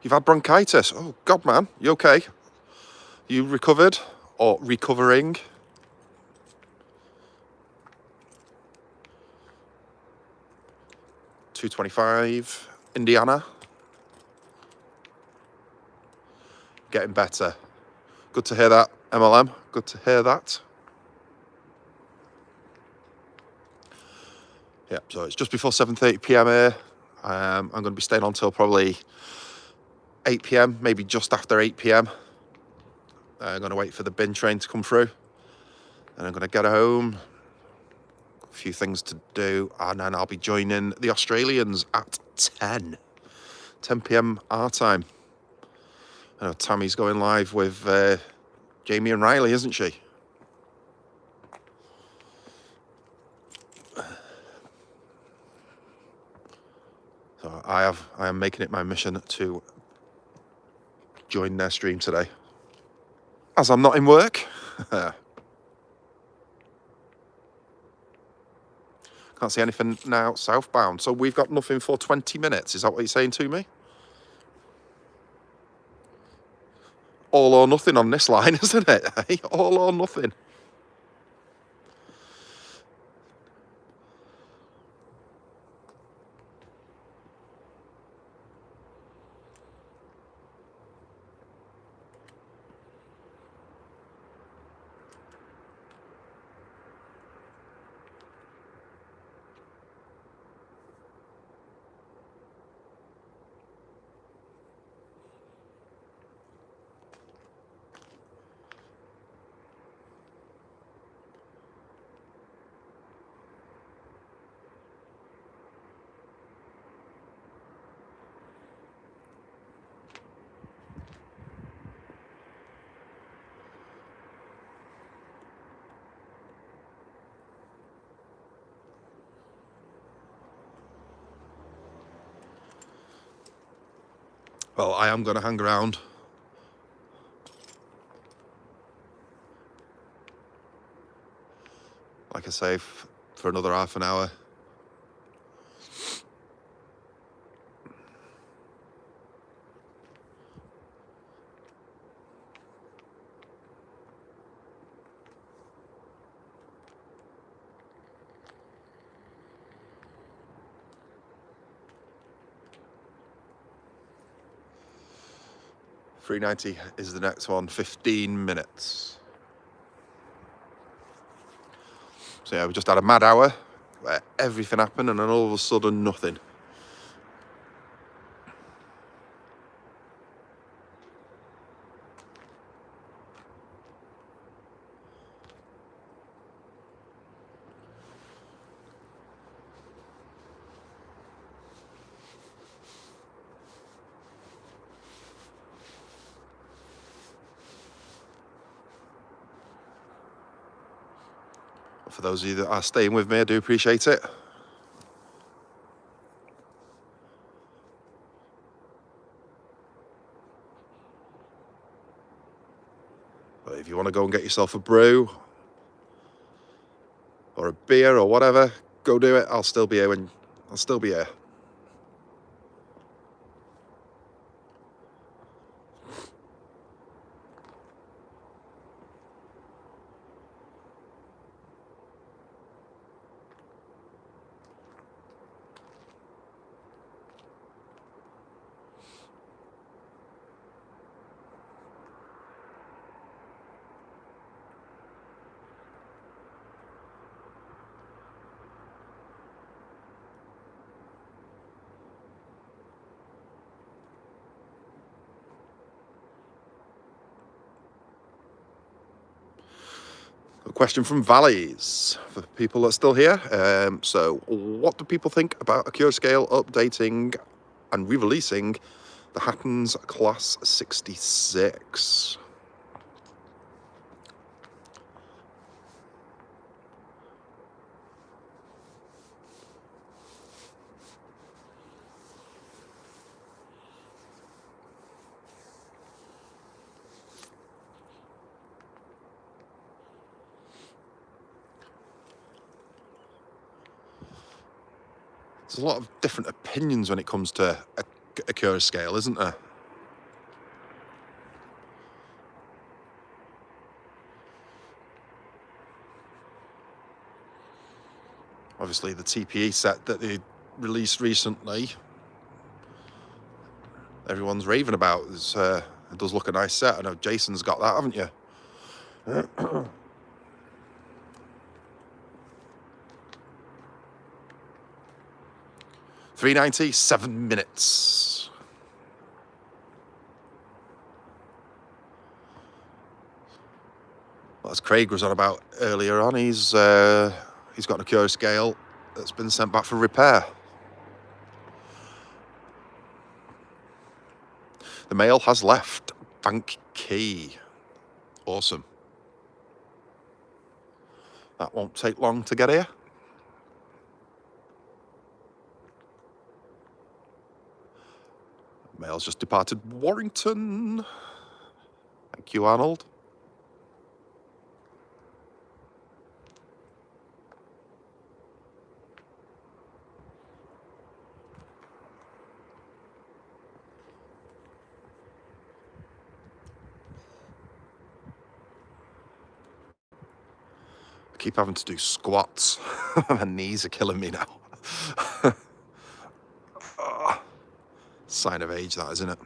You've had bronchitis. Oh, God, man. You okay? You recovered or recovering? $2.25, Indiana. Getting better. Good to hear that, MLM. Good to hear that. Yeah, so it's just before 7:30 p.m. here. I'm going to be staying on till probably 8 p.m, maybe just after 8 p.m. I'm going to wait for the bin train to come through. And I'm going to get home. A few things to do. And then I'll be joining the Australians at 10 p.m. our time. I know Tammy's going live with Jamie and Riley, isn't she? So I am making it my mission to join their stream today, as I'm not in work. Can't see anything now southbound. So we've got nothing for 20 minutes. Is that what you're saying to me? All or nothing on this line, isn't it? Hey, all or nothing. Well, I am going to hang around. Like I say, for another half an hour. 390 is the next one, 15 minutes. So yeah, we just had a mad hour where everything happened and then all of a sudden nothing. For those of you that are staying with me, I do appreciate it. But if you want to go and get yourself a brew or a beer or whatever, go do it. I'll still be here when I'll still be here. A question from Valleys for people that are still here. So, what do people think about Accurascale updating and re-releasing the Hattons Class 66? There's a lot of different opinions when it comes to Accurascale, isn't there? Obviously, the TPE set that they released recently, everyone's raving about. It does look a nice set. I know Jason's got that, haven't you? 390, 7 minutes. Well, as Craig was on about earlier on, he's got an Accurascale that's been sent back for repair. The mail has left. Thank key. Awesome. That won't take long to get here. Mail's just departed Warrington. Thank you, Arnold. I keep having to do squats. My knees are killing me now. Sign of age, that, isn't it?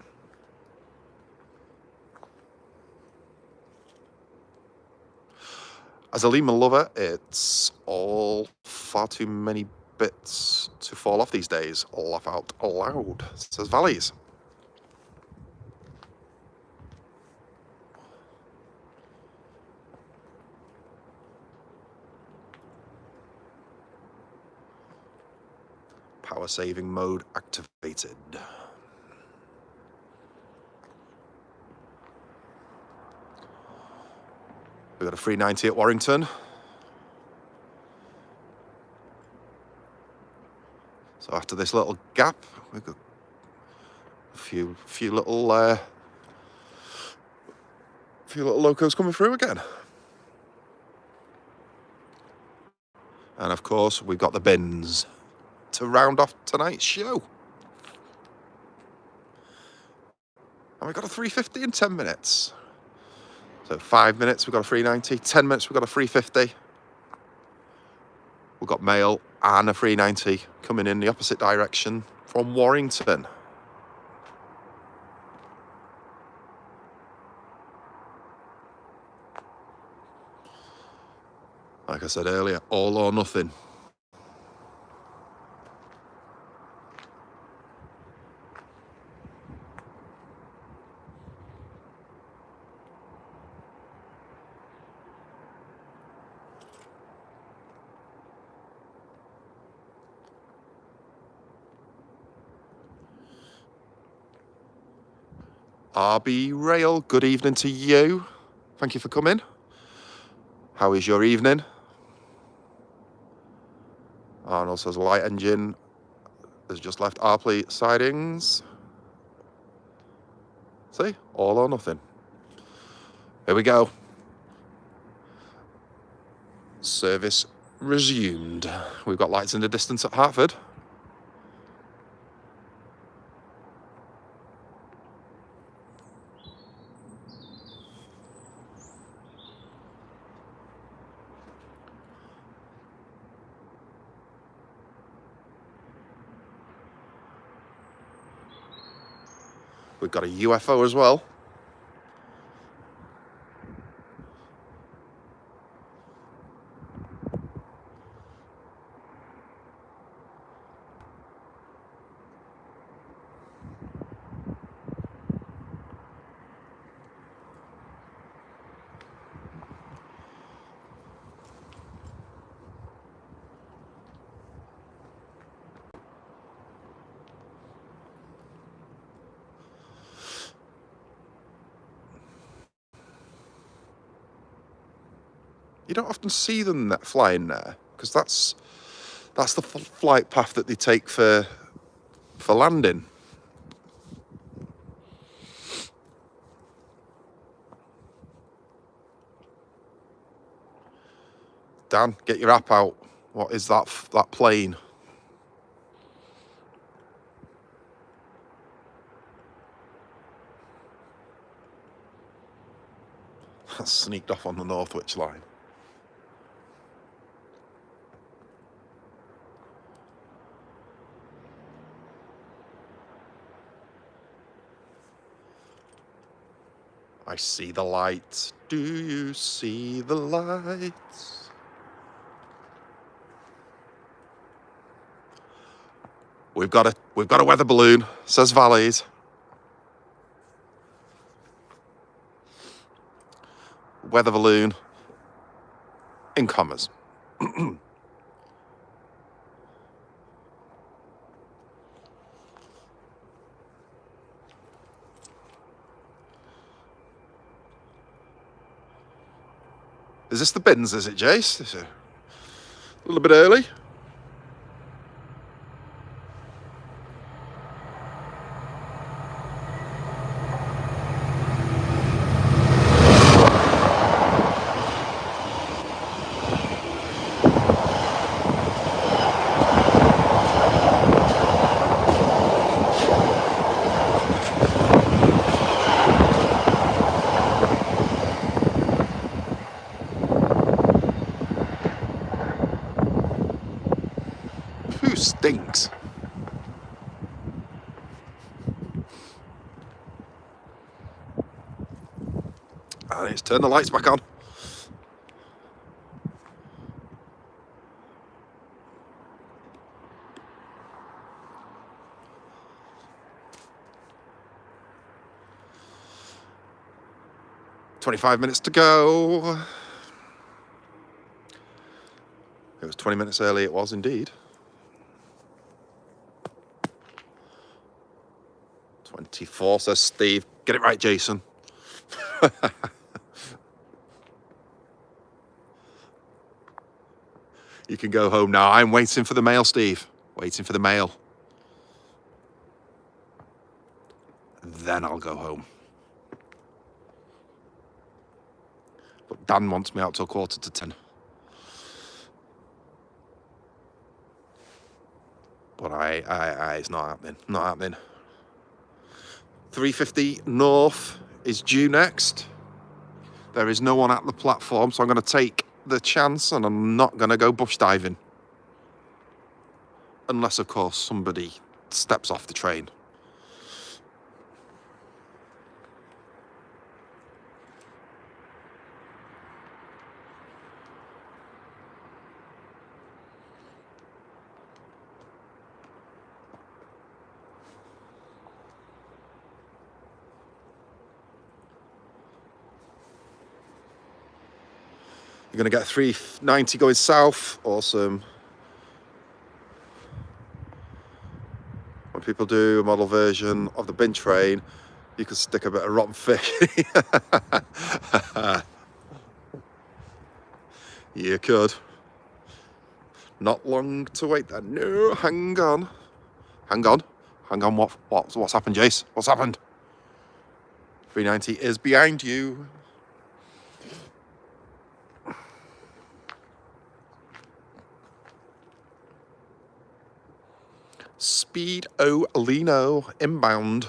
As a Lima lover, it's all far too many bits to fall off these days. Laugh out loud, says Valleys. Power saving mode activated. We've got a 390 at Warrington. So after this little gap, we've got a few little locos coming through again. And of course, we've got the bins to round off tonight's show. And we've got a 350 in 10 minutes. So 5 minutes, we've got a 390. 10 minutes, we've got a 350. We've got mail and a 390 coming in the opposite direction from Warrington. Like I said earlier, all or nothing. RB Rail, good evening to you. Thank you for coming. How is your evening? Arnold says light engine has just left Arpley sidings. See, all or nothing. Here we go. Service resumed. We've got lights in the distance at Hartford. We've got a UFO as well. You don't often see them flying there because that's the flight path that they take for landing. Dan, get your app out. What is that plane? That's sneaked off on the Northwich line. I see the lights. Do you see the lights? We've got a weather balloon, says Valleys. Weather balloon in commas. Is this the bins, is it, Jace? Is it a little bit early? Who stinks? And let's turn the lights back on. "25 minutes to go." It was 20 minutes early, it was indeed. 24, says Steve. Get it right, Jason. You can go home now. I'm waiting for the mail, Steve. Waiting for the mail. Then I'll go home. But Dan wants me out till 9:45. But it's not happening. Not happening. 350 North is due next. There is no one at the platform, so I'm going to take the chance and I'm not going to go bush diving. Unless, of course, somebody steps off the train. You're going to get 390 going south. Awesome. When people do a model version of the bin train, you can stick a bit of rotten fish. You could. Not long to wait then. No, hang on. Hang on. Hang on. What's happened, Jace? What's happened? 390 is behind you. Speed Lino inbound.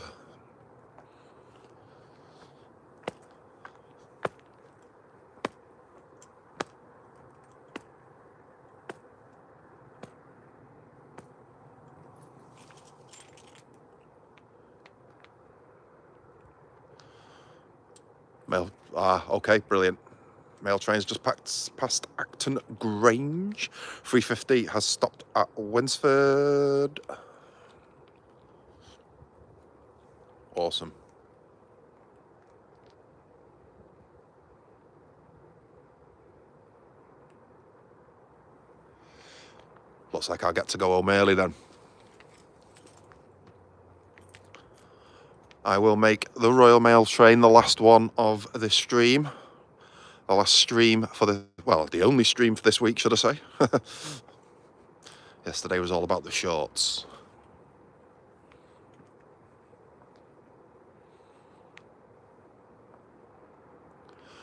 Mail. Okay, brilliant. Mail train's just past Acton Grange. 350 has stopped at Winsford. Awesome. Looks like I'll get to go home early then. I will make the Royal Mail train the last one of this stream. The last stream for the, well, the only stream for this week, should I say. Yesterday was all about the shorts.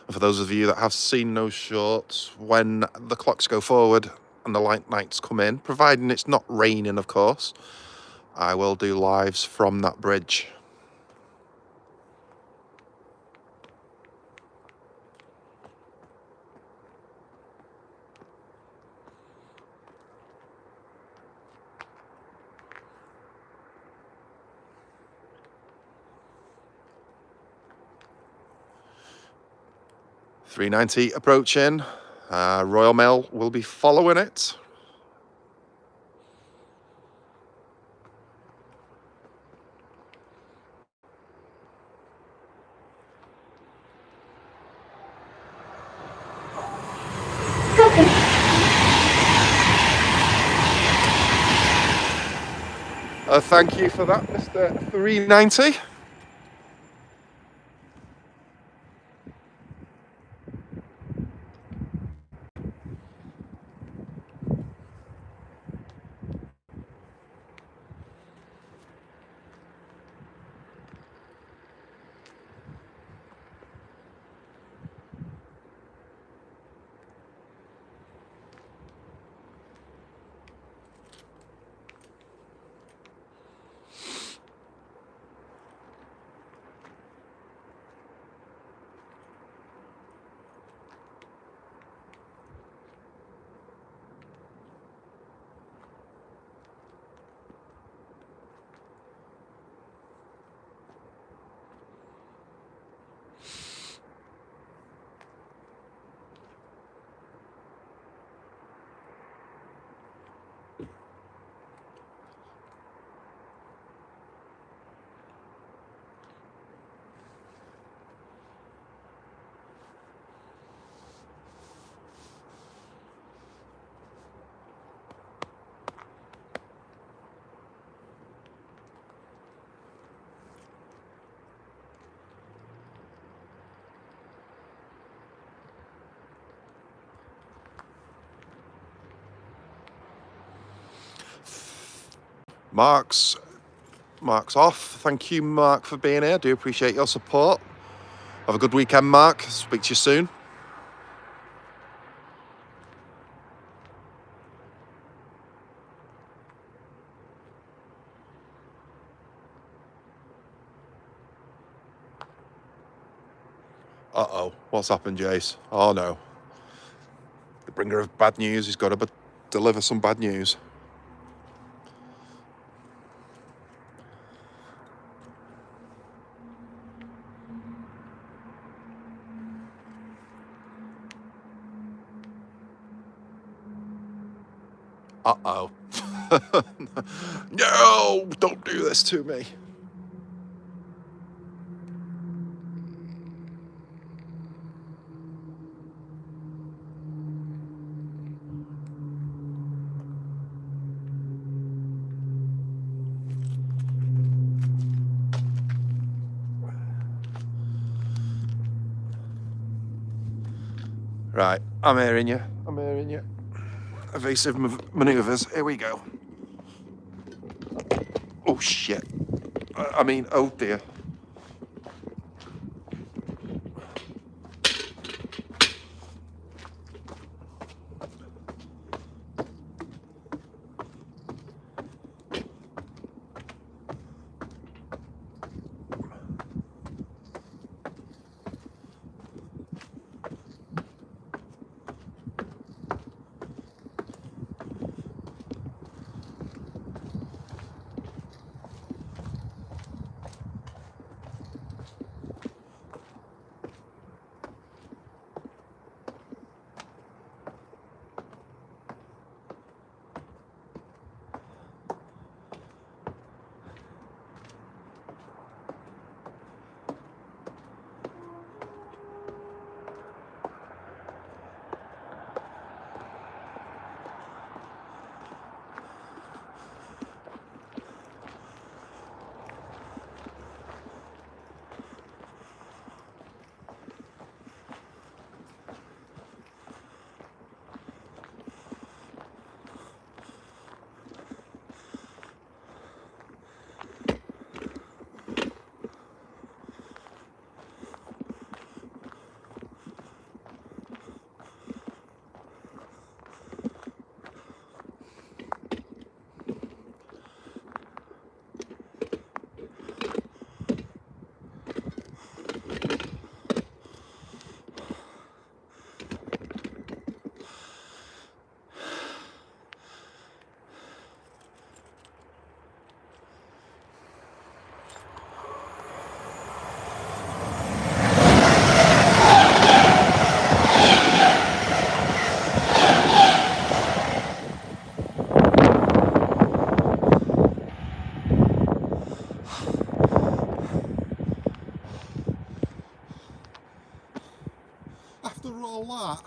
And for those of you that have seen those shorts, when the clocks go forward and the light nights come in, providing it's not raining, of course, I will do lives from that bridge. .390 approaching. Royal Mail will be following it. Thank you for that, Mr. 390. Mark's off. Thank you, Mark, for being here. Do appreciate your support. Have a good weekend, Mark. Speak to you soon. Uh-oh. What's happened, Jace? Oh, no. The bringer of bad news. He's got to deliver some bad news. Uh-oh. No! Don't do this to me. Right, I'm hearing you. I'm hearing you. Evasive manoeuvres. Here we go. Oh shit. I mean, oh dear. After all that.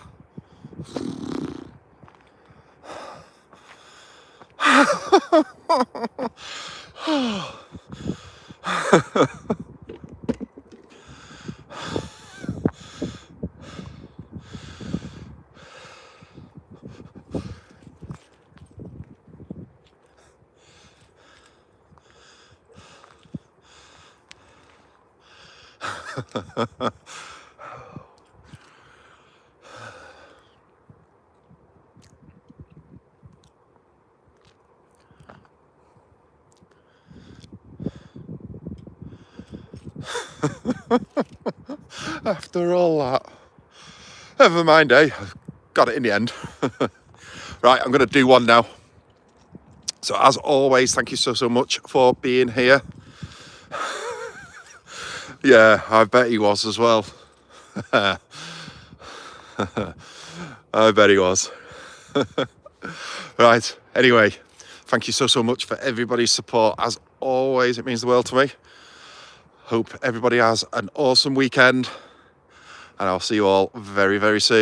After all that. Never mind, eh? I've got it in the end. Right, I'm going to do one now. So as always, thank you so much for being here. Yeah, I bet he was as well. I bet he was. Right, anyway, thank you so much for everybody's support. As always, it means the world to me. Hope everybody has an awesome weekend. And I'll see you all very soon.